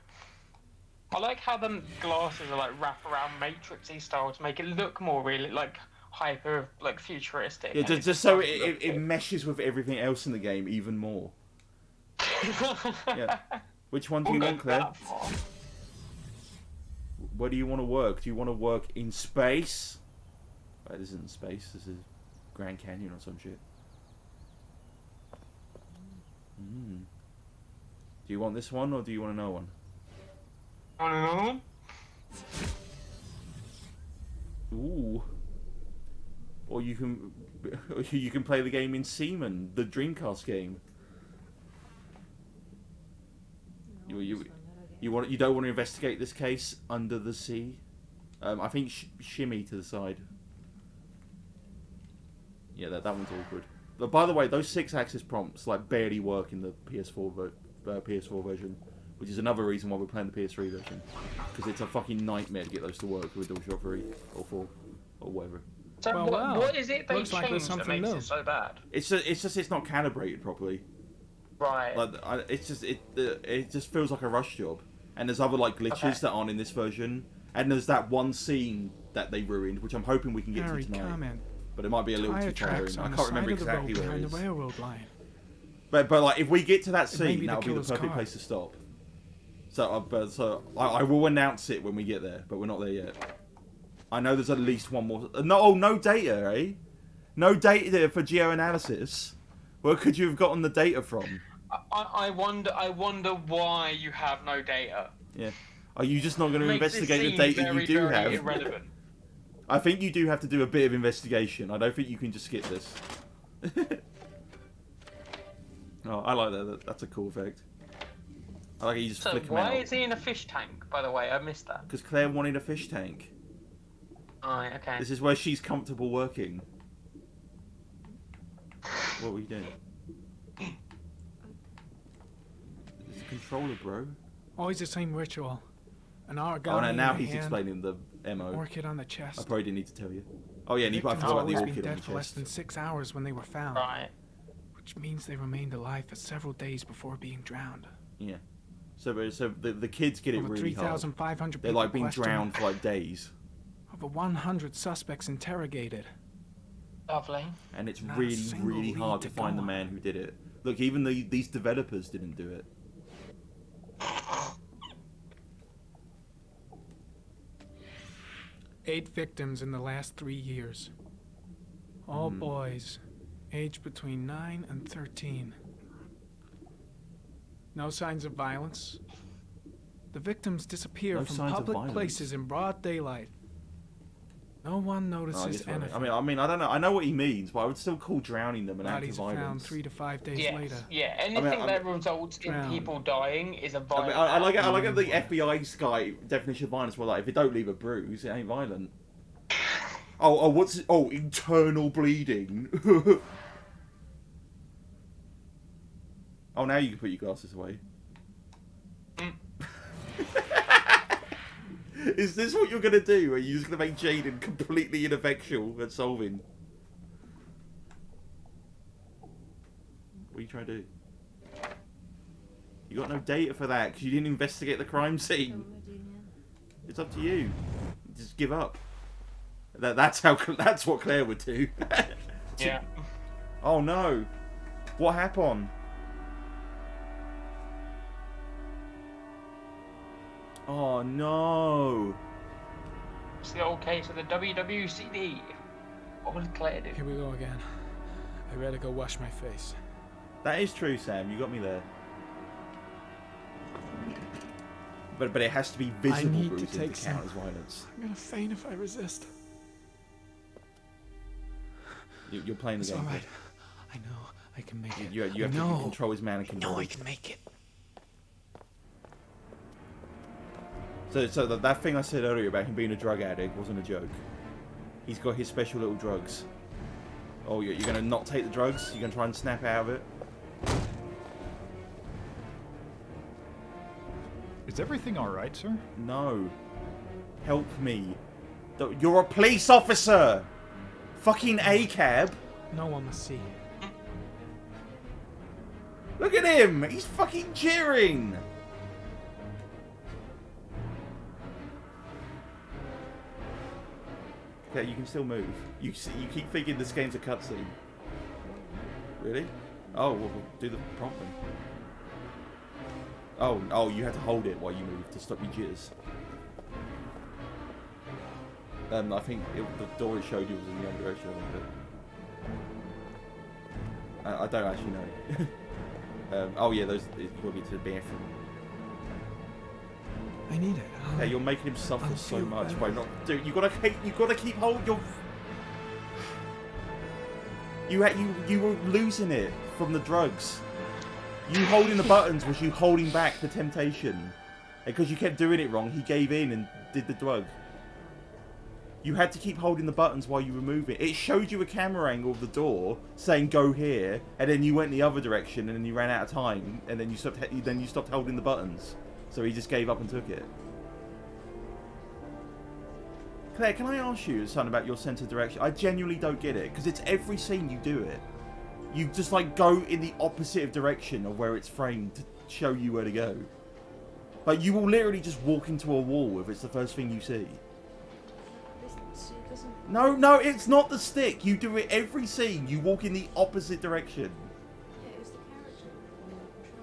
I like how the glasses are like wrap around matrixy style to make it look more really like hyper like futuristic. Yeah, just so it meshes with everything else in the game even more. Yeah. Which one do you want, Claire? Where do you want to work? Do you want to work in space? This isn't space. This is Grand Canyon or some shit. Do you want this one or do you want another one? Ooh. Or you can play the game in Seaman, the Dreamcast game. You don't want to investigate this case under the sea? I think shimmy to the side. Yeah, that one's awkward. But by the way, those 6-axis prompts like barely work in the PS4 version, which is another reason why we're playing the PS3 version, because it's a fucking nightmare to get those to work with DualShock 3 or 4 or whatever. So what is it they Looks like there's changed that something makes new. it so bad? It's not calibrated properly. Right. Like it just feels like a rush job. And there's other like glitches that aren't in this version. And there's that one scene that they ruined, which I'm hoping we can get to tonight. Comment. But it might be a little Tire too tracks tiring. I on the can't side remember of the road exactly where behind it is. the railroad line. But like if we get to that It may scene, be the that'll be the killer's perfect car. place to stop. So I will announce it when we get there, but we're not there yet. I know there's at least one more. No data, eh? No data for geoanalysis. Where could you have gotten the data from? I wonder why you have no data. Yeah. Are you just not going to Makes this investigate the scene data very, you do very have? irrelevant. I think you do have to do a bit of investigation. I don't think you can just skip this. Oh, I like that. That's a cool effect. I like how you just So flick him why out. is he in a fish tank? By the way, I missed that. Because Claire wanted a fish tank. Alright, okay. This is where she's comfortable working. What were you doing? It's a controller, bro. Always the same ritual. An origami Oh, now in the he's hand, explaining the MO. orchid on the I chest. probably didn't need to tell you. Oh yeah, and I Victims forgot about the always been orchid on dead the for less chest. than 6 hours when they were found. Right. Which means they remained alive for several days before being drowned. Yeah. So the kids get it Over really hard. 3,500 They're people like being questioned. drowned for like days. Over 100 suspects interrogated. Lovely. And it's Not a really, single really lead hard to to find go the on. man who did it. Look, even these developers didn't do it. Eight victims in the last 3 years. All boys, aged between 9 and 13. No signs of violence. The victims disappear No from signs of public violence. places in broad daylight. No one Oh, I notices guess right. anything. I mean, I don't know. I know what he means, but I would still call drowning them an act of Bodies are found violence. 3 to 5 days Yes. later. Yeah. Anything that results in drowned. people dying is a I violent. mean, I like it. The FBI guy definition of violence. Well, like if it don't leave a bruise, it ain't violent. What's it? Oh, internal bleeding. Oh, now you can put your glasses away. Is this what you're gonna do? Are you just gonna make Jaden completely ineffectual at solving? What are you trying to do? You got no data for that because you didn't investigate the crime scene. It's up to you. Just give up. That's what Claire would do. Yeah. Oh no! What happened? Oh no! It's the old case of the WWCD. What would Claire do? Here we go again. I better go wash my face. That is true, Sam. You got me there. But it has to be visible need to bruising to take count some. as violence. I'm gonna faint if I resist. You're playing the It's game. alright. I know I can make it. You have to control his mannequin No, I body. can make it. So that thing I said earlier about him being a drug addict wasn't a joke. He's got his special little drugs. Oh, you're going to not take the drugs? You're going to try and snap out of it? Is everything alright, sir? No. Help me. You're a police officer! Fucking ACAB. No one must see. Look at him! He's fucking cheering! Okay, you can still move. You keep thinking this game's a cutscene. Really? Oh, well, we'll do the prompt then. Oh, you had to hold it while you move to stop your jitters. I think the door it showed you was in the other direction. I don't actually know. Oh yeah, those will be to the bathroom. I need it. Hey, you're making him suffer so much by not. Dude, you gotta keep hold your. You were losing it from the drugs. You holding the buttons was you holding back the temptation, because you kept doing it wrong. He gave in and did the drug. You had to keep holding the buttons while you were moving. It showed you a camera angle of the door saying go here, and then you went the other direction, and then you ran out of time, and then you stopped holding the buttons. So he just gave up and took it. Claire, can I ask you something about your sense of direction? I genuinely don't get it, because it's every scene you do it. You just like go in the opposite direction of where it's framed to show you where to go. Like you will literally just walk into a wall if it's the first thing you see. No, it's not the stick. You do it every scene. You walk in the opposite direction.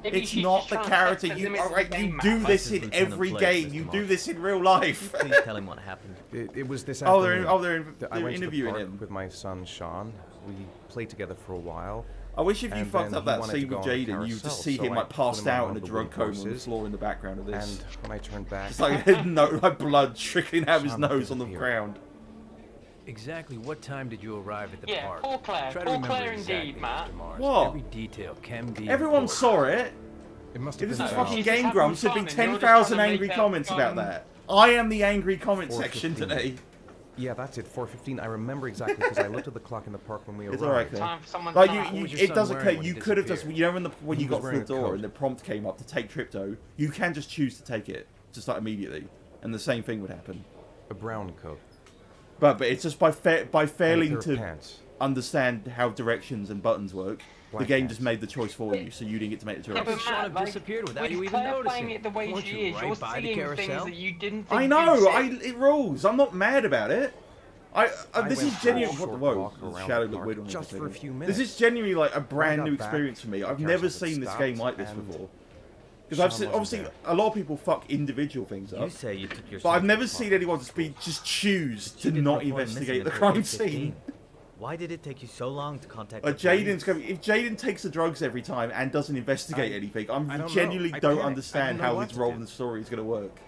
It's not the character. You do this in every game. You do this in real life. Please tell him what happened. It was this Oh, afternoon. they're I went interviewing to the park him with my son Sean. We played together for a while. I wish if you and fucked then up he that wanted to scene go with on the Jaden, you just carousel, see so him I like put passed him on out one in a of the drug wooden coma on the horses, floor in the background of this. And when I turned back, Just like like blood trickling out of his nose on the ground. Exactly what time did you arrive at the Yeah, park? poor Claire. Try to Poor remember Claire exactly, indeed, Matt. Mr. Mars. What? Every detail can be Everyone important. saw it. It must If have this been was about fucking Game Grumps, there'd be fun and you're just 10,000 trying to angry make comments that about fun. that. I am the angry comment 4:15. section today. Yeah, that's it. 4:15. I remember exactly because I looked at the clock in the park when we arrived. It's alright, Claire. Time for someone Like to laugh. you, What was your it son doesn't wearing care. when You he could have just, disappeared? you know, when He you got was through the wearing a door coat. and the prompt came up to take Tripto, you can just choose to take it, just like immediately, and the same thing would happen. A brown coat. But it's just by failing pair of to pants. understand how directions and buttons work, the Black game pants. just made the choice for you, so you didn't get to make the Yeah, choice. but Sean Matt, have like, disappeared without with you even Claire noticing. playing it the way Weren't she you is, right you're by the seeing things carousel? that you didn't think I you'd know, see. it rules. I'm not mad about it. This went is for a genuine. short What the whoa? walk The around shadow the looked park weird on just this for a thing. few This is minutes. genuinely like a brand got new back, experience for me. I've the never carousel had seen this game stopped like this and before. Because I've Sean seen, wasn't obviously, there. a lot of people fuck individual things You up. say you took your But son I've to never the seen park. anyone just choose to You didn't not report investigate missing the until crime 8:15. scene. Why did it take you so long to contact Like the police? Jaden's going. If Jaden takes the drugs every time and doesn't investigate anything, I I don't know. genuinely I don't panicked. I understand didn't know how what his to role do. in the story is going to work.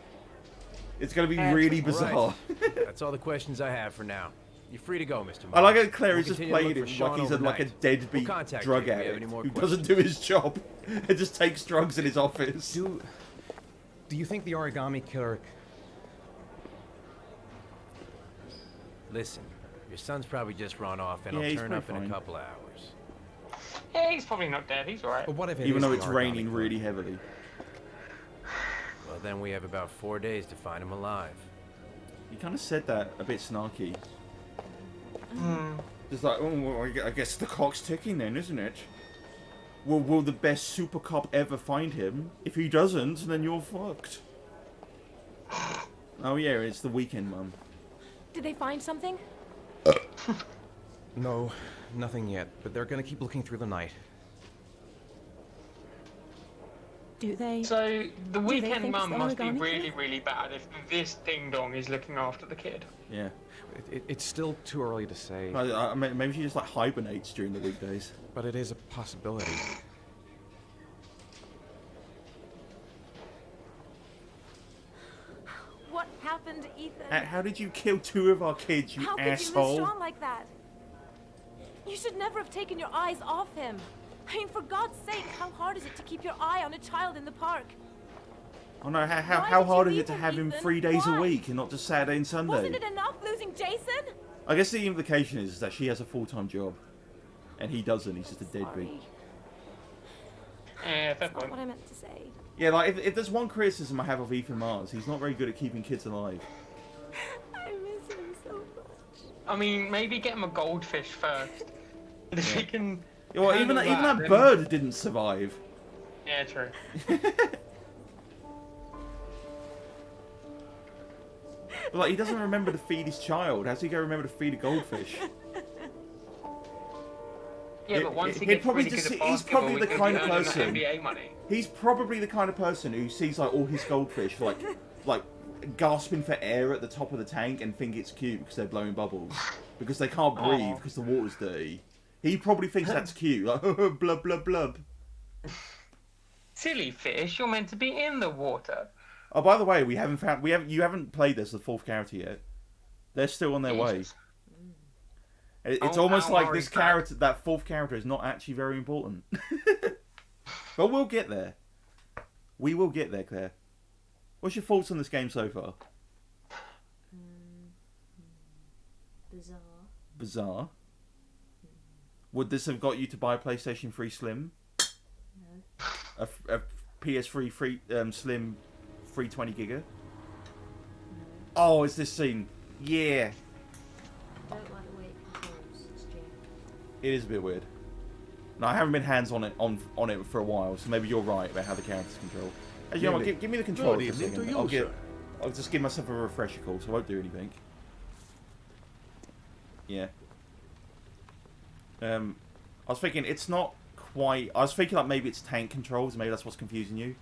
It's going to be Yeah, really right. bizarre. That's all the questions I have for now. You're free to go, Mr. Mars. I like how Claire We'll is just continue to playing look it for like Sean he's like a overnight. deadbeat We'll contact drug you if we have addict any more who doesn't do his job and just takes drugs in his office. Do you think the origami killer? Listen, your son's probably just run off, and Yeah, I'll he's turn up probably in a fine. couple hours. Yeah, he's probably not dead. He's alright. But what if it Even is though the it's origami raining killer? really heavily. Well, then we have about 4 days to find him alive. You kind of said that a bit snarky. Just like, oh, well, I guess the clock's ticking then, isn't it? Well, will the best super cop ever find him? If he doesn't, then you're fucked. Oh yeah, it's the weekend, Mum. Did they find something? No, nothing yet. But they're gonna keep looking through the night. Do they? So the they weekend think mum it's the must be origami really, killer? really bad if this ding dong is looking after the kid. Yeah. It's still too early to say. Maybe she just like hibernates during the weekdays. But it is a possibility. What happened, Ethan? How did you kill 2 of our kids, you How could you asshole? lose Sean like that? You should never have taken your eyes off him. I mean, for God's sake, how hard is it to keep your eye on a child in the park? Oh no, Why how did hard you is it leave to him, have him Ethan? 3 days Why? a week and not just Saturday and Sunday? Wasn't it enough losing Jason? I guess the implication is that she has a full-time job, and he doesn't. He's just a deadbeat. Yeah, fair That's not point. what I meant to say. Yeah, like if there's one criticism I have of Ethan Mars, he's not very good at keeping kids alive. I miss him so much. I mean, maybe get him a goldfish first. And if he can. Yeah, well, even handle that then- bird didn't survive. Yeah, true. But, like, he doesn't remember to feed his child. How's he going to remember to feed a goldfish? Yeah, but once he He'd gets probably really just, good at he's basketball, probably he the could kind of earn that person. NBA money. He's probably the kind of person who sees like all his goldfish like gasping for air at the top of the tank and think it's cute because they're blowing bubbles because they can't breathe because the water's dirty. He probably thinks that's cute, like blub blub blub. Silly fish, you're meant to be in the water. Oh, by the way, you haven't played this, the fourth character yet. They're still on their way. It's almost like this character, that fourth character, is not actually very important. But we'll get there. We will get there, Claire. What's your thoughts on this game so far? Bizarre. Bizarre. Would this have got you to buy a PlayStation 3 Slim? No. A PS3 Slim 320 giga? No. Oh, it's this scene. Yeah. I don't like the way it controls. It's jammed. It is a bit weird. No, I haven't been hands on it for a while, so maybe you're right about how the characters control. Hey, you know what? Give me the controller for a second. I'll just give myself a refresher call, so I won't do anything. Yeah. I was thinking it's not quite. I was thinking like maybe it's tank controls. Maybe that's what's confusing you.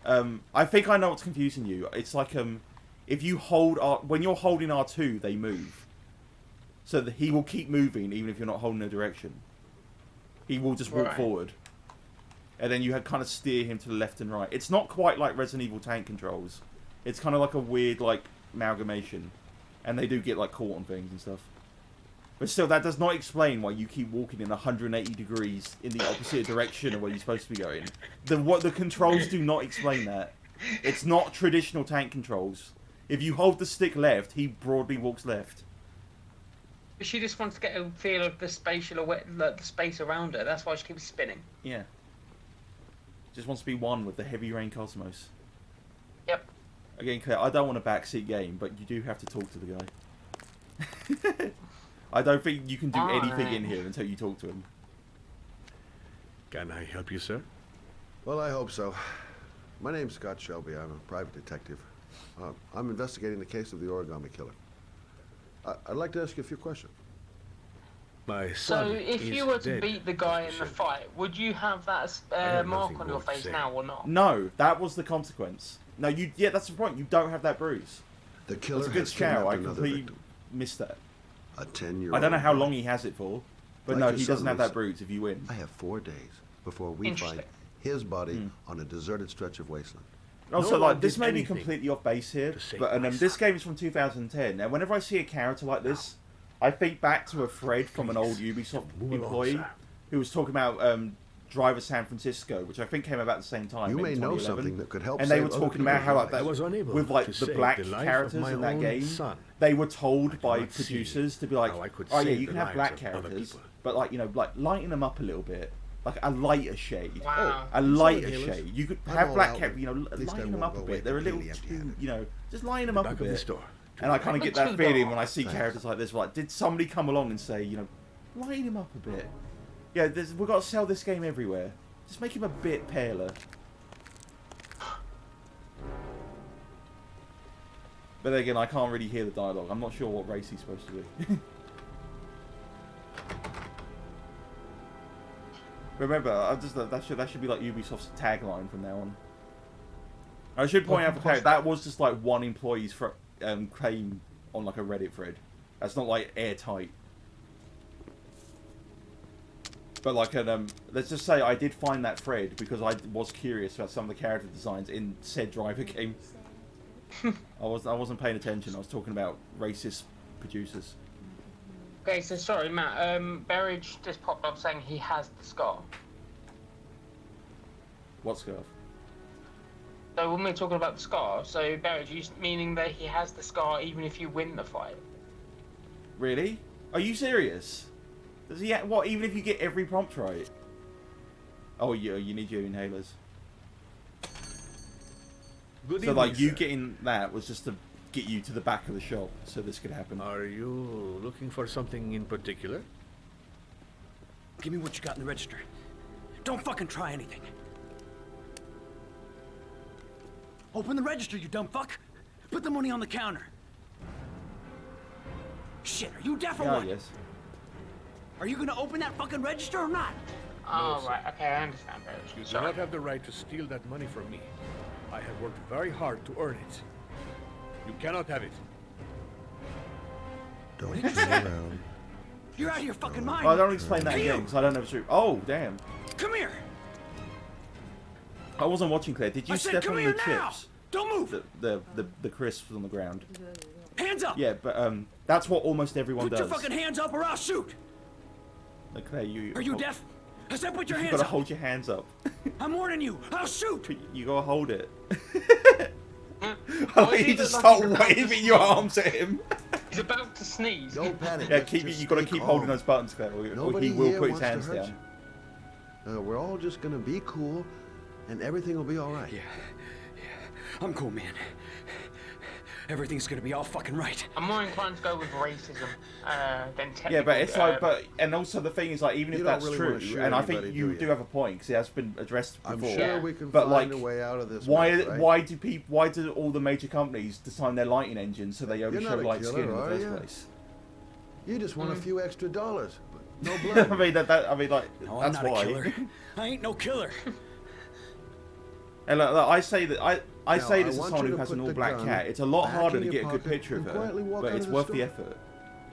I think I know what's confusing you. It's like if you hold when you're holding R2, they move. So that he will keep moving even if you're not holding a direction. He will just walk forward. And then you kind of steer him to the left and right. It's not quite like Resident Evil tank controls. It's kind of like a weird like amalgamation. And they do get like caught on things and stuff. But still, that does not explain why you keep walking in 180 degrees in the opposite direction of where you're supposed to be going. The controls do not explain that. It's not traditional tank controls. If you hold the stick left, he broadly walks left. She just wants to get a feel of the the space around her. That's why she keeps spinning. Yeah. Just wants to be one with the heavy rain cosmos. Yep. Again, Claire, I don't want a backseat game, but you do have to talk to the guy. I don't think you can do anything in here until you talk to him. Can I help you, sir? Well, I hope so. My name's Scott Shelby. I'm a private detective. I'm investigating the case of the origami killer. I'd like to ask you a few questions. My son So, if you were to beat the guy in the fight, would you have that mark on your face now or not? No, that was the consequence. No, yeah, that's the point. You don't have that bruise. The killer that's a good has shout. I kidnapped another completely victim. missed that. A 10-year-old. I don't know how long he has it for, but Like no, your he son, doesn't have that Lisa. bruise if you win. I have 4 days before we find his body on a deserted stretch of wasteland. Also, No like, one this did may be anything completely off base here, save but my this game is from 2010. Now, whenever I see a character like this, I think back to a thread from an old Ubisoft employee who was talking about Driver San Francisco, which I think came about at the same time. You maybe may know 2011. something that could help And they save were other talking about people's how like, lives. I was unable with like to the save black the life of characters my in that own game, son. they were told by cannot see producers to be like, how I could oh yeah, save you the can have lives black of other characters, people. but like, you know, like lighten them up a little bit. Like a lighter shade. Wow. A lighter shade. You could I'm have all black out, characters, you know, at least I lighten them won't up a go away bit. They're a little completely too, empty-handed. you know, just lighten them up a Back of the bit. store. And I kind of get that Too feeling dark. when I see characters like this. Like, did somebody come along and say, you know, lighten him up a bit? Yeah, we've got to sell this game everywhere. Just make him a bit paler. But again, I can't really hear the dialogue. I'm not sure what race he's supposed to be. Remember, that should be like Ubisoft's tagline from now on. I should point out for clarity, that was just like one employee's claim on like a Reddit thread. That's not like airtight. But like, let's just say I did find that thread because I was curious about some of the character designs in said Driver game. I wasn't paying attention. I was talking about racist producers. Okay, so sorry, Matt. Berridge just popped up saying he has the scar. What scarf? So when we're talking about the scar, so Berridge, meaning that he has the scar even if you win the fight? Really? Are you serious? Does he? What? Even if you get every prompt right? Oh, you need your inhalers. Good so evening, like you sir. getting that was just to get you to the back of the shop, so this could happen. Are you looking for something in particular? Give me what you got in the register. Don't fucking try anything. Open the register, you dumb fuck. Put the money on the counter. Shit, are you deaf or Yeah, what? yes. Are you gonna open that fucking register or not? Oh, right. Okay, I understand. You do not have the right to steal that money from me. I have worked very hard to earn it. You cannot have it. Don't turn around. You're out of your fucking mind. Oh, don't explain that Hey, again, you! because I don't know if it's true. Oh, damn. Come here. I wasn't watching, Claire. Did you I said, step come on here the now! chips? Don't move. The crisps on the ground. Hands up. Yeah, but that's what almost everyone Put does. your fucking hands up or I'll shoot. Like, Claire, you. Are you deaf? I said put your You hands gotta up. hold your hands up. I'm warning you. I'll shoot. But you gotta hold it. Why You does just he look like start he's about to waving your arms at him. He's about to sneeze. Don't panic. Yeah, Just you gotta stay keep calm. holding those buttons, Claire, or Nobody he will here put his wants to hands hurt down. you. We're all just gonna be cool, and everything will be all right. Yeah. I'm cool, man. Everything's gonna be all fucking right. I'm more inclined to go with racism than technical. Yeah, but it's like, and also the thing is, like, even if You don't that's really true, wanna shoot and I think anybody, you do you? do have a point because it has been addressed I'm before. sure we can but find like, a way out of this why? mess, right? Why do all the major companies design their lighting engines so they only You're show not a light killer, skin in the are first you? place? You just want a few extra dollars, but no I blood. mean I mean, like, No, I'm that's not why. a killer. I ain't no killer. And like, I say that I Now, say I this as want someone you who to has an put the all-black gun cat. It's a lot back harder in to your get a good pocket picture of and her, quietly walk but out it's of the worth the store. effort.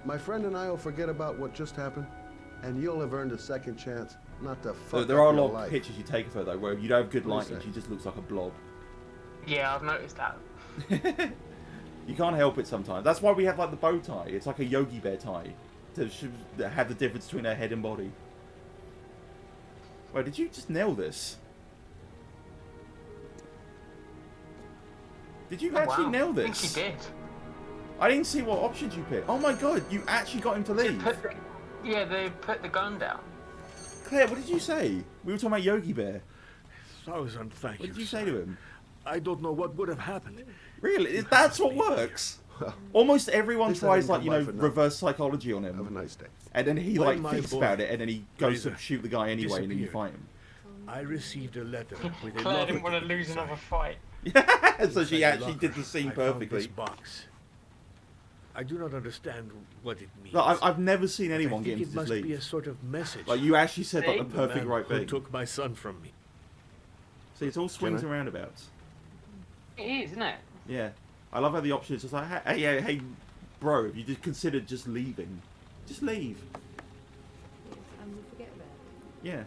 My friend and I will forget about what just happened, and you'll have earned a second chance not to So fuck there are up a your lot of life. pictures you take of her though, where you don't have good What do you lighting, say? she just looks like a blob. Yeah, I've noticed that. You can't help it sometimes. That's why we have like the bow tie. It's like a Yogi Bear tie to have the difference between her head and body. Wait, did you just nail this? Did you actually Wow, nail I think this? he did. I didn't see what options you picked. Oh my god, you actually got him to leave. Yeah, they put the gun down. Claire, what did you say? We were talking about Yogi Bear. Thousand thank What you. did you say to him? I don't know what would have happened. Really? That's what works? Almost everyone They said tries, he like, can you buy know, for nothing. reverse psychology on him. Have a nice day. And then he, When like, my thinks boy, about it, and then he goes to Fraser, shoot the guy anyway, and then you disappeared. fight him. I received a letter with a Claire lot didn't want to of lose another fight. So she Inside actually the did the locker, scene I found perfectly. this box. I do not understand what it means. Like, I've never seen but I anyone think get him it to must sleep. be a sort of message. Like, you actually said, like, the from perfect man right who thing. took my son from me. See, it's all swings and roundabouts. It is, isn't it? Yeah. I love how the option is just like, hey, bro, if you just considered just leaving, just leave. And we'll forget about it. Yeah.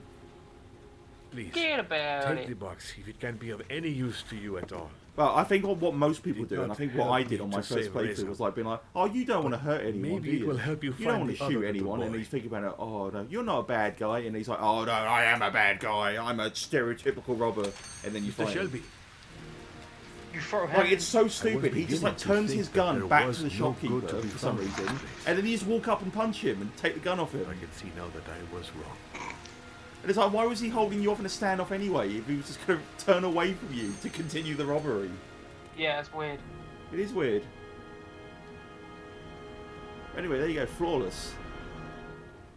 Please, Forget about take it. the box if it can be of any use to you at all. Well, I think what most people Did do, and I not think what help I me did on my to first save playthrough Reza. was like being like, oh, you don't want to hurt anyone, maybe do it you? will help you You don't find want to the shoot other anyone, little and he's boy. thinking about it, oh, no, you're not a bad guy, and he's like, oh, no, I am a bad guy, I'm a stereotypical robber, and then you Mr. fight him. Shelby, You throw him. Like, it's so stupid, he just beginning like to turns think his that gun there back was to the no good shopkeeper to be for some found in reason, this place. and then you just walk up and punch him and take the gun off him. I can see now that I was wrong. And it's like, why was he holding you off in a standoff anyway if he was just going to turn away from you to continue the robbery? Yeah, it's weird. It is weird. Anyway, there you go, flawless.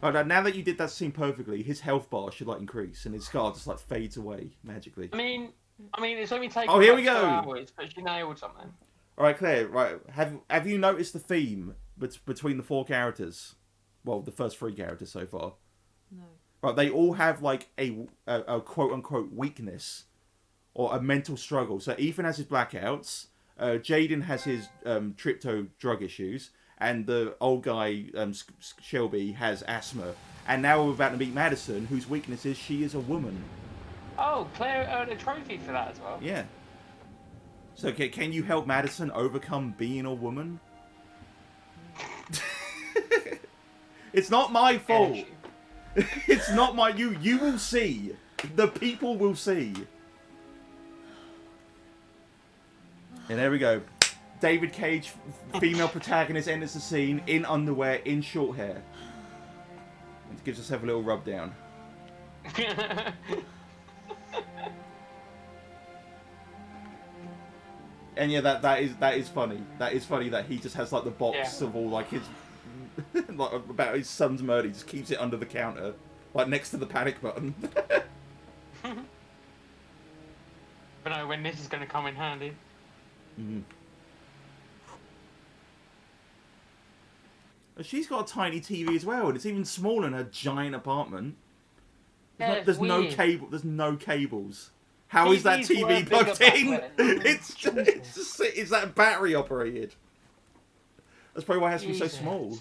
Oh, now that you did that scene perfectly, his health bar should like increase, and his scar just like fades away magically. I mean, it's only taken Oh, here like we go. 2 hours, but she nailed something. All right, Claire. Right, have you noticed the theme between the 4 characters? Well, the first 3 characters so far. No. Right, they all have like a quote unquote weakness or a mental struggle. So Ethan has his blackouts, Jaden has his trypto drug issues, and the old guy Shelby has asthma. And now we're about to meet Madison, whose weakness is she is a woman. Oh, Claire earned a trophy for that as well. Yeah. So can you help Madison overcome being a woman? It's not my fault. It's not my you will see. The people will see. And there we go. David Cage, female protagonist, enters the scene in underwear, in short hair. And gives herself a little rub down. And yeah, that is funny. That is funny that he just has like the box of all like his like about his son's murder. He just keeps it under the counter, like next to the panic button. But no, when this is going to come in handy. She's got a tiny TV as well, and it's even smaller in her giant apartment. There's no cable. There's no cables. How is that TV plugged in? It's that battery operated. That's probably why it has to be so small.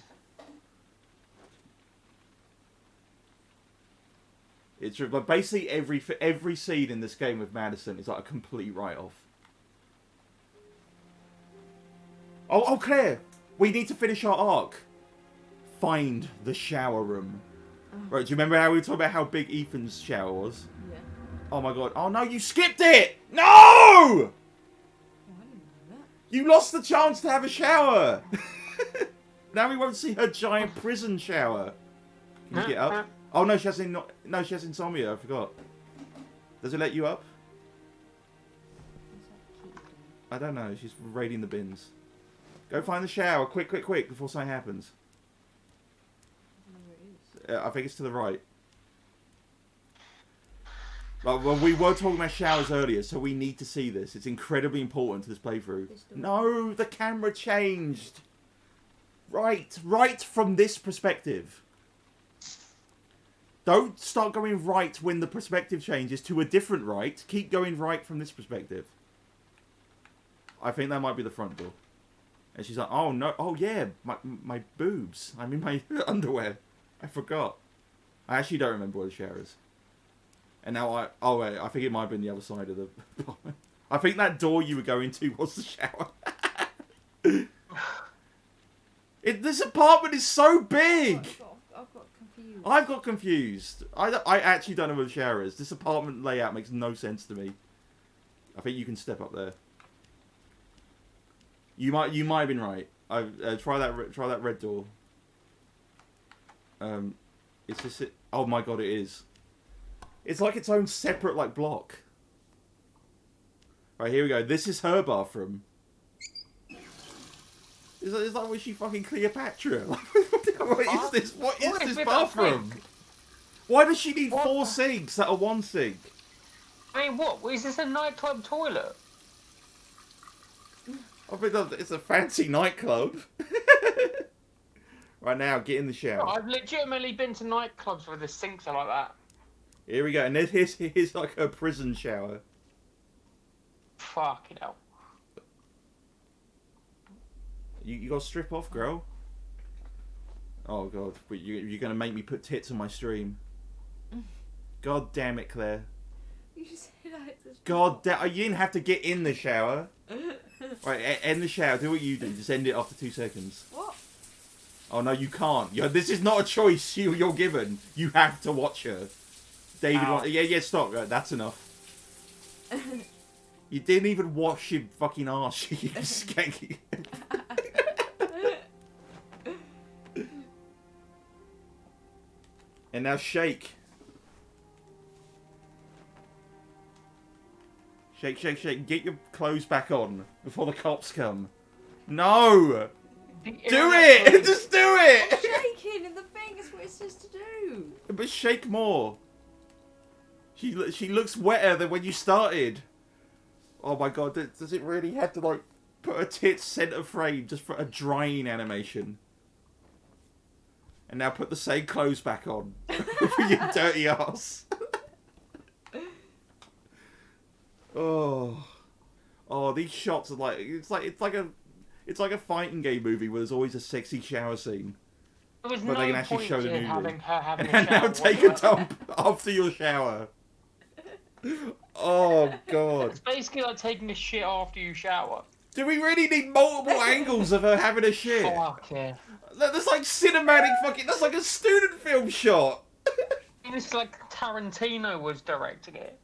It's like basically every scene in this game with Madison is like a complete write-off. Oh, Claire, we need to finish our arc. Find the shower room. Right, do you remember how we were talking about how big Ethan's shower was? Yeah. Oh my god. Oh no, you skipped it! No! You lost the chance to have a shower! Now we won't see her giant prison shower. Can you get up? Oh no, she has insomnia, I forgot. Does it let you up? I don't know, she's raiding the bins. Go find the shower, quick, before something happens. I think it's to the right. Well, we were talking about showers earlier, so we need to see this. It's incredibly important to this playthrough. No, the camera changed. Right from this perspective. Don't start going right when the perspective changes to a different right. Keep going right from this perspective. I think that might be the front door. And she's like, oh no, oh yeah, my boobs. I'm in my underwear. I forgot. I actually don't remember where the shower is. And now oh wait, I think it might have been the other side of the apartment. I think that door you were going to was the shower. This apartment is so big! I've got confused. I've got confused. I actually don't know where the shower is. This apartment layout makes no sense to me. I think you can step up there. You might have been right. Try that red door. Is this it? Oh my god, it is. It's like its own separate like block. Right, here we go. This is her bathroom. Is that was she fucking Cleopatra? What is this? What is this bathroom? Why does she need 4 sinks that are 1 sink? I mean, what? Is this a nightclub toilet? I think it's a fancy nightclub. Right now, get in the shower. I've legitimately been to nightclubs where the sinks are like that. Here we go, and here's like her prison shower. Fucking hell. You gotta strip off, girl. Oh god, but you're gonna make me put tits on my stream. God damn it, Claire. You said I had to God damn, you didn't have to get in the shower. Right, end the shower. Do what you do. Just end it after 2 seconds. What? Oh no, you can't. This is not a choice you're given. You have to watch her. David, yeah, stop. That's enough. You didn't even wash your fucking arse, you skanky. And now shake. Shake, shake, shake. Get your clothes back on before the cops come. No! Do it! Just do it! I'm shaking and the thing is what it says to do. But shake more. She looks wetter than when you started. Oh my god, does it really have to like put her tits center frame just for a drying animation? And now put the same clothes back on for your dirty ass. Oh, these shots are like it's like a fighting game movie where there's always a sexy shower scene. There was but no they can actually point show the in movie. having a And now shower take a dump after your shower. Oh god. It's basically like taking a shit after you shower. Do we really need multiple angles of her having a shit? Fuck yeah. That's like cinematic fucking. That's like a student film shot. It's like Tarantino was directing it.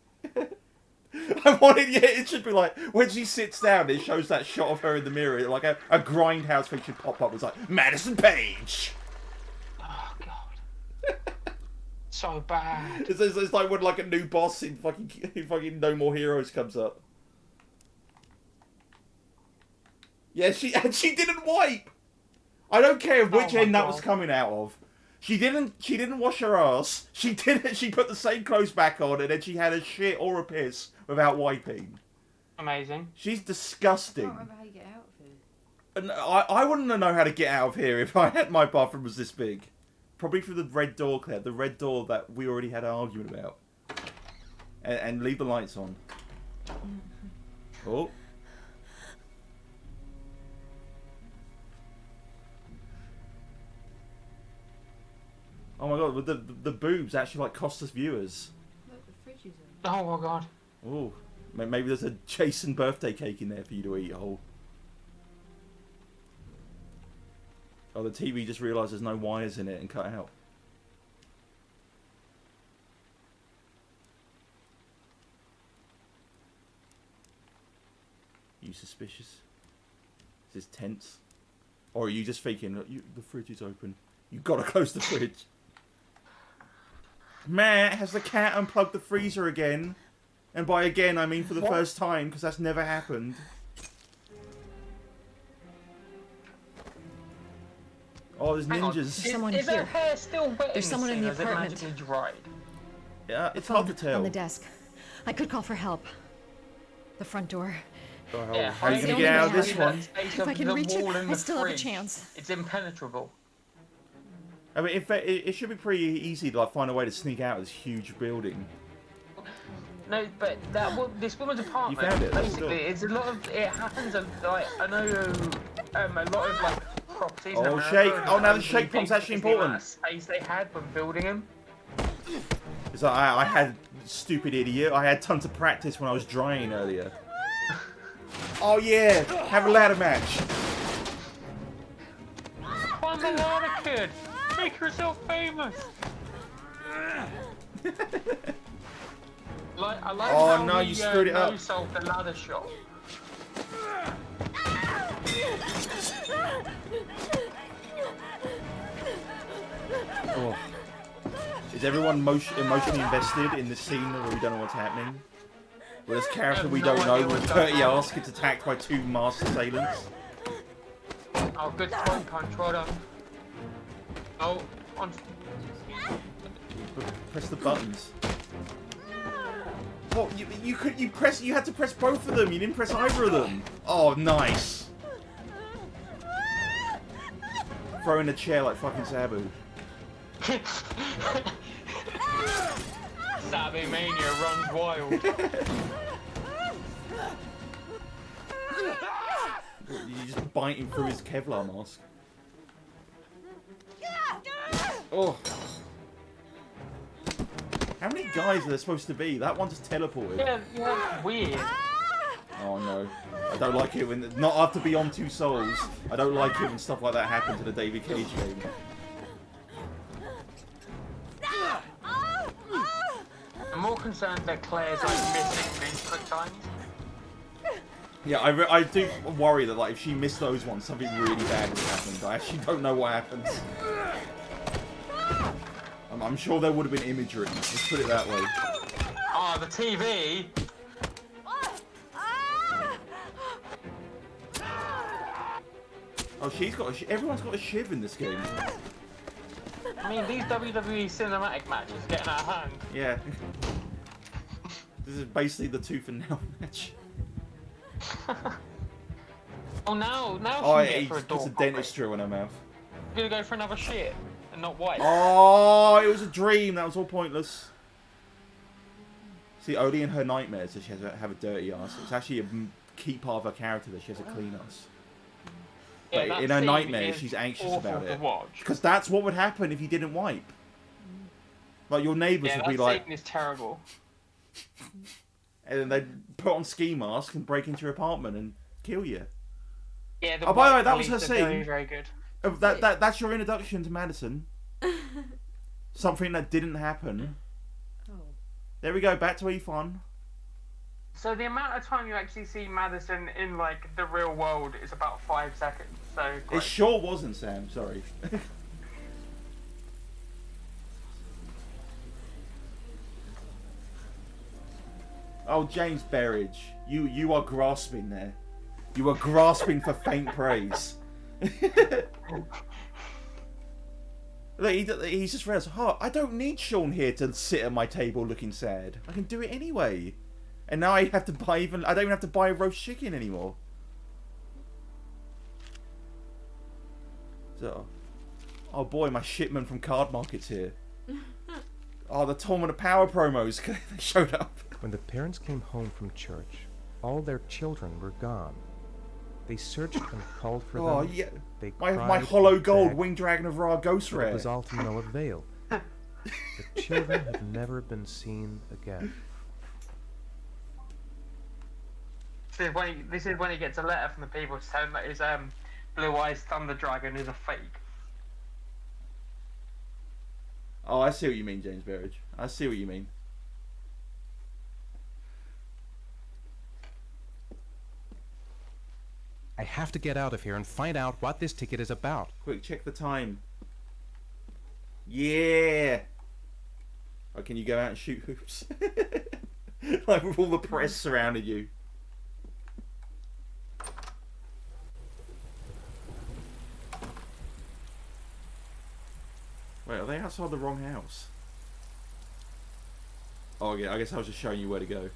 I wanted, yeah, it should be like, when she sits down, it shows that shot of her in the mirror, like a Grindhouse thing should pop up. It's like, Madison Page! Oh, God. So bad. It's like when like a new boss in fucking No More Heroes comes up. Yeah, she didn't wipe! I don't care which end that was coming out of. She didn't wash her ass. She put the same clothes back on, and then she had a shit or a piss without wiping. Amazing. She's disgusting. I can't remember how you get out of here. And I wouldn't know how to get out of here if I had my bathroom was this big. Probably through the red door, Claire. The red door that we already had an argument about. And leave the lights on. Oh. Oh my god, the boobs actually like cost us viewers. Look, the fridge is in. Oh my god. Oh, maybe there's a Jason birthday cake in there for you to eat. Oh, the TV just realised there's no wires in it and cut out. You suspicious? Is this tense? Or are you just thinking, the fridge is open? You gotta close the fridge. Matt, has the cat unplugged the freezer again? And by again, I mean for the first time, because that's never happened. Oh, there's ninjas. Is her hair still wet? There's someone in the apartment. Is it magically dried? Yeah, it's hard to tell. On the desk. I could call for help. The front door. Oh, how are you going to get out of this one? If I can reach it, I still have a chance. It's impenetrable. I mean, in fact, it should be pretty easy to like find a way to sneak out of this huge building. No, but this woman's apartment. You found it. Basically, it's a lot of. It happens. Like I know, a lot of like properties. Oh, shake! Oh, now the shake pump's actually important. Space they had when building them. It's like I had stupid idiot. I had tons of practice when I was drying earlier. Oh yeah, have a ladder match. Find the ladder, kid. Make yourself famous. I like oh how no, you screwed it up. Solved the ladder shot. Oh. Is everyone emotionally invested in this scene where we don't know what's happening? Where this character we don't know with 30 ass gets attacked by 2 masked assailants? Oh, good point, punch. Well done. Oh, on. Press the buttons. What? You had to press both of them. You didn't press either of them. Oh, nice. Throw in a chair like fucking Sabu. Sabu Mania runs wild. You just biting through his Kevlar mask. Oh. How many guys are there supposed to be? That one just teleported. Yeah, weird. Oh no. I don't like it when... Not after Beyond Two Souls. I don't like it when stuff like that happens in a David Cage game. I'm more concerned that Claire's like missing these quick times. Yeah, I do worry that like if she missed those ones, something really bad would happen. I actually don't know what happens. I'm sure there would have been imagery. Let's put it that way. Oh, the TV. Oh, she's got everyone's got a shiv in this game. I mean, these WWE cinematic matches getting out of hand. Yeah. This is basically the tooth and nail match. Oh, now Oh, she he puts a dentist drill in her mouth. Gonna go for another shit and not wipe. Oh, it was a dream. That was all pointless. See, only in her nightmares does she have a dirty ass. It's actually a key part of her character that she has a clean ass. Yeah, but in her nightmares, she's anxious about it. Because that's what would happen if you didn't wipe. Like, your neighbours would be like... Yeah, that is terrible. And then they'd put on ski mask and break into your apartment and kill you. Yeah, oh, by the way, that was her scene. Very, very good. That's your introduction to Madison. Something that didn't happen. Oh. There we go, back to E1. So the amount of time you actually see Madison in like the real world is about 5 seconds. So It great. sure wasn't, Sam. Sorry. Oh, James Berridge, you are grasping there. You are grasping for faint praise. Look, he's just realised, I don't need Sean here to sit at my table looking sad. I can do it anyway. And now I have to buy I don't even have to buy roast chicken anymore. So, oh boy, my shipment from Card Market's here. Oh, the Tournament of Power promos, they showed up. When the parents came home from church, all their children were gone. They searched and called for Oh, them. yeah. They My cried hollow and gold begged, Winged Dragon of Ra Ghost but Rare. it was all to no avail. The children have never been seen again. This is when he gets a letter from the people to tell him that his Blue Eyes Thunder Dragon is a fake. Oh, I see what you mean, James Berridge. I see what you mean. I have to get out of here and find out what this ticket is about. Quick, check the time. Yeah. Oh, can you go out and shoot hoops? Like with all the press surrounding you. Wait, are they outside the wrong house? Oh, yeah, I guess I was just showing you where to go.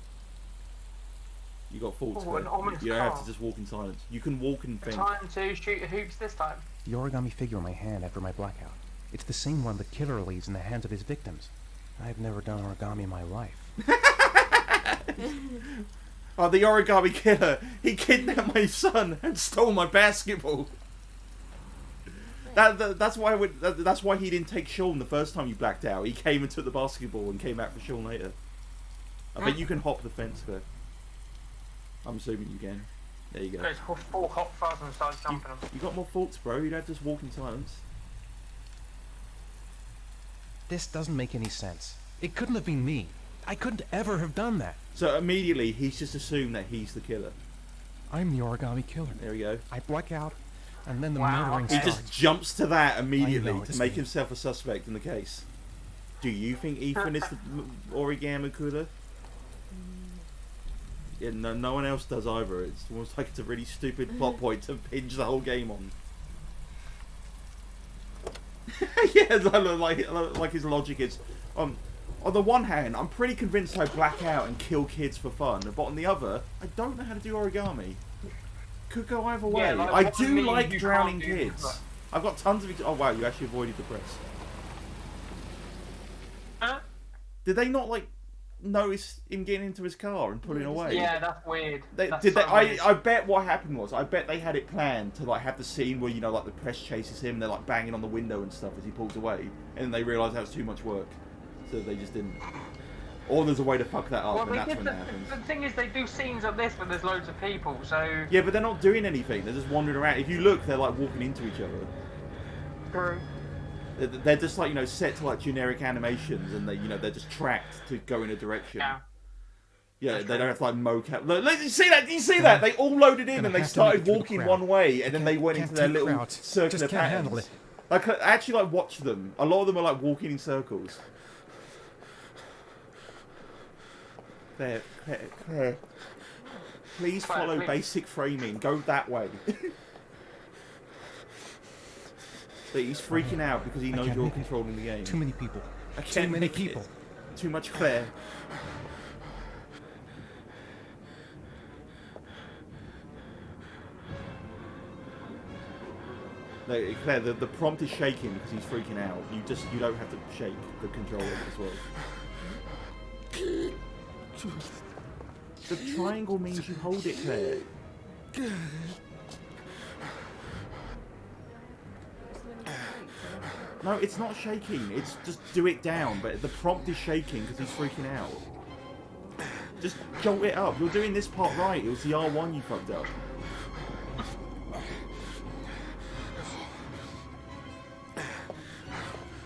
You got faults. Oh, an ominous you don't have car. to just walk in silence. You can walk and think. Time to shoot hoops this time. The origami figure in my hand after my blackout. It's the same one the killer leaves in the hands of his victims. I've never done origami in my life. Oh, the origami killer! He kidnapped my son and stole my basketball. That's why he didn't take Sean the first time you blacked out. He came and took the basketball and came back for Sean later. I bet you can hop the fence there. I'm assuming you can. There you go. Goes full hot fuzz and starts jumping them. You got more faults, bro. You don't just walk in silence. This doesn't make any sense. It couldn't have been me. I couldn't ever have done that. So immediately he's just assumed that he's the killer. I'm the origami killer. There we go. I black out, and then the murdering He starts. just jumps to that immediately I know, to it's make me. himself a suspect in the case. Do you think Ethan is the origami killer? Yeah, no one else does either. It's almost like it's a really stupid plot point to hinge the whole game on. Yeah, like his logic is, on the one hand, I'm pretty convinced I black out and kill kids for fun, but on the other, I don't know how to do origami. Could go either way. Yeah, like, I what do you do mean like you drowning can't do kids. that? I've got tons of. Oh wow, you actually avoided the press. Huh? Did they not like notice him getting into his car and pulling away? Yeah, that's weird. That's That's so weird. I bet what happened was, I bet they had it planned to like have the scene where, you know, like the press chases him, they're like banging on the window and stuff as he pulls away, and then they realise that was too much work, so they just didn't. Or there's a way to fuck that up, Well, and they that's did when that happens. the thing is, they do scenes like this when there's loads of people, so... Yeah, but they're not doing anything. They're just wandering around. If you look, they're like walking into each other. True. They're just like, you know, set to like generic animations, and they, you know, they're just tracked to go in a direction. Yeah. Yeah, they don't have to like mocap. Look, you see that? Do you see that? They all loaded in and they started walking one way, and then they went into their little circular Just can't handle patterns. it. Like, I actually like watch them. A lot of them are like walking in circles. Claire. Please Claire, follow please. basic framing. Go that way. But he's freaking out because he knows can't you're make it. controlling the game. Too many people. I Too can't many make it. people. Too much Claire. No, Claire, the prompt is shaking because he's freaking out. You don't have to shake the controller as well. The triangle means you hold it, Claire. No, it's not shaking. It's just do it down. But the prompt is shaking because he's freaking out. Just jolt it up. You're doing this part right. It was the R1 you fucked up.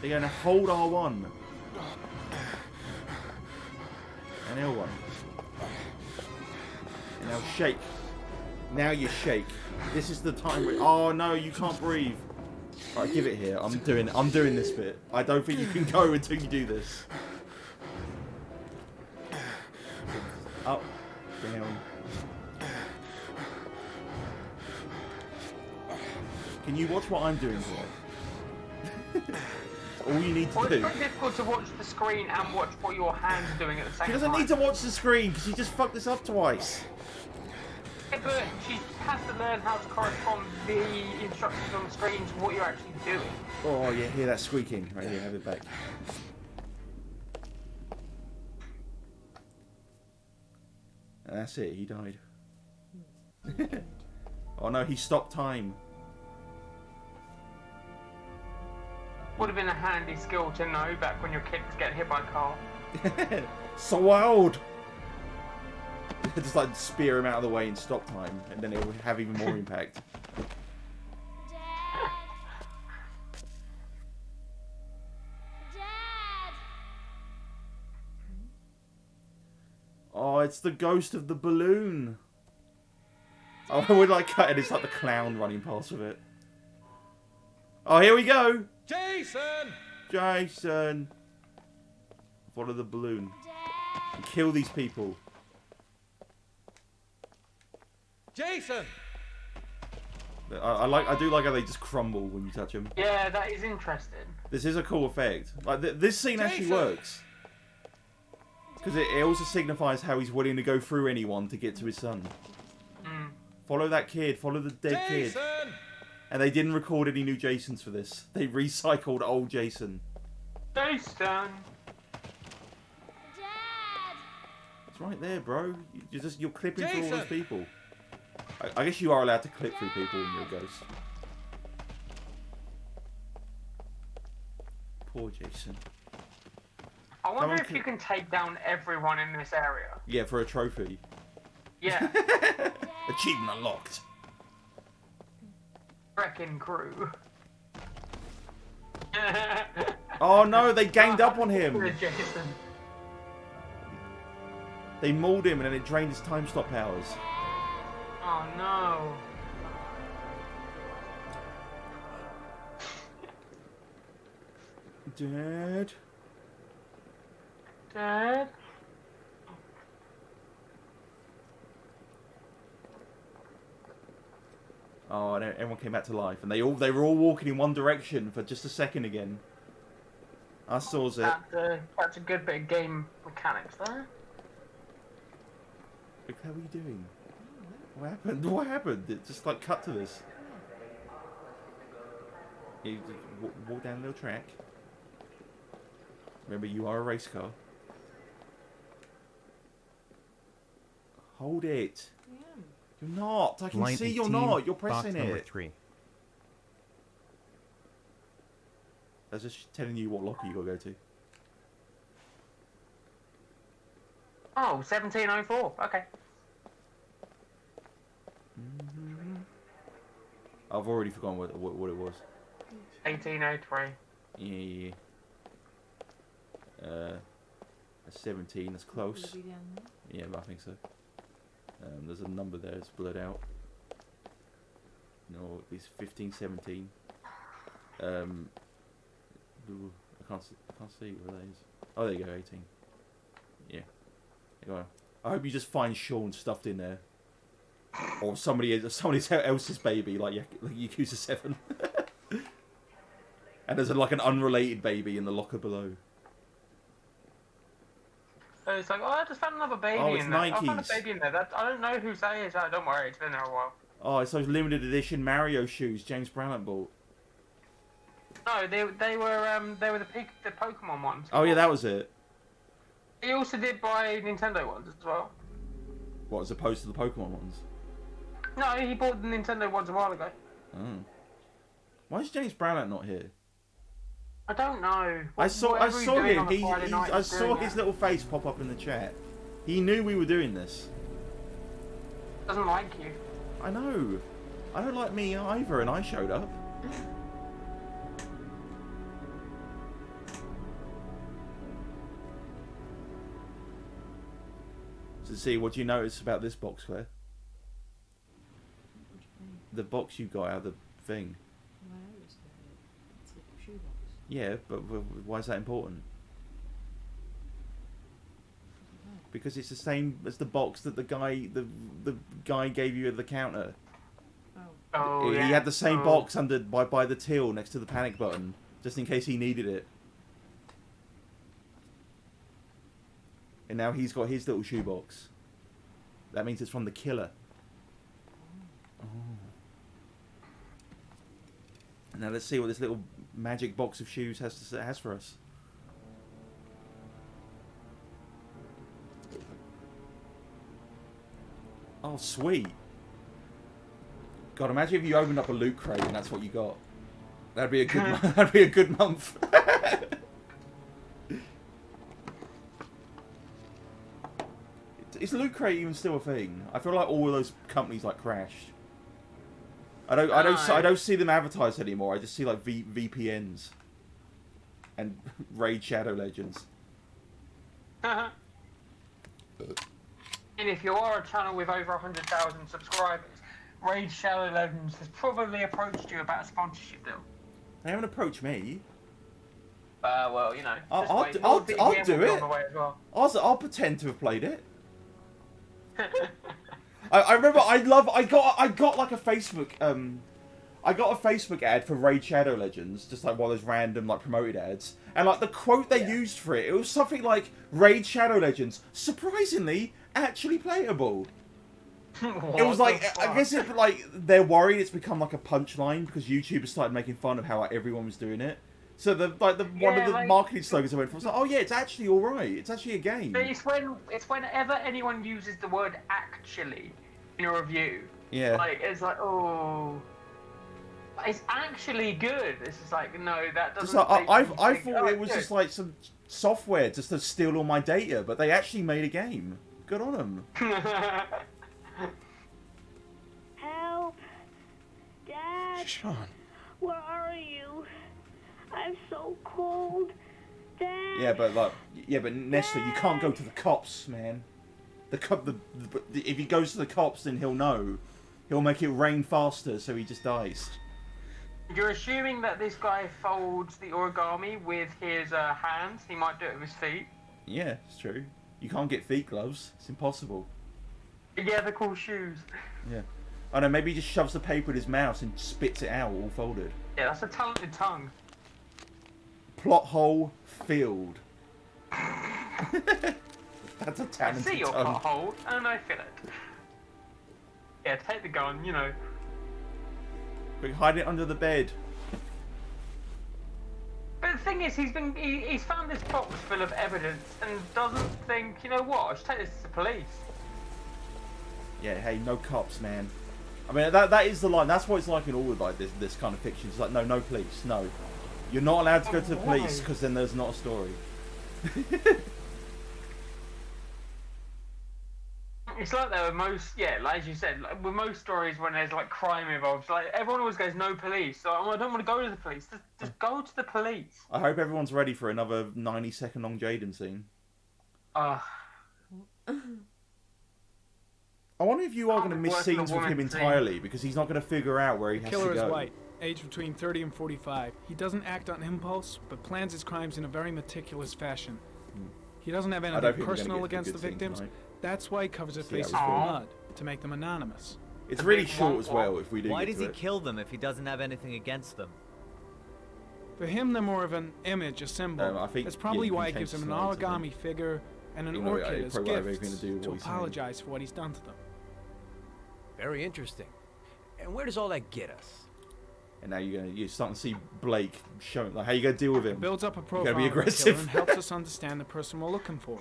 You're going to hold R1. And L1. Now shake. Now you shake. This is the time. Oh no, you can't breathe. Alright, give it here. I'm doing this bit. I don't think you can go until you do this. Up, down. Can you watch what I'm doing here? All you need to Well, do. it's very difficult to watch the screen and watch what your hands are doing at the same time. She doesn't need to watch the screen because she just fucked this up twice. Yeah, but she has to learn how to correspond the instructions on the screen to what you're actually doing. Oh yeah, hear that squeaking. Right here, have it back. And that's it, he died. Oh no, he stopped time. Would have been a handy skill to know back when your kid was getting hit by a car. So wild! Just like spear him out of the way and stop time, and then it will have even more impact. Oh, it's the ghost of the balloon. Oh, I would like cut it. It's like the clown running past with it. Oh, here we go. Jason! Jason. Follow the balloon. And kill these people. Jason! I do like how they just crumble when you touch them. Yeah, that is interesting. This is a cool effect. Like this scene actually works. Because it also signifies how he's willing to go through anyone to get to his son. Mm. Follow that kid. Follow the dead kid. And they didn't record any new Jasons for this. They recycled old Jason. Jason! It's right there, bro. You're clipping through all those people. I guess you are allowed to clip through people when you're a ghost. Poor Jason. I wonder if you can take down everyone in this area. Yeah, for a trophy. Yeah. Achievement unlocked. Wrecking crew. Oh no, they ganged up on him. Jason. They mauled him and then it drained his time stop powers. Oh no. Dad? Dad? Oh, and everyone came back to life, and they were all walking in one direction for just a second again. I saw it. That's a good bit of game mechanics there. Look, how are you doing? What happened? What happened? It just like cut to this. You just walk down the little track. Remember, you are a race car. Hold it. You're not. I can Line see you're 18, not. You're box pressing number it. 3. I was just telling you what locker you got to go to. Oh, 1704. Okay. I've already forgotten what it was. 1803. Yeah. 17. That's close. Yeah, I think so. There's a number there. It's blurred out. No, it's 15, 17. I can't see where that is. Oh, there you go. 18. Yeah. Go on. I hope you just find Sean stuffed in there, or somebody else's baby, like Yakuza 7. And there's like an unrelated baby in the locker below. So it's like, oh, I just found another baby in there. I found a baby in there. I don't know whose that is. Oh, don't worry, it's been there a while. Oh, it's those limited edition Mario shoes James Brown bought. No, they were the Pokemon ones. Oh yeah, that was it. He also did buy Nintendo ones as well. What, as opposed to the Pokemon ones? No, he bought the Nintendo ones a while ago. Oh. Why is James Brown not here? I don't know. I saw him. I saw his that. little face pop up in the chat. He knew we were doing this. Doesn't like you. I know. I don't like me either, and I showed up. So see, what do you notice about this box, Claire? the box you got out of the thing. Well, I noticed it. It's a shoebox. Yeah, but why is that important? Because it's the same as the box that the guy gave you at the counter. Oh, He yeah. had the same box under by the till next to the panic button, just in case he needed it. And now he's got his little shoebox. That means it's from the killer. Oh. Now let's see what this little magic box of shoes has for us. Oh, sweet. God, imagine if you opened up a loot crate and that's what you got. That'd be a good. That'd be a good month. Is loot crate even still a thing? I feel like all of those companies like crashed. I don't see them advertised anymore. I just see like VPNs and Raid Shadow Legends. And if you are a channel with over 100,000 subscribers, Raid Shadow Legends has probably approached you about a sponsorship deal. They haven't approached me. Well, you know. I'll do it. Well. I'll pretend to have played it. I remember I got like a Facebook I got a Facebook ad for Raid Shadow Legends, just like one of those random like promoted ads, and like the quote they used for it was something like Raid Shadow Legends surprisingly actually playable. It was like I guess it like they're worried it's become like a punchline because YouTubers started making fun of how like, everyone was doing it. So one of the marketing slogans I went for was like, oh yeah, it's actually all right. It's actually a game. But it's whenever anyone uses the word "actually" in a review. Yeah. Like it's like, oh, it's actually good. It's just like, no, that doesn't. Like, I thought it was just like some software just to steal all my data, but they actually made a game. Good on them. Help, Dad. Sean. Where are you? I'm so cold, Dad. Yeah, but Nestor, you can't go to the cops, man. If he goes to the cops, then he'll know. He'll make it rain faster, so he just dies. You're assuming that this guy folds the origami with his hands. He might do it with his feet. Yeah, it's true. You can't get feet gloves. It's impossible. Yeah, they're called shoes. Yeah. I know, maybe he just shoves the paper in his mouth and spits it out all folded. Yeah, that's a talented tongue. Plot hole filled. That's a talented I see your tongue. plot hole, and I fill it. Yeah, take the gun, you know. Quick, hide it under the bed. But the thing is, he's found this box full of evidence and doesn't think, you know what, I should take this to the police. Yeah, hey, no cops, man. I mean, that is the line. That's what it's like in all of like this kind of fiction. It's like, no police, no. You're not allowed to go to the police because then there's not a story. It's like that with most, like as you said, like with most stories when there's like crime involved, like everyone always goes no police. So I don't want to go to the police. Just go to the police. I hope everyone's ready for another 90-second long Jaden scene. I wonder if you are going to miss scenes with him entirely because he's not going to figure out where he has to go. The killer is white, aged between 30 and 45. He doesn't act on impulse, but plans his crimes in a very meticulous fashion. He doesn't have anything personal against the victims. That's why he covers his faces with mud, to make them anonymous. It's really short as well, if we do Why get does to he it. kill them if he doesn't have anything against them? For him, they're more of an image, a symbol. I think, That's probably you why can he gives change them an the slides, I origami figure and an Even though orchid it as probably won't have gifts anything to do with to what he's saying. apologize for what he's done to them. Very interesting. And where does all that get us? And now you're starting to see Blake showing like how you going to deal with him. It builds up a You profile gotta be of the killer aggressive. and helps us understand the person we're looking for.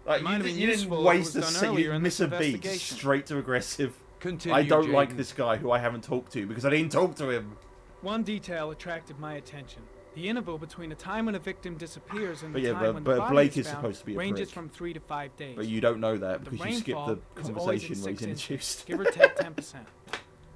Like, It might have been you didn't useful if it waste was a done second. earlier You in miss this a beat. investigation. Straight to aggressive. Continue, I don't like Jaden. this guy who I haven't talked to because I didn't talk to him. One detail attracted my attention. The interval between the time when a victim disappears and But the yeah, time but- when but the body Blake is is found supposed to be a ranges prick. from 3 to 5 days. But you don't know that The because you skipped the rainfall is always conversation in where he's 6 inches, introduced. give or take 10%.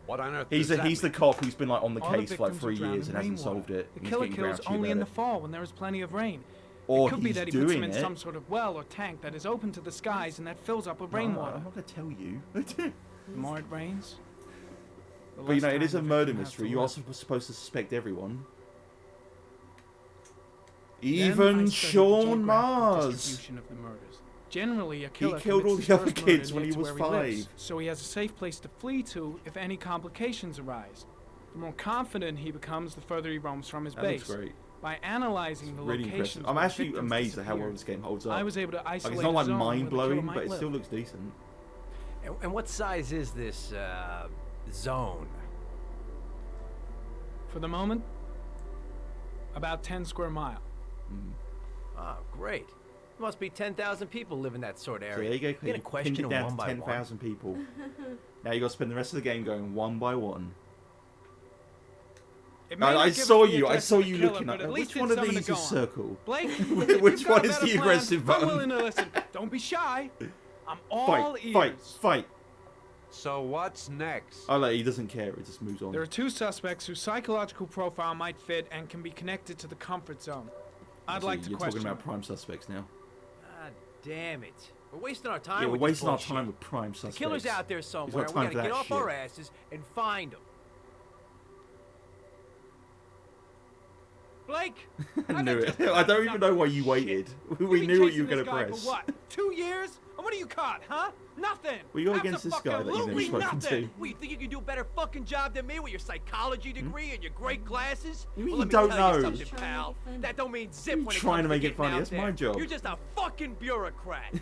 What on earth He's does the that he's the mean? cop who's been like on the All the case for like victims 3 are drowned years in and hasn't rainwater. solved it. The He's killer getting kills grouchy only in about the it. fall when there is plenty of rain. Or it could be he's that he puts them doing in it. some sort of well or tank that is open to the skies and that fills up with No, rainwater. I'm not gonna tell you. The more it rains, But you know, it is a murder mystery. You're also supposed to suspect everyone. Even Sean Mars. Of the murders. Generally, a killer he killed all commits the his other first kids murder when he near was where lives, 5. so he has a safe place to flee to if any complications arise. The more confident he becomes, the further he roams from his base. Looks great. By analyzing the Really locations, impressive. I'm where actually victims amazed at how well disappeared, this game holds up. I was able to isolate it's not like a zone where the mind killer blowing, might but it live. still looks decent. And what size is this, zone? For the moment, about 10 square mile. Oh, great. There must be 10,000 people live in that sort of So area. there you go. You're gonna You question pinned it them down one to by 10,000 people. Now you got to spend the rest of the game going one by one. I saw you looking at that. Which one of these is circle? Blake, which one is the aggressive button? I'm willing to listen. Don't be shy. I'm all ears. Fight. So what's next? Oh, he doesn't care. It just moves on. There are 2 suspects whose psychological profile might fit and can be connected to the comfort zone. I'd like to You're question talking about them. prime suspects now. God damn it. We're wasting our time Yeah, we're with wasting our this time bullshit. with prime suspects. The killer's out there He's somewhere. got We time gotta for get that off our shit. asses and find him. Blake! I knew it. I don't even know why you waited. We knew what you were going to press. For what? 2 years? And what are you caught, huh? Nothing. We go against this guy that you've never spoken to. What, you think you can do a better fucking job than me with your psychology degree and your great glasses? You mean Well, you let me don't tell you know? something, pal. That don't mean zip when it trying comes to make it getting funny. out That's there. my job. You're just a fucking bureaucrat.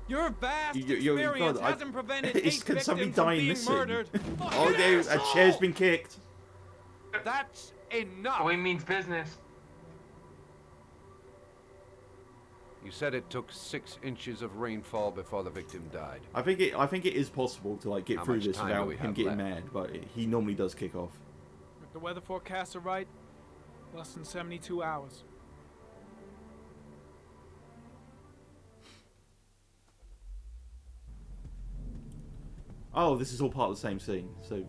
Your vast God, experience hasn't prevented 8 Can somebody victims from die in being this scene? murdered. Oh, yeah, a chair's been kicked. That's enough. So he means business. You said it took 6 inches of rainfall before the victim died. I think it is possible to get How through much this time do without we him have getting left? mad, but he normally does kick off. If the weather forecasts are right, less than 72 hours. Oh, this is all part of the same scene, so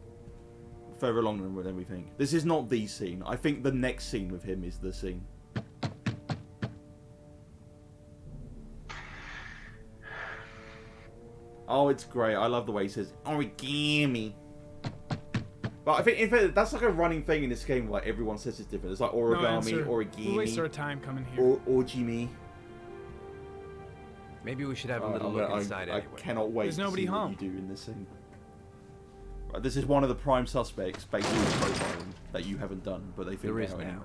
further along than we think. This is not the scene. I think the next scene with him is the scene. Oh, it's great. I love the way he says origami. But I think, in fact, that's like a running thing in this game. Like everyone says it's different. It's like origami, origami, We'll waste our time coming here. or origami. Maybe we should have a little look inside anyway. I cannot wait There's to nobody see what home. you do in this scene. Right, this is one of the prime suspects based on profiling that you haven't done, but they figured There it is out now.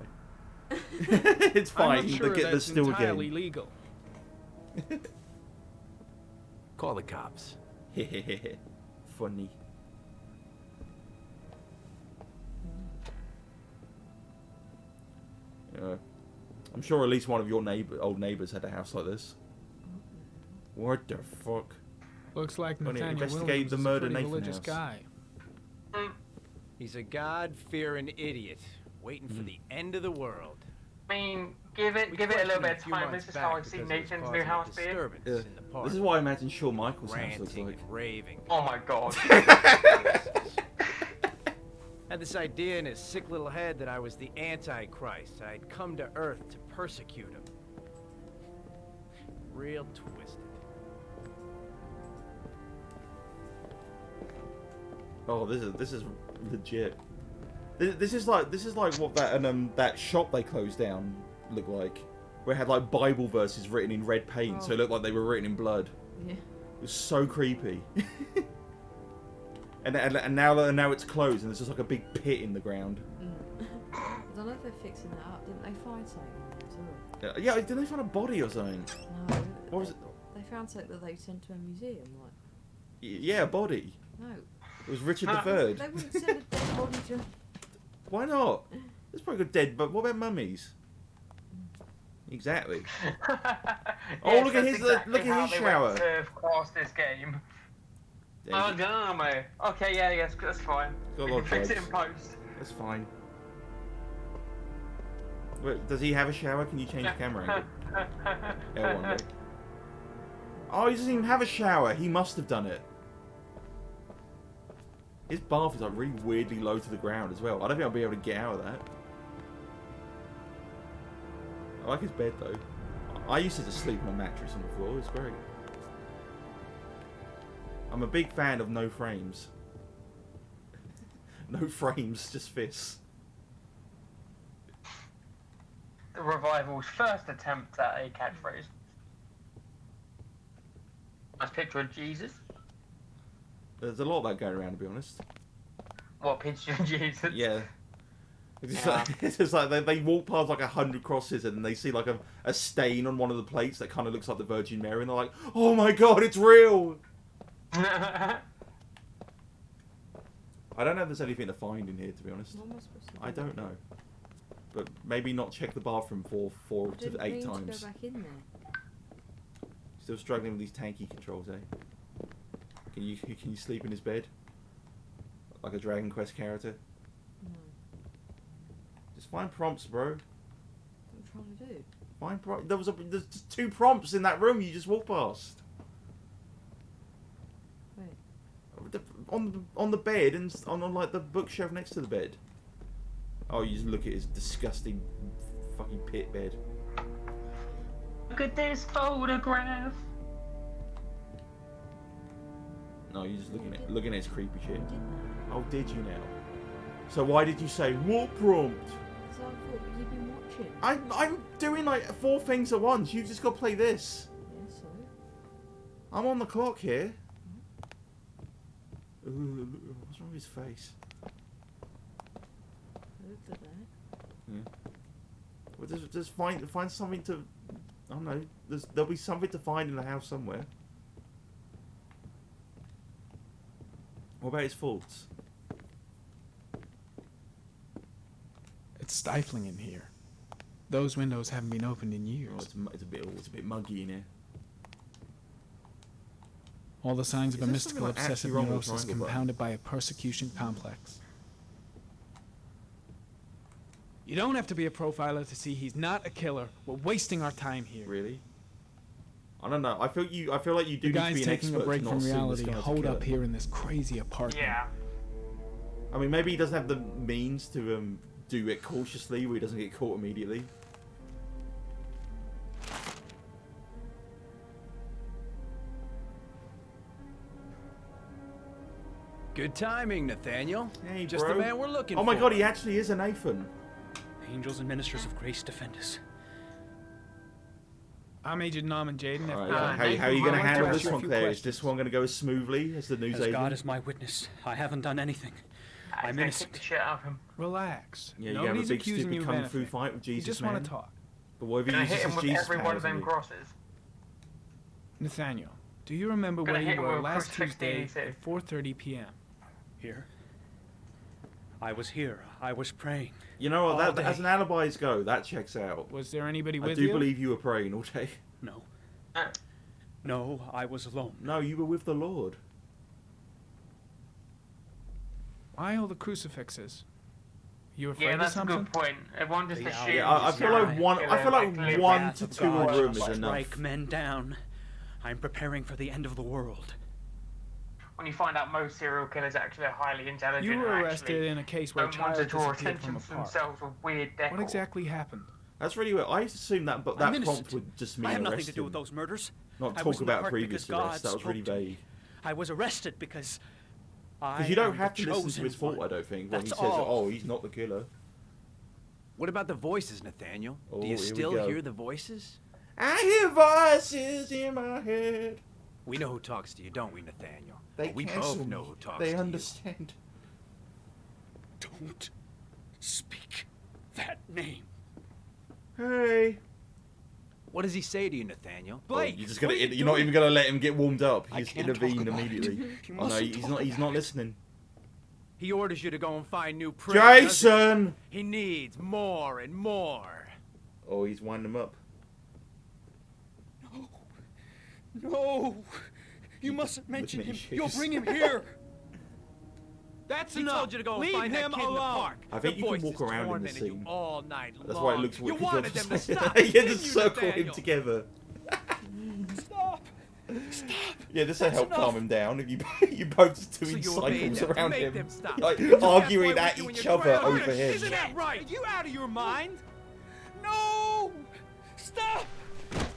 anyway. It's fine. I'm not sure They're that's still a entirely game. legal. Call the cops. Funny. Yeah. I'm sure at least one of your old neighbors had a house like this. What the fuck? Looks like Wanna Nathaniel investigate Williams the is a murder pretty Nathan religious house. guy. He's a God-fearing idiot, waiting for the end of the world. I mean, give it a little bit of time. This is how I see Nathan's new house being. Yeah. This is what I imagine Shawn Michaels' house looks Ranting like. and raving. Oh my god. Had this idea in his sick little head that I was the Antichrist. I'd come to Earth to persecute him. Real twisted. Oh, this is legit. This is like what that shop they closed down looked like, where it had like Bible verses written in red paint, so it looked like they were written in blood. Yeah. It was so creepy. and now it's closed, and there's just like a big pit in the ground. I don't know if they're fixing that up. Didn't they find something in there too? Yeah, did they find a body or something? No. What was it? They found something that they sent to a museum, like. Yeah, a body. No. It was Richard III. They wouldn't send a dead body to. Why not? There's probably good dead, but what about mummies? Exactly. Oh, Yes, look at that's his exactly look at how his they shower. went to cast this game. Oh, damn. Okay, yeah, yes, that's fine. Got a We lot can of fix it in bugs. post. That's fine. Wait, does he have a shower? Can you change the camera angle? L1 way. Oh, he doesn't even have a shower. He must have done it. His bath is like really weirdly low to the ground as well. I don't think I'll be able to get out of that. I like his bed though. I used to just sleep on a mattress on the floor. It's great. I'm a big fan of no frames. No frames, just fists. The revival's first attempt at a catchphrase. Nice picture of Jesus. There's a lot of that going around, to be honest. What picture of Jesus? Yeah. It's just like they walk past like 100 crosses and they see like a stain on one of the plates that kind of looks like the Virgin Mary, and they're like, "Oh my God, it's real!" I don't know if there's anything to find in here, to be honest. I don't know. But maybe not check the bathroom for 4 to 8 times. To go back in there. Still struggling with these tanky controls, eh? Can you sleep in his bed? Like a Dragon Quest character? No. Just find prompts, bro. What are you trying to do? Find there's just 2 prompts in that room you just walked past. Wait. On the bed and on like the bookshelf next to the bed. Oh, you just look at his disgusting fucking pit bed. Look at this photograph. No, you're just looking at his creepy shit. Oh, did you now? So why did you say what prompt? Because I thought you'd been watching. I'm doing like 4 things at once. You've just got to play this. Yeah, so. I'm on the clock here. What's wrong with his face? I looked at that. Yeah. Well, just find something to. I don't know. There'll be something to find in the house somewhere. What about his faults? It's stifling in here. Those windows haven't been opened in years. Oh, it's a bit muggy in here. All the signs of a mystical like obsessive wrong with neurosis triangle compounded by a persecution complex. You don't have to be a profiler to see he's not a killer. We're wasting our time here. Really? I don't know. I feel like you do The need to guy's be an taking expert a break to not from assume this reality, guy's a holed killer. up here in this crazy apartment. Yeah. I mean, maybe he doesn't have the means to do it cautiously, where he doesn't get caught immediately. Good timing, Nathaniel. Hey, Just bro. the man we're looking for. Oh my God, he actually is a Nathan. Angels and ministers of grace defend us. I'm Agent Norman Jaden. All right, how are you going to handle this one, Claire? Is this one going to go as smoothly as the news As agent? God is my witness, I haven't done anything. I'm innocent. Kick the shit out of him. Relax. Yeah, Nobody's you have a big accusing you stupid of kung fu anything. fight with Jesus, You just man. want to talk. But what if he Gonna uses hit him his with Jesus every one powers of them on you? crosses. Nathaniel, do you remember Gonna where hit you him were with last crucifix Tuesday DDT. at 4:30 p.m.? Here. I was here. I was praying. You know what? All That, as day. an alibis go, that checks out. Was there anybody I with do you? believe you were praying all day. No. No, I was alone. No, you were with the Lord. Why all the crucifixes? You afraid Yeah, of that's a something? good point. Everyone just assumes. Yeah, I feel like one to two a room is enough. Strike men down. I'm preparing for the end of the world. When you find out most serial killers actually are highly intelligent. You were and arrested actually in a case where a don't want child to draw disappeared attention from a to park. themselves with weird decor. What exactly happened? That's really weird. I assumed that, but I'm that innocent. prompt would just mean I have arrest nothing to do him. with those murders. Not I talk was in the about park previous because arrests. God That was really spoke to me. vague. I was arrested because Because you don't am have the to listen to chosen his fault, one. I don't think, when he That's says, all. oh, he's not the killer. What about the voices, Nathaniel? Oh, Do you here we still go. hear the voices? I hear voices in my head. We know who talks to you, don't we, Nathaniel? They Well, we cancel both me. know who talks They to understand. Don't speak that name. Hey. What does he say to you, Nathaniel? Blake, You're not even gonna let him get warmed up. I He's can't intervened talk about immediately. it. You Oh no, mustn't talk he's not listening. He orders you to go and find new prey. doesn't Jason! he? He needs more and more. Oh, he's winding him up. No, you mustn't mention at him. his You'll shoes. bring him here. That's He enough. told you to go and Leave find that him kid in the alone. park. I think The you can voices walk around in tormented this you scene. all night That's long. why it looks You weird. wanted them to stop. You didn't just you, circle him Nathaniel? together. Stop. Stop. Yeah, this will That's help enough. calm him down if you both just doing So you obeyed cycles them to around make him, them stop. like You took that arguing boy at with you in each your other trailer. over him. Isn't that right? Are you out of your mind? No. Stop.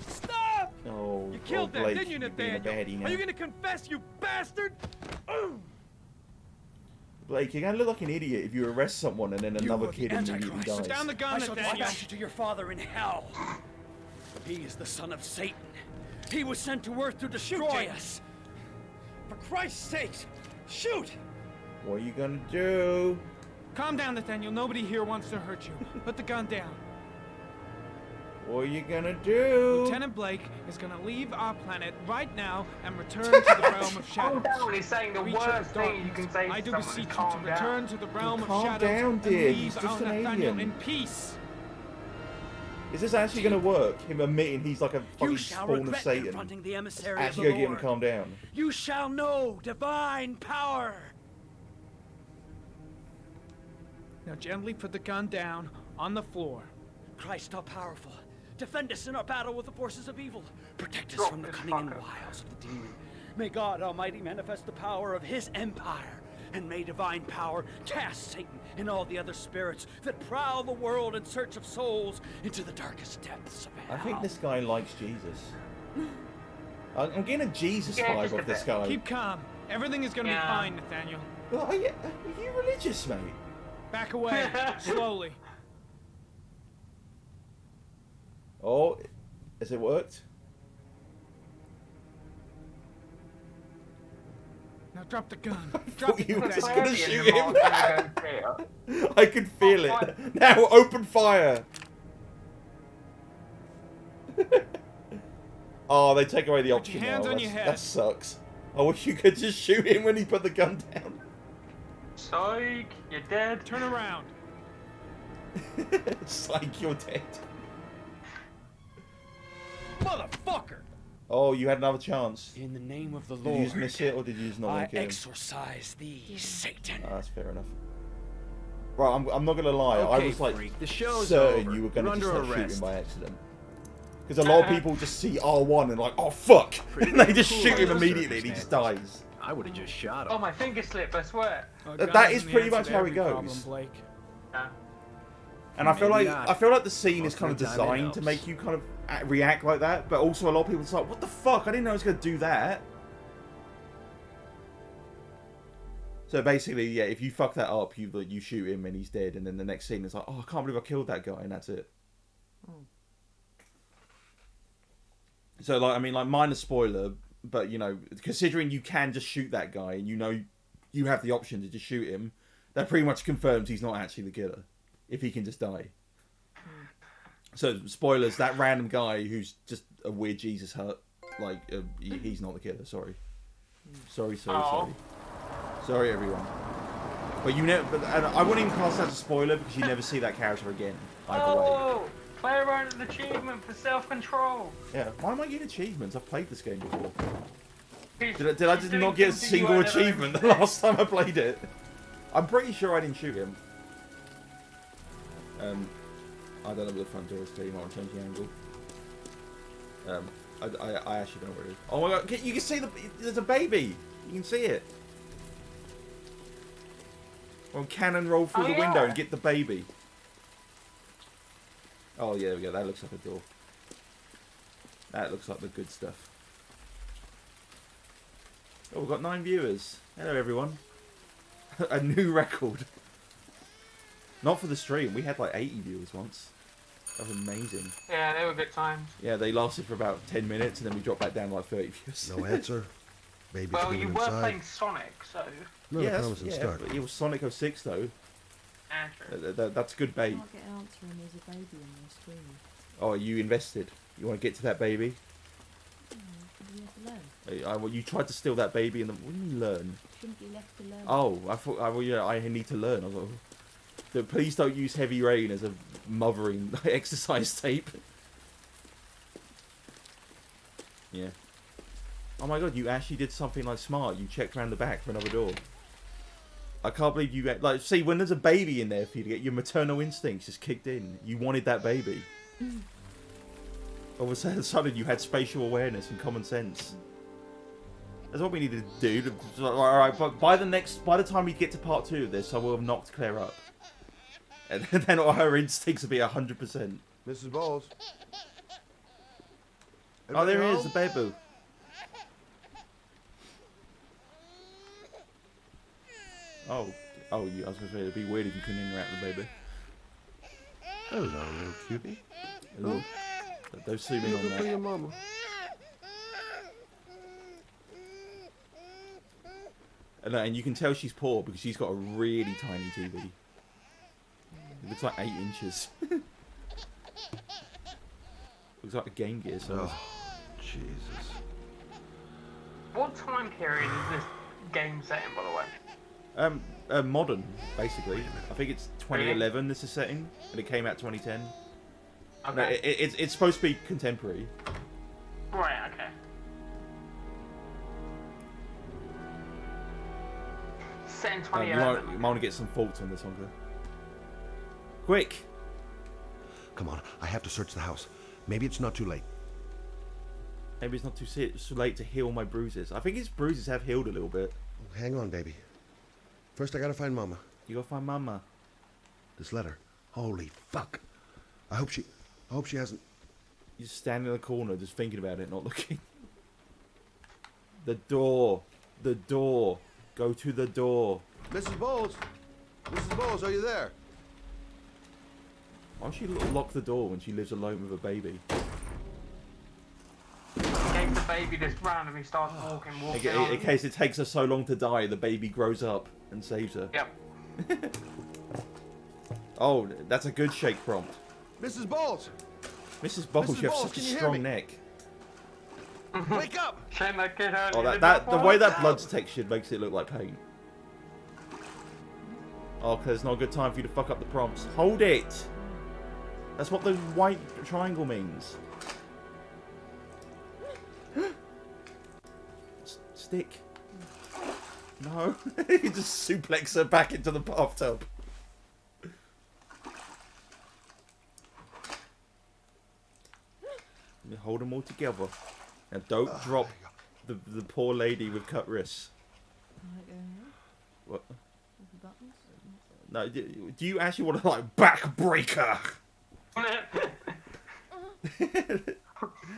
Stop. Oh, You killed them, Blake, didn't you, you're being a Nathaniel? baddie now. Are you gonna confess, you bastard? Blake, you're gonna look like an idiot if you arrest someone and then another kid immediately dies. Put down the gun, I shall Nathaniel. dispatch you to your father in hell. He is the son of Satan. He was sent to Earth to destroy us. For Christ's sake, shoot! What are you gonna do? Calm down, Nathaniel. Nobody here wants to hurt you. Put the gun down. What are you gonna do? Lieutenant Blake is gonna leave our planet right now and return to the realm of shadows. Calm down, he's saying the Creature of worst thing you darkness, can say to I do someone. beseech you Calm to down. return to the realm of Calm shadows down, and dear. leave He's just our an Nathaniel alien. in peace. Is this actually gonna work? Him admitting he's like a fucking You shall spawn of regret Satan. confronting the emissary Actually of the gonna get him Lord. to calm down. You shall know divine power. Now gently put the gun down on the floor. Christ all powerful, defend us in our battle with the forces of evil. Protect us from the cunning and wiles of the demon. May God Almighty manifest the power of his empire. And may divine power cast Satan and all the other spirits that prowl the world in search of souls into the darkest depths of hell. I think this guy likes Jesus. I'm getting a Jesus vibe off this guy. Keep calm. Everything is gonna be fine, Nathaniel. Well, are you religious, mate? Back away, slowly. Oh, has it worked? Now drop the gun. Drop it. You were just Nathaniel. gonna shoot him. I could feel it. Now open fire. Oh, they take away the option now. hands on your head. That sucks. I wish you could just shoot him when he put the gun down. Psych, you're dead. Turn around. Psych, you're dead. Motherfucker! Oh, you had another chance. In the name of the Did Lord, you just miss it, or did you just not I want to kill him? exorcise thee, Satan. Oh, that's fair enough. Right, I'm not gonna lie. I Okay, was like freak, the show's certain over. you were gonna You're just under like, shoot him arrest. by accident. Because a lot of people just see R1 and like, oh fuck, and they just shoot him immediately and he just dies. I would have just shot him. Oh, my finger slipped, I swear. That is pretty much how it goes. Yeah. And I feel Maybe like not. the scene is Most kind of of the time it designed to helps. make you kind of react like that, but also a lot of people just like, what the fuck? I didn't know I was gonna do that. So basically, yeah, if you fuck that up, you shoot him and he's dead, and then the next scene is like, oh, I can't believe I killed that guy, and that's it. So like, I mean, like, minor spoiler, but you know, considering you can just shoot that guy, and you know, you have the option to just shoot him, that pretty much confirms he's not actually the killer, if he can just die. So spoilers, that random guy who's just a weird Jesus hut, like he's not the killer. Sorry, sorry, everyone. But you never. But I wouldn't even class that as a spoiler because you never see that character again. Either way. Oh, player earned an achievement for self-control. Yeah. Why am I getting achievements? I've played this game before. He's Did I just doing not get a something you single had never achievement the last time I played it? I'm pretty sure I didn't shoot him. I don't know where the front door is, so you might want to change the angle. I actually don't know where it is. Oh my god, you can see there's a baby! You can see it! Well, cannon roll through the window and get the baby. Oh yeah, there we go, that looks like a door. That looks like the good stuff. Oh, we've got 9 viewers. Hello everyone. A new record. Not for the stream, we had like 80 viewers once. That was amazing. Yeah, they were good times. Yeah, they lasted for about 10 minutes and then we dropped back down to like 30 views. No answer. Baby Well, screaming you were inside. playing Sonic, so... Not a promising yeah, start. but it was Sonic 06 though. Andrew. That's good bait. I can't get an answer when there's a baby on the screen. Oh, you invested. You want to get to that baby? You have to learn. Well, you tried to steal that baby and what do you mean learn? Shouldn't be left to learn. Oh, I thought, well, yeah, I need to learn. I was like, please don't use Heavy Rain as a mothering exercise tape. Yeah. Oh my god, you actually did something like smart. You checked around the back for another door. I can't believe you like see when there's a baby in there for you to get your maternal instincts just kicked in. You wanted that baby. All of a sudden you had spatial awareness and common sense. That's what we needed to do. Alright, but by the time we get to part 2 of this, I will have knocked Claire up. And then all her instincts will be 100%. Mrs. Bowles. Oh, there he Anybody is, the baby. Oh, I was going to say it'd be weird if you couldn't interact with the baby. Hello, little cutie. Hello. Don't zoom in on that. Your mama. And you can tell she's poor because she's got a really tiny TV. It looks like 8 inches. Looks like a Game Gear size. Oh, Jesus. What time period is this game set in, by the way? Modern, basically. I think it's 2011. This is setting, and it came out 2010. Okay. No, it's supposed to be contemporary. Right. Okay. Set in 2011. You might want to get some faults on this one, girl. Quick! Come on, I have to search the house. Maybe it's not too late. Maybe it's not too late to heal my bruises. I think his bruises have healed a little bit. Hang on, baby. First, I gotta find Mama. You gotta find Mama. This letter. Holy fuck. I hope she hasn't... You're standing in the corner just thinking about it, not looking. The door. The door. Go to the door. Mrs. Bowles! Mrs. Bowles, are you there? Why don't she lock the door when she lives alone with a baby? In case the baby just randomly starts walking on. In case it takes her so long to die, the baby grows up and saves her. Yep. Oh, that's a good shake prompt. Mrs. Bowles! Mrs. Bowles, Mrs. you have Bowles, such a can you hear strong me? neck. Wake up! Shame that kid early. Oh, the way that blood's textured makes it look like paint. Oh, because it's not a good time for you to fuck up the prompts. Hold it! That's what the white triangle means. Stick. No. You just suplex her back into the bathtub. Hold them all together. Now don't drop the poor lady with cut wrists. What? No, do you actually want to like backbreaker?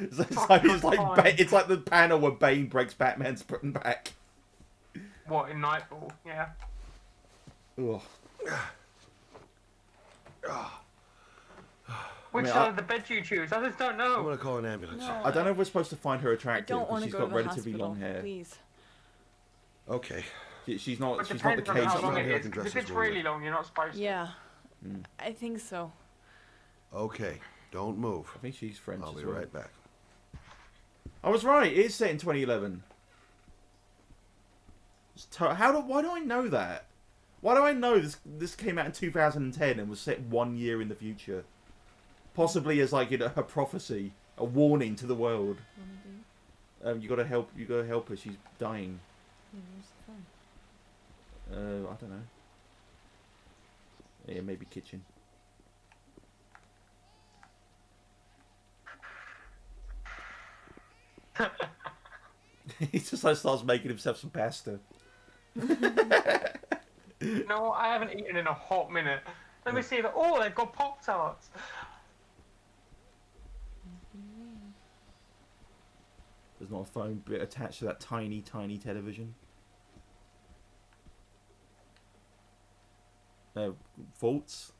It's like the panel where Bane breaks Batman's putting back. What, in Nightfall? Yeah. Ugh. Which side of the bed do you choose? I just don't know. I'm gonna call an ambulance. No, I don't know if we're supposed to find her attractive don't because she's go got to the relatively hospital, long hair. Please. Okay. She's not. It She's not the depends on case. how long it Here, I is. can dress If this it's woman. really long, you're not supposed to. Yeah. I think so. Okay, don't move. I think she's French. I'll be as well. right back. I was right. It is set in 2011. Why do I know that? Why do I know this came out in 2010 and was set 1 year in the future? Possibly as like a prophecy, a warning to the world. You gotta help. You gotta help her. She's dying. Yeah, where's the phone? I don't know. Yeah, maybe kitchen. He just like starts making himself some pasta. No, I haven't eaten in a hot minute. Let me see that. Oh, they've got Pop-Tarts. There's not a phone bit attached to that tiny, tiny television. Faults?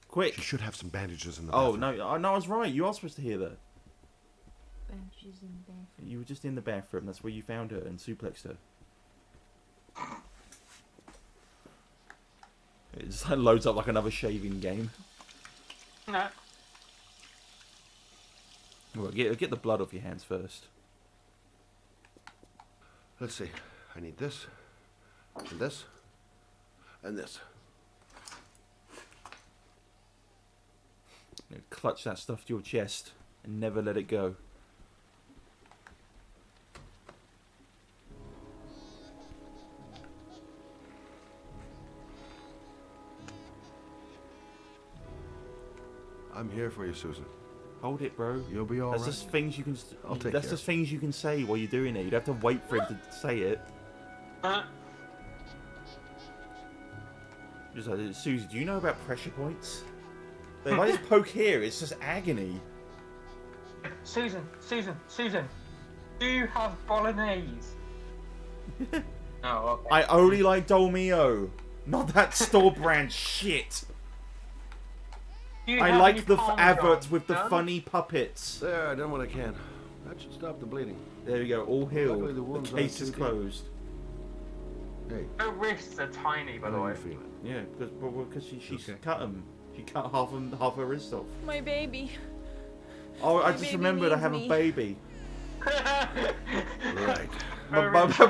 Quick! She should have some bandages in the Oh, bathroom. no, I was right. You are supposed to hear that. She's in the bathroom. You were just in the bathroom. That's where you found her and suplexed her. It just like loads up like another shaving game. No. Well, get the blood off your hands first. Let's see. I need this, and this, and this. You know, clutch that stuff to your chest and never let it go. I'm here for you, Susan. Hold it, bro. You'll be all That's right. just things you can. I'll take That's care. just things you can say while you're doing it. You'd have to wait for him to say it. Just like, Susie, do you know about pressure points? If I just poke here, it's just agony. Susan, do you have bolognese? Oh, okay. I only like Dolmio, not that store brand shit. I like the adverts with the funny puppets. There, I done what I can. That should stop the bleeding. There we go, all healed. Luckily, the wounds The case aren't is too closed. Hey. Her wrists are tiny, by the How way. you feeling? Yeah, because she's Okay. cut them. She cut half her wrist off. My baby. Oh, I My just baby remembered I needs have me. a baby. Right.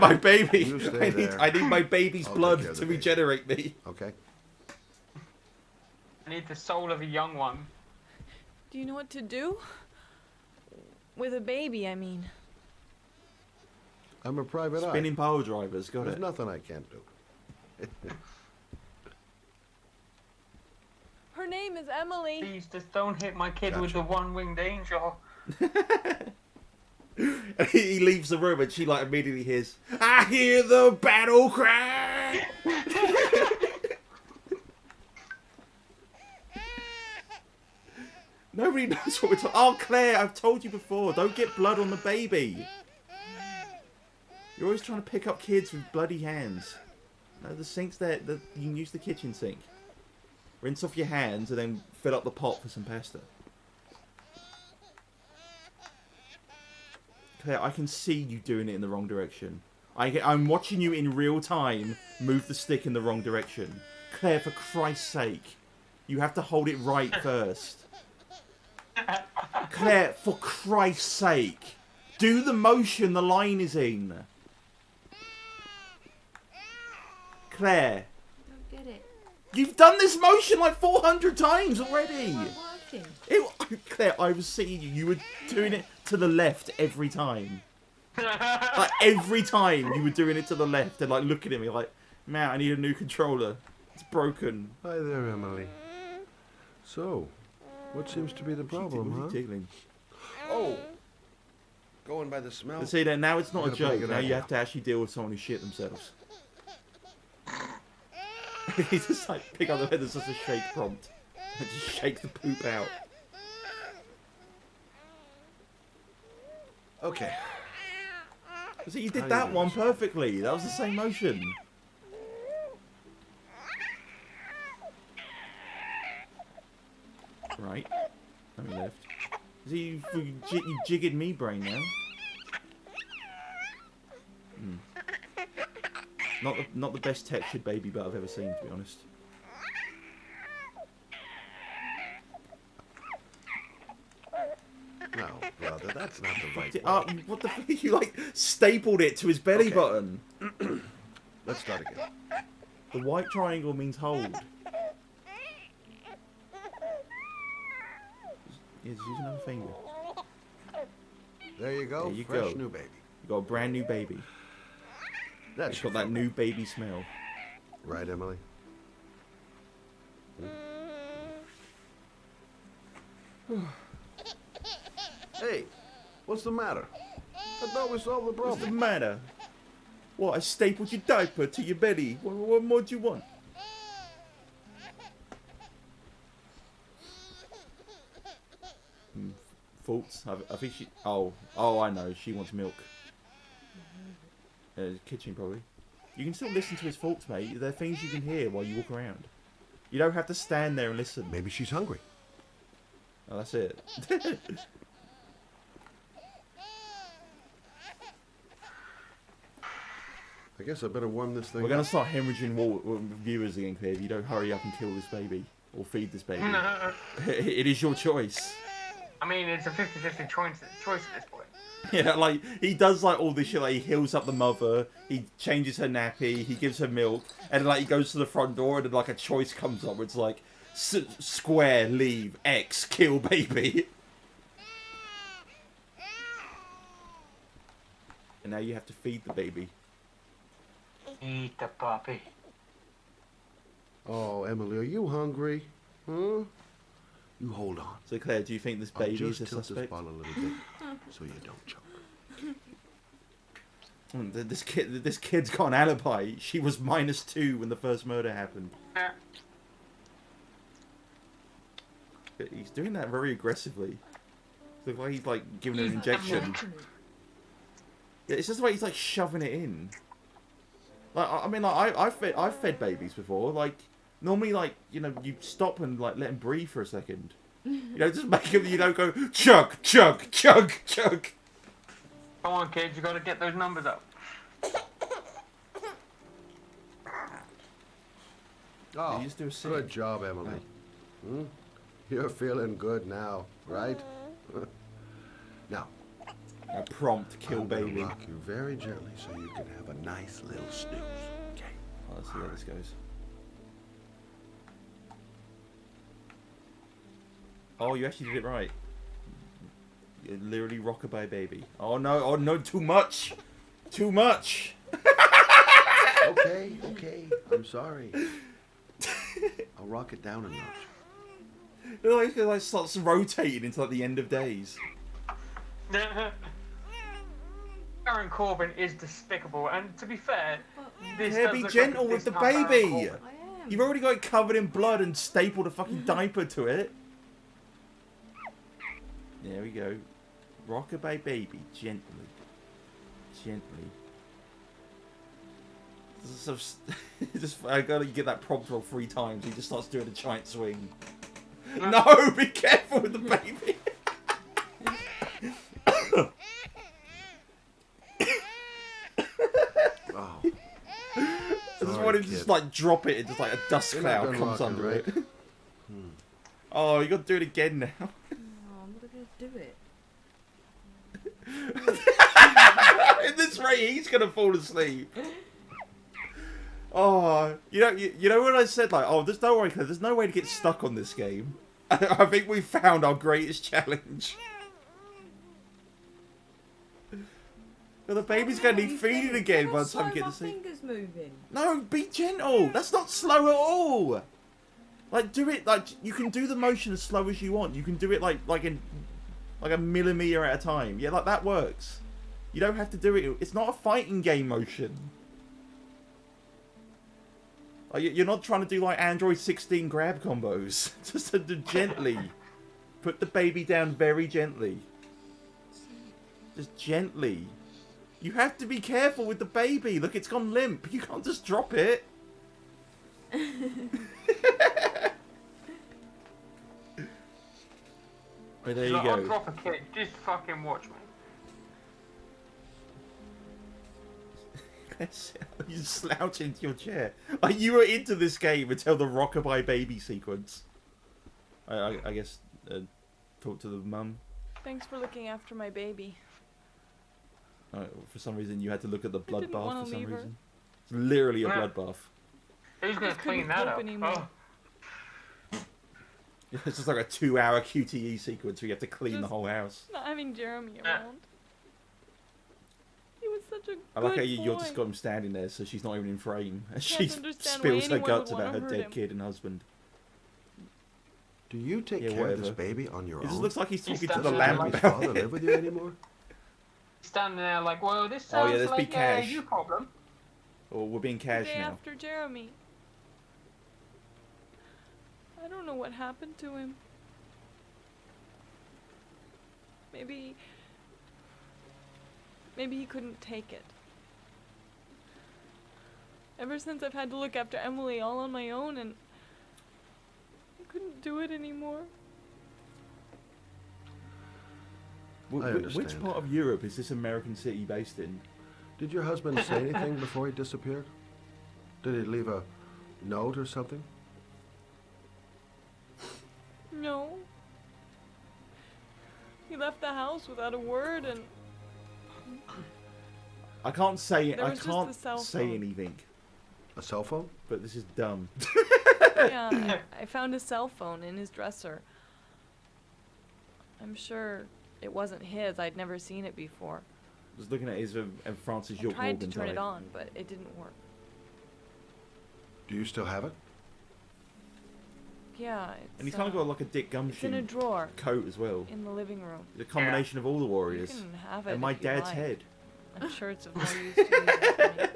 My baby. You stay there. I need my baby's I'll blood take care of to the baby. regenerate me. Okay. I need the soul of a young one. Do you know what to do? With a baby, I mean. I'm a private eye. Spinning power drivers, got There's it. nothing I can't do. Her name is Emily. Please, just don't hit my kid with Gotcha. the one-winged angel. He leaves the room and she like immediately hears, I hear the battle cry. Nobody knows what we're talking. Oh, Claire, I've told you before. Don't get blood on the baby. You're always trying to pick up kids with bloody hands. No, the sink's there. You can use the kitchen sink. Rinse off your hands and then fill up the pot for some pasta. Claire, I can see you doing it in the wrong direction. I'm watching you in real time move the stick in the wrong direction. Claire, for Christ's sake. You have to hold it right first. Claire, for Christ's sake. Do the motion the line is in. Claire. Don't get it. You've done this motion like 400 times already. It's not working. Claire, I was seeing you. You were doing it to the left every time. Like every time you were doing it to the left and like looking at me like, man, I need a new controller. It's broken. Hi there, Emily. So, what seems to be the problem, huh? Tickling. Oh, going by the smell. See, now it's not a Gotta put a joke. good Now you idea. have to actually deal with someone who shit themselves. He just like pick up the head. There's just a shake prompt. And just shake the poop out. Okay. See, you did How that you one doing? perfectly. That was the same motion. Right. Let me lift. See, you jiggered me brain now. Not the best textured baby butt I've ever seen, to be honest. No, brother, that's not the right way. What the fuck? You like stapled it to his belly Okay. button. Let's start again. The white triangle means hold. Yeah, just use another finger. There you go. There you Fresh go. new baby. You got a brand new baby. That's It's got that new baby smell. right, Emily. Hey, what's the matter? I thought we solved the problem. What's the matter? What, I stapled your diaper to your belly. What more do you want? Faults? I think she... Oh, I know. She wants milk. Kitchen, probably. You can still listen to his faults, mate. There are things you can hear while you walk around. You don't have to stand there and listen. Maybe she's hungry. Oh, that's it. I guess I better warm this thing We're going up. to start hemorrhaging viewers again, Claire, if you don't hurry up and kill this baby. Or feed this baby. It is your choice. I mean, it's a 50-50 choice at this point. Yeah, like, he does, like, all this shit. Like, he heals up the mother, he changes her nappy, he gives her milk, and, like, he goes to the front door, and, then, like, a choice comes up where it's like, square, leave, X, kill baby. And now you have to feed the baby. Eat the puppy. Oh, Emily, are you hungry? Huh? You hold on. So, Claire, do you think this I'll baby is just a tilt this suspect? bottle a little bit so you don't choke. This kid's got an alibi. She was -2 when the first murder happened. He's doing that very aggressively. The way he's like giving an injection. Yeah, it's just the way he's like shoving it in. Like, I mean, like I've fed babies before. Like, normally, like, you know, you stop and like let them breathe for a second. You know, just make them, you don't go chug, chug, chug, chug. Come on, kids, you gotta get those numbers up. Oh, good job, Emily. Hmm? You're feeling good now, right? Now, a prompt kill baby. I'm gonna rock you very gently so you can have a nice little snooze. Okay. Well, let's see how this goes. Oh, you actually did it right. You literally rockabye baby. Oh no, too much! Too much! Okay, I'm sorry. I'll rock it down a notch. It like starts rotating into like the end of days. Aaron Corbin is despicable, and to be fair, this Yeah, does be look gentle like with the this Aaron baby! Corbin. You've already got it covered in blood and stapled a fucking diaper to it. There we go. Rockabye baby, gently. Gently. Just, I gotta get that prompt roll 3 times. He just starts doing a giant swing. No, be careful with the baby. Oh. I just want him to just like drop it and just like a dust cloud comes under it. Oh, you gotta do it again now. Oh, I'm not gonna do it. In this rate, he's gonna fall asleep. Oh, you know when I said like, oh, there's no way to get stuck on this game. I think we found our greatest challenge. But the baby's gonna need feeding again by the time we get to sleep. Fingers moving. No, be gentle. That's not slow at all. Like, do it like you can do the motion as slow as you want. You can do it like a millimeter at a time. Yeah, like that works. You don't have to do it. It's not a fighting game motion. Like, you're not trying to do like Android 16 grab combos. Just to do gently. Put the baby down very gently. Just gently. You have to be careful with the baby. Look, it's gone limp. You can't just drop it. Well, there you go. I'll drop a kid. Just fucking watch me. You slouch into your chair. Like, you were into this game until the rockabye baby sequence. I guess talk to the mum. Thanks for looking after my baby. For some reason, you had to look at the bloodbath wanna for some leave her. reason. It's literally a bloodbath. Who's gonna clean that up? Oh. It's just like a 2-hour QTE sequence where you have to clean the whole house. Not having Jeremy around. He was such a I like good how you're boy. just got him standing there, so she's not even in frame. And she Can't understand spills why her anyone guts would about her wanna hurt dead him. kid and husband. Do you take care of this baby on your own? It just looks like he's talking to stands the there lamp like- about Does father it. live with you anymore? Standing there like, well, this Oh, yeah, sounds let's be like cash. you problem. Or we're being The cash day now. after Jeremy. I don't know what happened to him. Maybe he couldn't take it. Ever since I've had to look after Emily all on my own, and I couldn't do it anymore. I Which understand. part of Europe is this American city based in? Did your husband say anything before he disappeared? Did he leave a note or something? No. He left the house without a word, and I can't say There I was just can't the cell say phone. anything. A cell phone? But this is dumb. yeah, I found a cell phone in his dresser. I'm sure it wasn't his. I'd never seen it before. Just looking at his and Francis I York tried to Morgan turn it type. on, but it didn't work. Do you still have it? Yeah, And he's kind of got like a Dick it's in a Gumshoe drawer coat as well. in the living room. The combination of all the Warriors. You can have it And my if you dad's like. head. I'm sure it's of no use to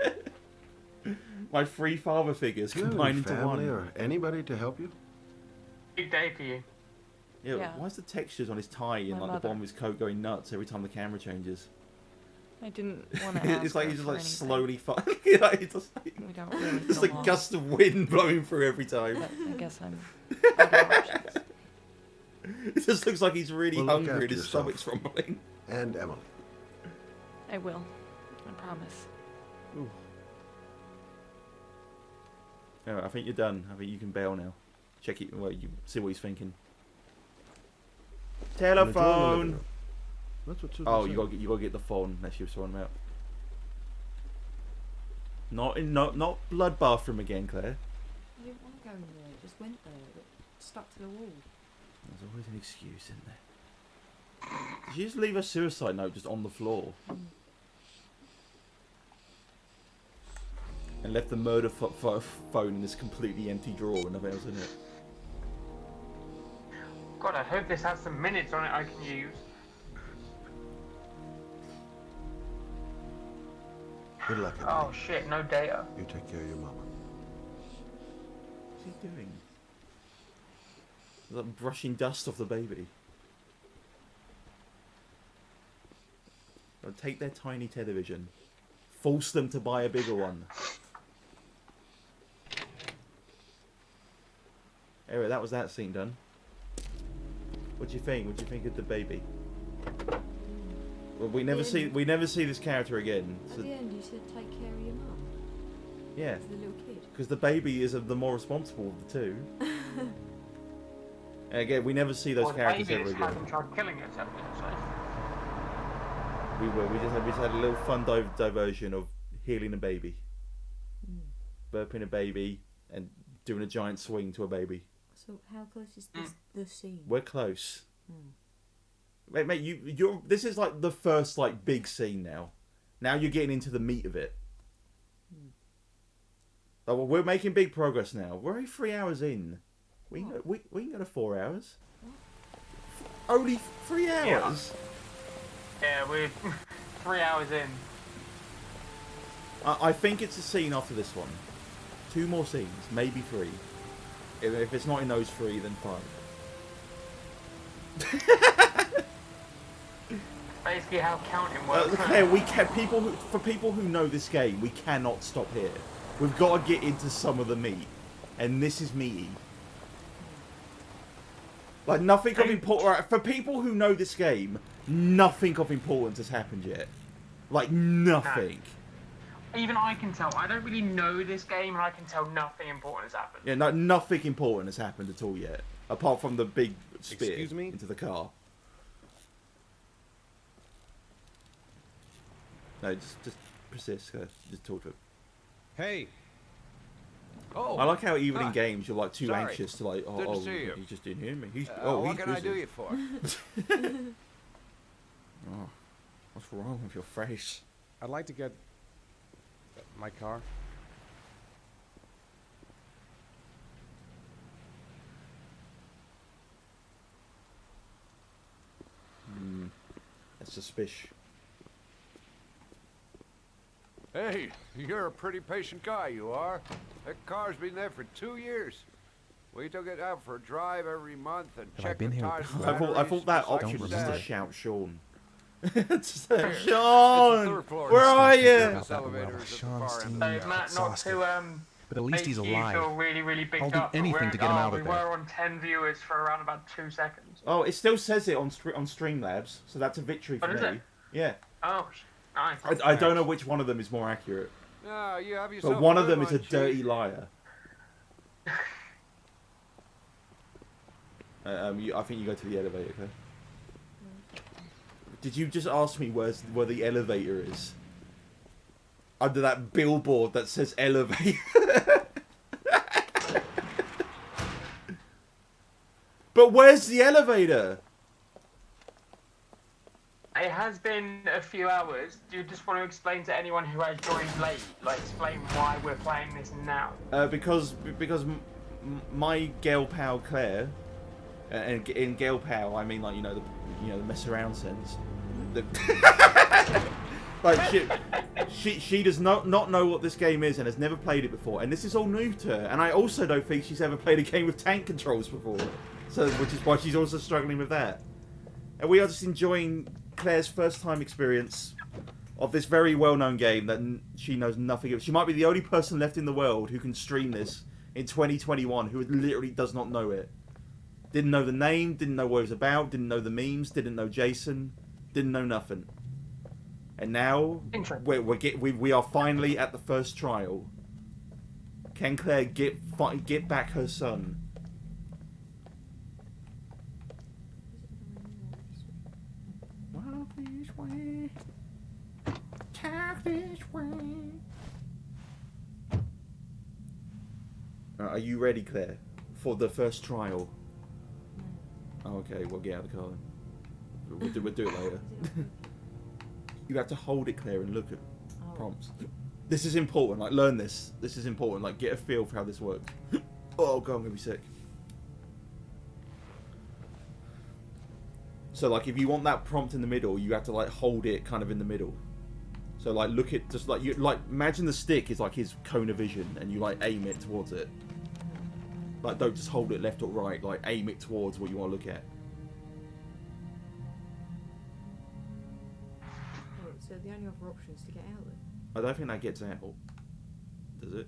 you. My 3 father figures Do you have combined any into family one. or anybody to help you? Big day for you. Yeah, why is the textures on his tie and like the bottom of his coat going nuts every time the camera changes? I didn't want to ask It's like her he's just for like anything. slowly We don't really just get like along. gust of wind blowing through every time. But I guess I'm out of options. It just looks like he's really Well, look hungry after and his yourself. stomach's rumbling. And Emily. I will. I promise. Alright, I think you're done. I think you can bail now. Check it. Well, you see what he's thinking. Telephone. That's what Susan Oh, said. you got to get the phone. That she was throwing him out. Not blood bathroom again, Claire. I didn't want to go in there. It just went there. It stuck to the wall. There's always an excuse in there. Did you just leave a suicide note just on the floor? And left the murder phone in this completely empty drawer and nothing else in it. God, I hope this has some minutes on it I can use. Good luck. Oh shit, no data. You take care of your mama. What's he doing? He's like brushing dust off the baby. They'll take their tiny television, force them to buy a bigger one. Anyway, that was that scene done. What do you think? What do you think of the baby? Well, we never see this character again. At So, the end, you said take care of your mum. yeah, The little kid. because the baby is the more responsible of the two. And again, we never see those characters ever again. Haven't tried killing herself, so. We just had a little fun diversion of healing a baby, burping a baby, and doing a giant swing to a baby. So how close is the scene? We're close. Mate, you're. This is like the first like big scene now. Now you're getting into the meat of it. Oh, well, we're making big progress now. We're only 3 hours in. We can go to 4 hours. Only 3 hours. Yeah, we're 3 hours in. I think it's a scene after this one. 2 more scenes, maybe 3. If it's not in those 3, then 5. Basically, how counting works. Okay, for people who know this game, we cannot stop here. We've got to get into some of the meat, and this is meaty. Like nothing of importance. Right, for people who know this game, nothing of importance has happened yet. Like nothing. No. Even I can tell. I don't really know this game, and I can tell nothing important has happened. Yeah, nothing important has happened at all yet, apart from the big spear into the car. No, just persist. Just talk to him. Hey. Oh. I like how even in games you're like too Sorry. anxious to like, Good to see you. He just didn't hear me. He's, what he's can I busy. do you for? Oh, what's wrong with your face? I'd like to get my car. That's suspicious. Hey, you're a pretty patient guy, you are. That car's been there for 2 years. We took it out for a drive every month and Have I checked been the here tires. before? and I thought that batteries, just like option you was just to said. shout Sean. It's Sean, the third floor. where are you? This elevator is at the Sean far seemed end. So, Matt, not to But at least make he's you alive. feel really, really I'll bigged do up. but anything we're- to get him out we of there. were on 10 viewers for around about 2 seconds. Oh, it still says it on Streamlabs, so that's a victory for Oh, does me. it? Yeah. Oh, nice. I don't know which one of them is more accurate, No, you have yourself but one a of good them is a one, dirty Chief. liar. I think you go to the elevator, okay? Did you just ask me where the elevator is? Under that billboard that says elevator. But where's the elevator? It has been a few hours. Do you just want to explain to anyone who has joined late, like explain why we're playing this now? Because my girl pal Claire, and in girl pal I mean like the mess around sense. Like she does not know what this game is and has never played it before, and this is all new to her. And I also don't think she's ever played a game with tank controls before. So, which is why she's also struggling with that. And we are just enjoying Claire's first time experience of this very well-known game that she knows nothing of. She might be the only person left in the world who can stream this in 2021 who literally does not know it. Didn't know the name, didn't know what it was about, didn't know the memes, didn't know Jason, didn't know nothing. And now we are finally at the first trial. Can Claire get back her son? Walk this way. Talk this way. Are you ready, Claire, for the first trial? Oh, okay, we'll get out of the car then. We'll do it later. You have to hold it, Claire, and look at prompts. This is important. Like, learn this. This is important. Like, get a feel for how this works. Oh god, I'm gonna be sick. So, like, if you want that prompt in the middle, you have to like hold it kind of in the middle. So, like, look at just like you like imagine the stick is like his cone of vision, and you like aim it towards it. Like, don't just hold it left or right. Like, aim it towards what you want to look at. So the only other option is to get out then? I don't think that gets out. Does it?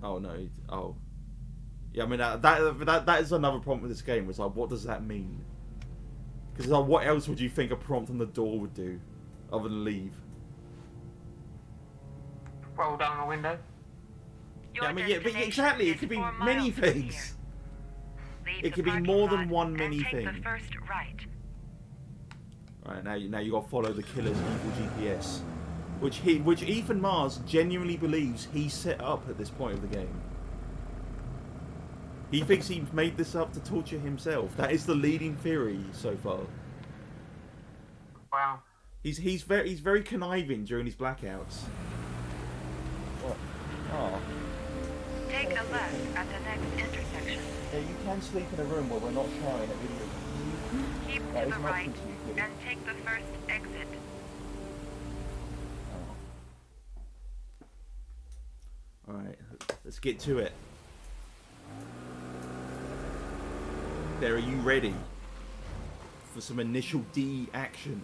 Oh no. Oh. Yeah, I mean that is another problem with this game. It's like, what does that mean? Because like, what else would you think a prompt on the door would do, other than leave? Roll down the window. Yeah, I mean, yeah, but exactly. It could be many things. It could be more than one mini thing. Right, now you got to follow the killer's evil GPS, which Ethan Mars genuinely believes he set up at this point of the game. He thinks he made this up to torture himself. That is the leading theory so far. Wow. He's very conniving during his blackouts. What? Oh. Take a left at the next intersection. Yeah, you can sleep in a room where we're not showing a video. Keep to the right and take the first exit. Oh. Alright, let's get to it. There, are you ready for some initial D action?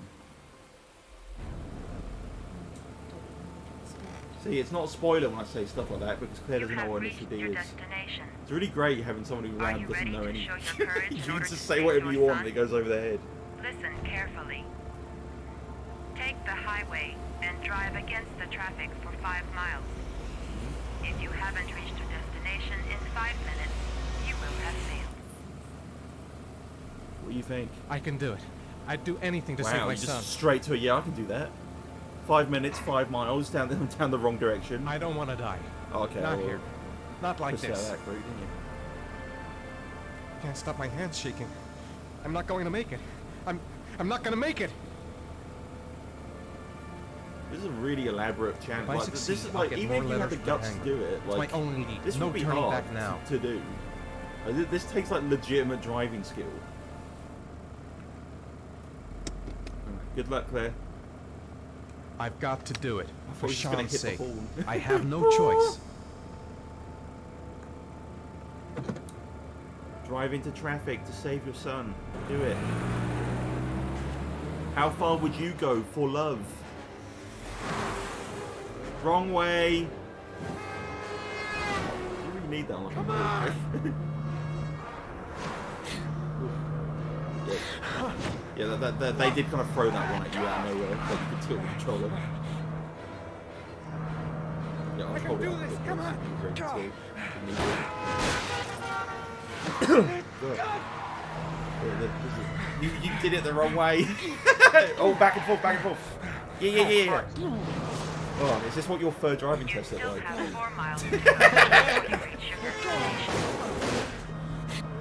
See, it's not a spoiler when I say stuff like that, because Claire doesn't know what initial D is. It's really great having someone who around doesn't know anything. You can just say whatever you want and it goes over their head. Listen carefully. Take the highway and drive against the traffic for 5 miles. If you haven't reached your destination in 5 minutes, you will have failed. What do you think? I can do it. I'd do anything to save my son. Just straight to it. Yeah, I can do that. 5 minutes, 5 miles down the wrong direction. I don't want to die. Okay. Not here. Not like this. That route, didn't you? Can't stop my hands shaking. I'm not going to make it. I'm not going to make it. This is a really elaborate challenge. Like, this is like, even if you have the guts to do it, like, it's my only need. This no would be turning hard back now. to do. Like, this takes like legitimate driving skill. Good luck, Claire. I've got to do it. For he's gonna Sean's hit the sake. horn. I have no choice. Drive into traffic to save your son. Do it. How far would you go for love? Wrong way. You really need that one. Come on. Yeah, they did kind of throw that one at you out of nowhere. Like you could tilt the controller. Yeah, I'll hold it up. This. Come on. You did it the wrong way. Oh, back and forth, back and forth. Yeah. Oh, is this what your third driving test looked like?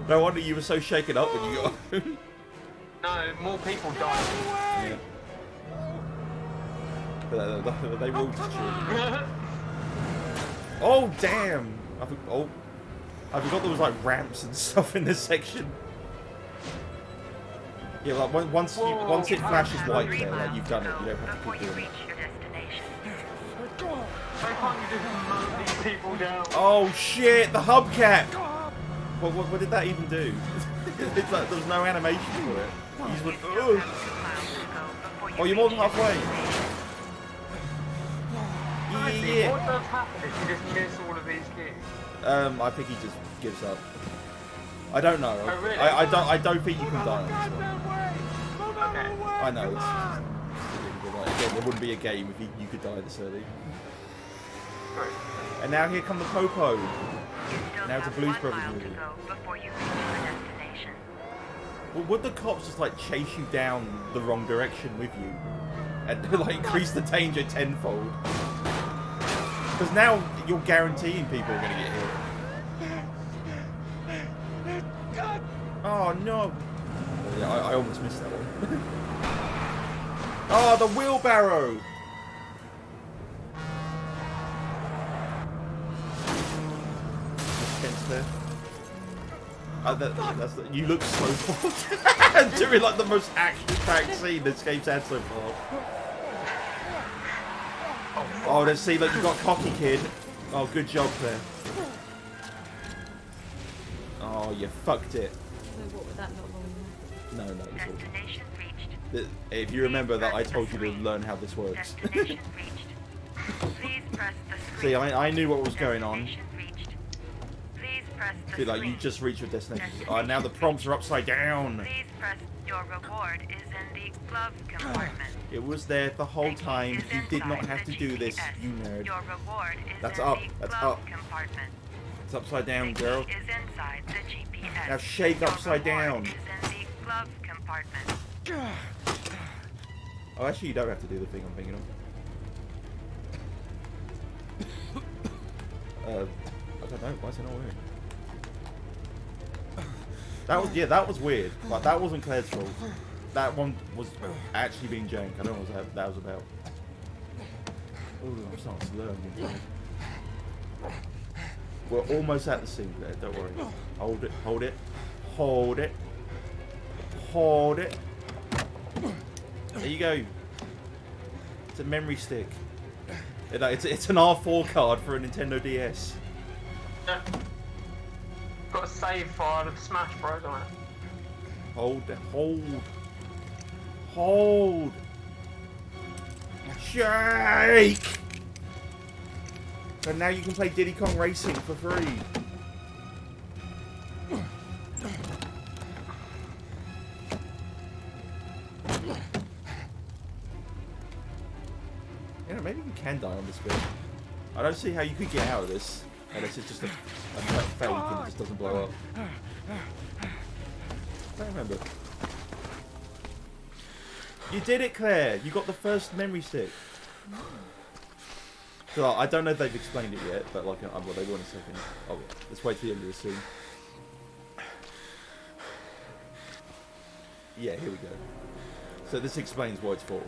No wonder you were so shaken up when you got home. No, more people died. Yeah. But they ruled to Oh, damn! I forgot there was like ramps and stuff in this section. Yeah, like once it flashes white there, like you've done it. You don't have to keep doing it. Why can't you just mow these people down? Oh shit! The hubcap. What did that even do? It's like there was no animation for it. You just went, ugh. Oh, you're more than halfway. Yeah. What does happen if you just miss all of these keys? I think he just gives up. I don't know. Oh, really? I don't think you can die on this one. Okay. I know. It's again, there wouldn't be a game if you could die this early. And now here come the Popo. Now it's a Blues Brothers movie. Well, would the cops just like chase you down the wrong direction with you and like increase the danger tenfold? Because now you're guaranteeing people are going to get hit. Oh no! Yeah, I almost missed that one. Oh, the wheelbarrow! You look so bored. Doing like the most action-packed scene this game's had so far. Oh, let's see, look, you got cocky, kid. Oh, good job there. Oh, you fucked it. So what would that not long No, it's all. If you remember that I told you to learn how this works. See, I knew what was going on. See, like, you just reached your destination. Oh, now the prompts are upside down. Please press your reward is in the glove compartment. It was there the whole time. You did not have to do this, you nerd. Your reward is That's in up. the That's glove up. Compartment. It's upside down, girl. Is inside the GPS. Now shake upside down. Is in the glove compartment. Oh, actually, you don't have to do the thing I'm thinking of. I don't know. Why is it not working? That was weird. Like, that wasn't Claire's fault. That one was actually being jank. I don't know what that was about. Ooh, I'm starting to learn. We're almost at the scene there, don't worry. Hold it, hold it, hold it, hold it. There you go. It's a memory stick. It's an R4 card for a Nintendo DS. Got a save file of Smash Bros on it. Hold it, hold. Shake! And now you can play Diddy Kong Racing for free. You know, maybe you can die on this bit. I don't see how you could get out of this. Unless it's just a fake and it just doesn't blow up. I don't remember. You did it, Claire! You got the first memory stick. So I don't know if they've explained it yet, but like, well, they will in a second. Oh yeah, let's wait till the end of the scene. Yeah, here we go. So this explains what it's for.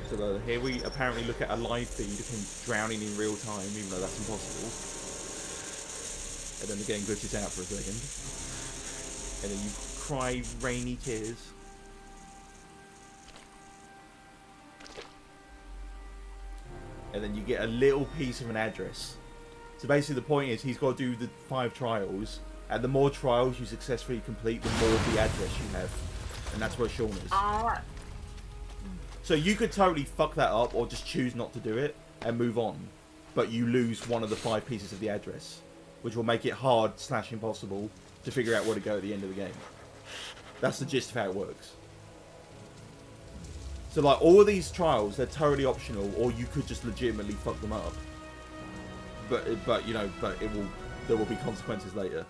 So here we apparently look at a live feed of him drowning in real time, even though that's impossible. And then the game glitches out for a second. And then you cry rainy tears. And then you get a little piece of an address. So basically the point is he's got to do the 5 trials. And the more trials you successfully complete, the more of the address you have. And that's where Sean is. Alright. So you could totally fuck that up or just choose not to do it and move on. But you lose one of the 5 pieces of the address, which will make it hard / impossible to figure out where to go at the end of the game. That's the gist of how it works. So like all of these trials, they're totally optional, or you could just legitimately fuck them up. But you know, there will be consequences later.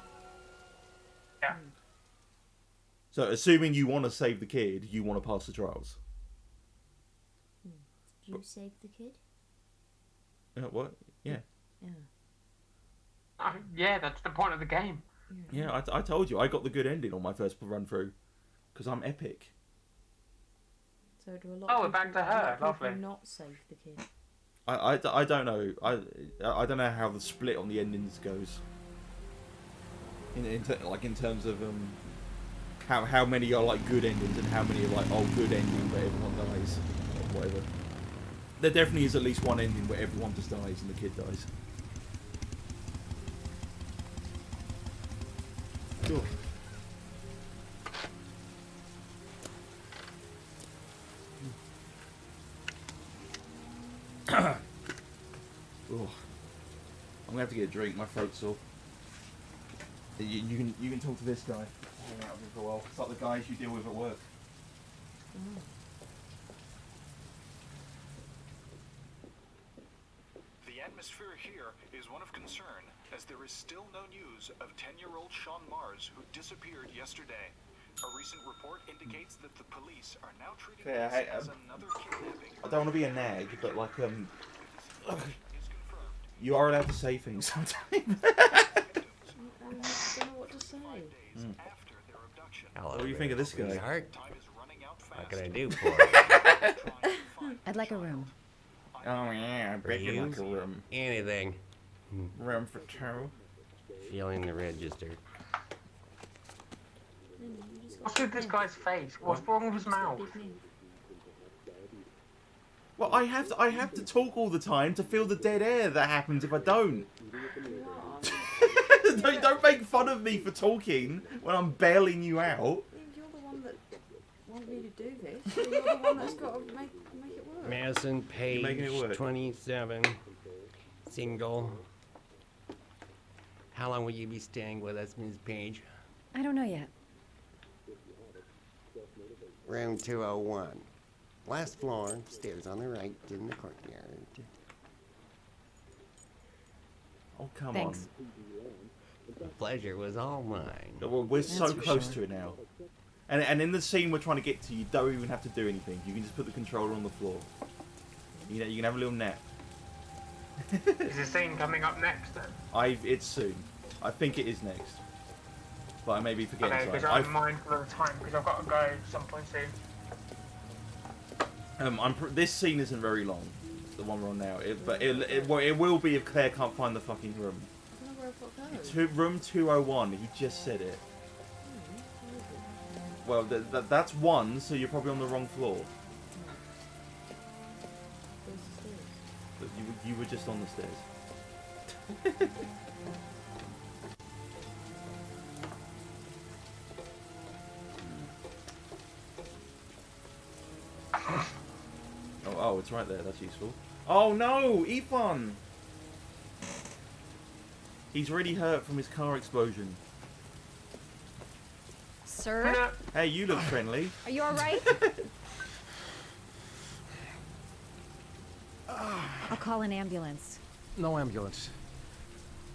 Yeah. So assuming you want to save the kid, you want to pass the trials. Did you save the kid? What? Yeah. Yeah. Yeah, that's the point of the game. Yeah, I told you I got the good ending on my first run through, because I'm epic. So do a lot Oh, of we're back to her. Lovely. not save the kid? I don't know. I don't know how the split on the endings goes. In terms of how many are like good endings and how many are like good ending but everyone dies or whatever. There definitely is at least one ending where everyone just dies and the kid dies. Cool. Oh, I'm gonna have to get a drink. My throat's sore. You can talk to this guy. Hang out with him for a while. It's like the guys you deal with at work. The atmosphere here is one of concern, as there is still no news of 10-year-old Sean Mars, who disappeared yesterday. A recent report indicates that the police are now treating this as another kidnapping. I don't want to be a nag, but like you are allowed to say things sometimes. I don't know what to say. What do you think of this guy? What can I do for you? I'd like a room. Oh yeah, I bet you like a room. Anything. Room for two. Feeling the register. What's with this guy's face? What's wrong with his mouth? Well, I have to talk all the time to feel the dead air that happens if I don't. don't make fun of me for talking when I'm bailing you out. You're the one that wanted me to do this. So you're the one that's got to make it work. Madison Page, 27, single. How long will you be staying with us, Ms. Page? I don't know yet. Room 201. Last floor, stairs on the right in the courtyard. Oh, come Thanks. on. The pleasure was all mine. Well, we're so close to it now. And in the scene we're trying to get to, you don't even have to do anything. You can just put the controller on the floor. You know, you can have a little nap. Is the scene coming up next then? It's soon. I think it is next. But I may be forgetting Okay, because something. I'm mindful of the time, because I've got to go some point soon. This scene isn't very long, the one we're on now. But it will be if Claire can't find the fucking room. I don't know where I've got to go. Room 201. He just said it. Well, that's one, so you're probably on the wrong floor. But you were just on the stairs. Oh, it's right there. That's useful. Oh no, Ethan! He's really hurt from his car explosion. Sir? Hey, you look friendly. Are you alright? I'll call an ambulance. No ambulance.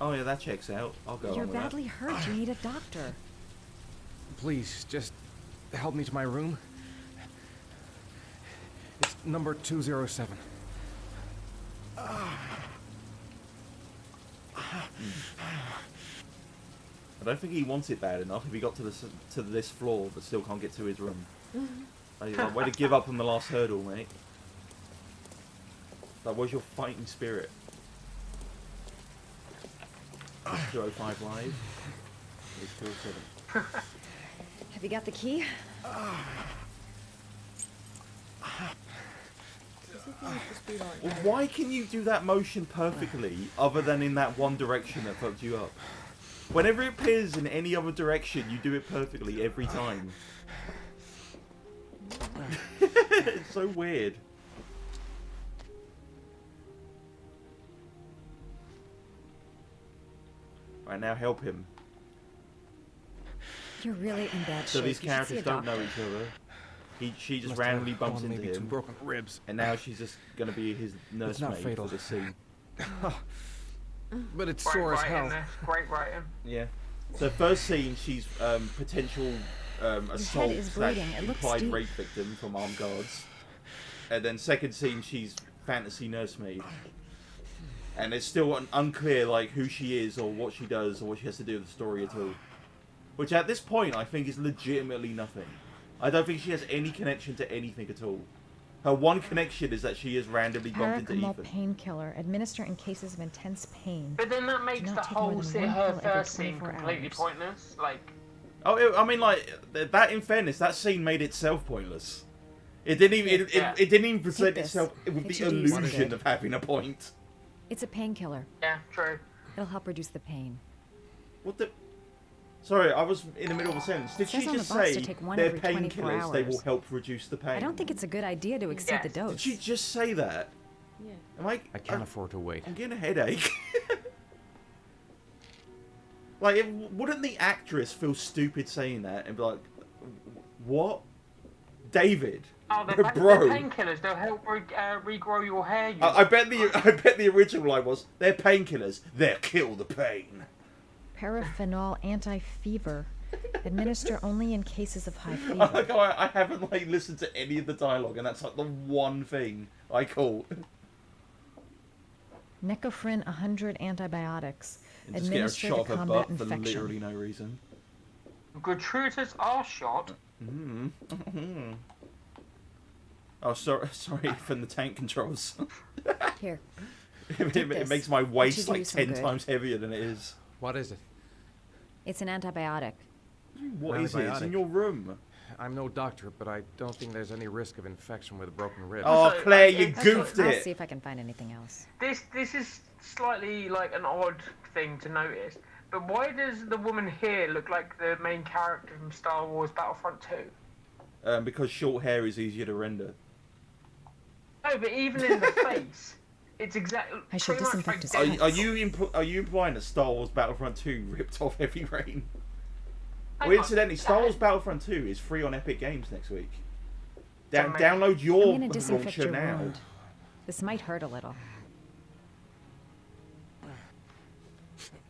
Oh yeah, that checks out. I'll go. You're badly hurt. You need a doctor. Please, just help me to my room. It's number 207. I don't think he wants it bad enough if he got to this floor but still can't get to his room. Like, way to give up on the last hurdle, mate. That was your fighting spirit. 205 live. It's 207. Have you got the key? Well, why can you do that motion perfectly other than in that one direction that fucked you up? Whenever it appears in any other direction, you do it perfectly every time. It's so weird. Right, now help him. You're really in bad shape. So these characters don't know each other. She just randomly bumps into him, broken ribs. And now she's just gonna be his nursemaid for this scene. But it's sore as hell. Great writing. Yeah. So first scene, she's potential assault / implied rape victim from armed guards, and then second scene, she's fantasy nursemaid, and it's still unclear like who she is or what she does or what she has to do with the story at all. Which at this point, I think is legitimately nothing. I don't think she has any connection to anything at all. Her one connection is that she is randomly bumped into Paracetamol Ethan. painkiller. Administer in cases of intense pain. But then that makes Do the not take more whole than one her pill every first scene 24 completely hours. pointless. Like, Oh, I mean, like that. In fairness, that scene made itself pointless. It didn't even. It didn't even present Take this. itself with It the should do you some illusion good. of having a point. It's a painkiller. Yeah, true. It'll help reduce the pain. What the? Sorry, I was in the middle of a sentence. Did It says she on just the box to say take one they're every 24 painkillers? They will hours. help reduce the pain. I don't think it's a good idea to exceed the dose. Did she just say that? Yeah. Am I? I can't afford to wait. I'm getting a headache. Like, wouldn't the actress feel stupid saying that and be like, "What, David? Oh, they're bro." painkillers. They'll help regrow your hair. You I bet the original line was, "They're painkillers. They'll kill the pain." Paraphenol anti-fever. Administer only in cases of high fever. Like, I haven't like listened to any of the dialogue, and that's like the one thing I caught. Necophren 100 antibiotics. And just get a Administer shot to of her combat butt for infection. literally no reason. Gratuitous arse shot. Oh, sorry from the tank controls. Here. It makes my It waist should do like you some 10 good. times heavier than it is. What is it? It's an antibiotic. What is it? It's in your room. I'm no doctor, but I don't think there's any risk of infection with a broken rib. Oh, Claire, you goofed I'll it. see if I can find anything else. This is slightly like an odd thing to notice, but why does the woman here look like the main character from Star Wars Battlefront 2? Because short hair is easier to render. No, but even in the face, it's exactly. I should pretty much disinfect his like hands. Are you implying that Star Wars Battlefront 2 ripped off Heavy Rain? Hang Well, on. incidentally, Star Wars Battlefront 2 is free on Epic Games next week. Amazing. Download I'm your gonna disinfect launcher your now. wound. This might hurt a little.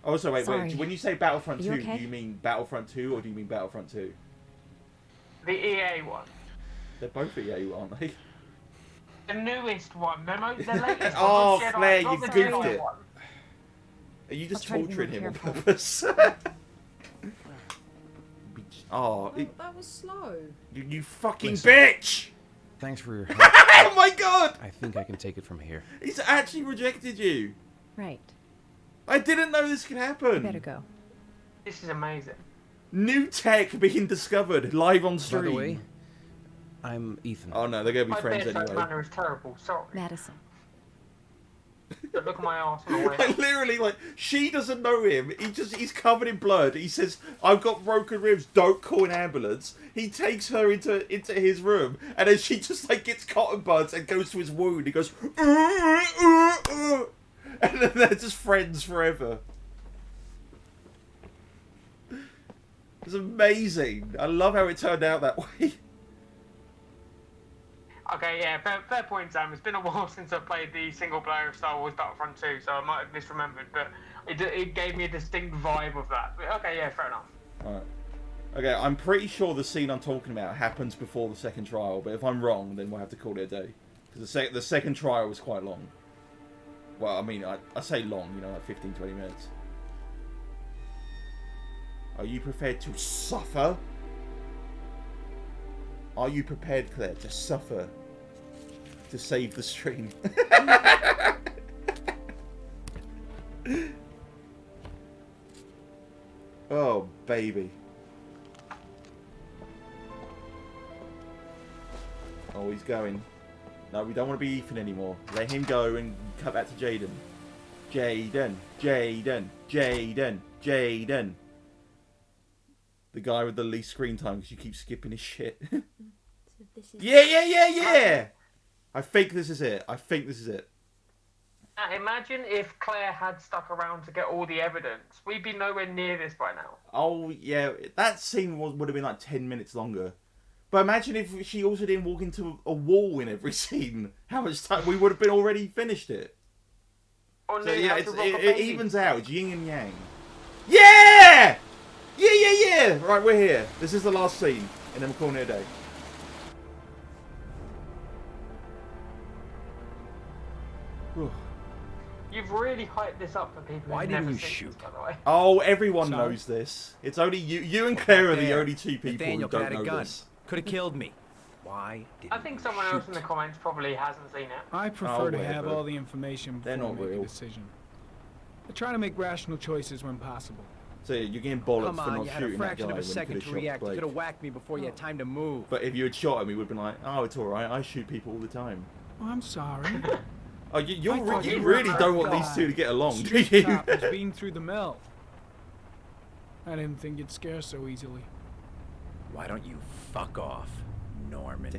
Oh, so wait. Sorry. When you say Battlefront Are you 2, okay? do you mean Battlefront 2 or do you mean Battlefront 2? The EA one. They're both EA, aren't they? The newest one. The latest Oh, one. not Jedi, Claire, not you the goofed Jedi it. one. Are you just I'll try to be torturing more him on careful. purpose? Oh, That was slow. you fucking Listen. bitch! Thanks for your help. Oh my god! I think I can take it from here. He's actually rejected you. Right. I didn't know this could happen. You better go. This is amazing. New tech being discovered live on By stream. the way, I'm Ethan. Oh no, they're gonna be My friends bedside anyway. manner is terrible. Sorry. Madison. But look at my arse on the way. Like literally, like she doesn't know him. He's covered in blood. He says, "I've got broken ribs. Don't call an ambulance." He takes her into his room, and then she just like gets cotton buds and goes to his wound. He goes, and then they're just friends forever. It's amazing. I love how it turned out that way. Okay, yeah, fair point, Sam. It's been a while since I played the single player of Star Wars Battlefront 2, so I might have misremembered, but it gave me a distinct vibe of that. But okay, yeah, fair enough. Alright. Okay, I'm pretty sure the scene I'm talking about happens before the second trial, but if I'm wrong, then we'll have to call it a day. Because the second trial was quite long. Well, I mean, I say long, you know, like 15, 20 minutes. Are you prepared to suffer? Are you prepared, Claire, to suffer? To save the stream? Oh, baby. Oh, he's going. No, we don't want to be Ethan anymore. Let him go and cut back to Jaden. Jaden. Jaden. Jaden. Jaden. The guy with the least screen time because you keep skipping his shit. Yeah! I think this is it. Now, imagine if Claire had stuck around to get all the evidence. We'd be nowhere near this by now. Oh, yeah. That scene would have been like 10 minutes longer. But imagine if she also didn't walk into a wall in every scene. How much time? We would have been already finished it. Or So, knew yeah, how to rock a it baby. evens out. It's yin and yang. Yeah! Yeah! Right, we're here. This is the last scene. And then we're calling it a day. You've really hyped this up for people Why who've didn't never you seen shoot? this, by the way. Oh, everyone Sorry? knows this. It's only you and Claire are the There. only two people Nathaniel who don't had a know gun. this. Could have killed me. Why didn't I think someone else in the comments probably hasn't seen it. I prefer to have whatever. all the information They're before I not make real. a decision. I try to make rational choices when possible. So you're getting bollocks Come for on, not you had a shooting that fraction guy of a when you second could to have shot react. You Blake. could have whacked me before you had time to move. But if you had shot him, he would have been like, oh, it's alright, I shoot people all the time. Oh, I'm sorry. Oh, you thought really you were a don't want guy. these two to get along, do Street you? cop was being through the mill. I didn't think you'd scare so easily. Why don't you fuck off, Norman?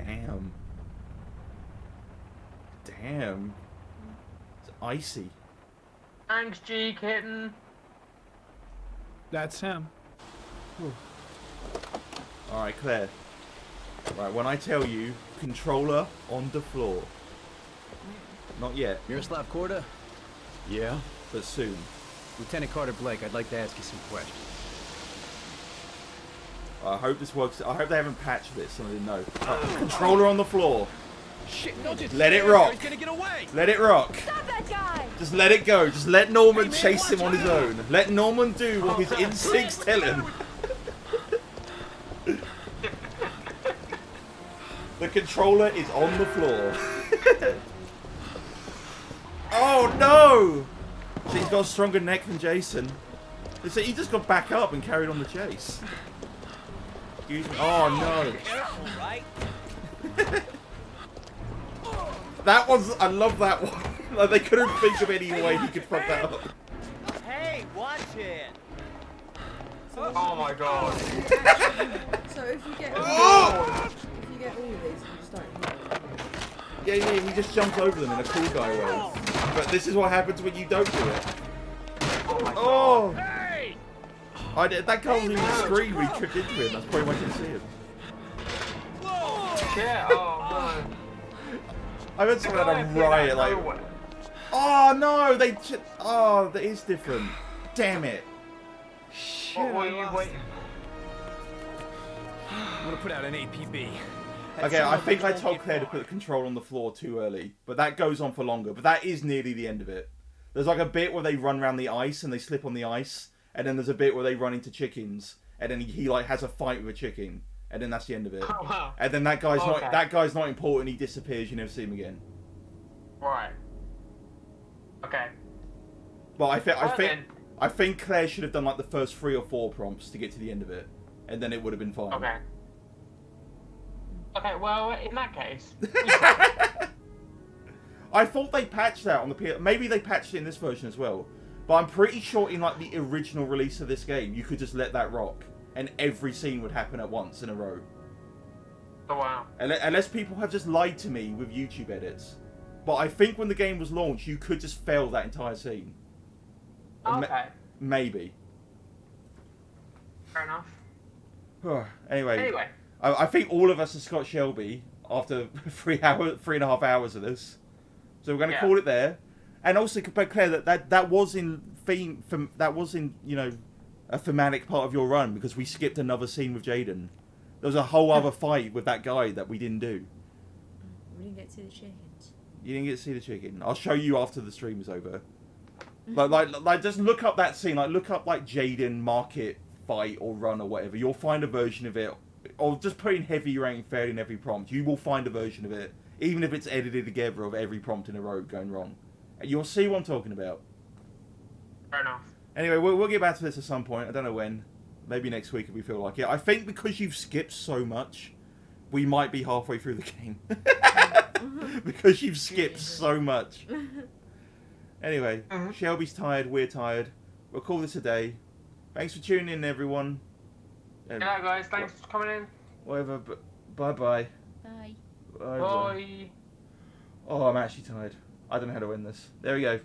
Damn. It's icy. Thanks, G Kitten. That's him. Alright, Claire. Right, when I tell you, controller on the floor. Not yet. Miroslav Korda? Yeah? But soon. Lieutenant Carter Blake, I'd like to ask you some questions. I hope this works. I hope they haven't patched this so I didn't know. Controller on the floor. Shit, don't just let it rock. He's gonna get away. Let it rock. Stop that guy! Just let it go. Just let Norman chase him on his own. Let Norman do what his instincts tell him. The controller is on the floor. Oh no! So he's got a stronger neck than Jason. So he just got back up and carried on the chase. Excuse me. Oh no! Careful, right? That was. I love that one. Like they couldn't think of any way he could fuck that up. Hey, watch it. Oh my god. So if you get all of these, you just don't hit them. Yeah, he just jumps over them in a cool guy way. But this is what happens when you don't do it. Oh! Hey! I did. That guy wasn't even scream when he tripped into him. That's probably why I didn't see him. Yeah, oh no. I bet someone had a riot like. Oh no! Oh, that is different. Damn it. What were you waiting? I'm gonna put out an APB. Okay, I think I told Claire to put the control on the floor too early, but that goes on for longer. But that is nearly the end of it. There's like a bit where they run around the ice and they slip on the ice, and then there's a bit where they run into chickens, and then he like has a fight with a chicken, and then that's the end of it. Oh, wow. And then that guy's not important. He disappears. You never see him again. Right. Okay. But I think Claire should have done like the first 3 or 4 prompts to get to the end of it, and then it would have been fine. Okay. Okay, well, in that case... I thought they patched that on the PS. Maybe they patched it in this version as well. But I'm pretty sure in like the original release of this game, you could just let that rock, and every scene would happen at once in a row. Oh wow. Unless people have just lied to me with YouTube edits. But I think when the game was launched, you could just fail that entire scene. Okay. Maybe. Fair enough. Anyway. I think all of us are Scott Shelby after 3.5 hours of this. So we're going to call it there. And also, but Claire, that was in you know, a thematic part of your run because we skipped another scene with Jaden. There was a whole other fight with that guy that we didn't do. We didn't get to the chickens. You didn't get to see the chicken. I'll show you after the stream is over. like, just look up that scene. Like, look up like Jaden market fight or run or whatever. You'll find a version of it. Or just put in heavy rain failed in every prompt. You will find a version of it, even if it's edited together of every prompt in a row going wrong. And you'll see what I'm talking about. Fair enough. Anyway, we'll get back to this at some point. I don't know when. Maybe next week if we feel like it. I think because you've skipped so much, we might be halfway through the game. Because you've skipped so much. Anyway, Shelby's tired, we're tired. We'll call this a day. Thanks for tuning in, everyone. Good night, guys. Thanks for coming in. Whatever, bye-bye. Bye. Bye. Oh, I'm actually tired. I don't know how to win this. There we go.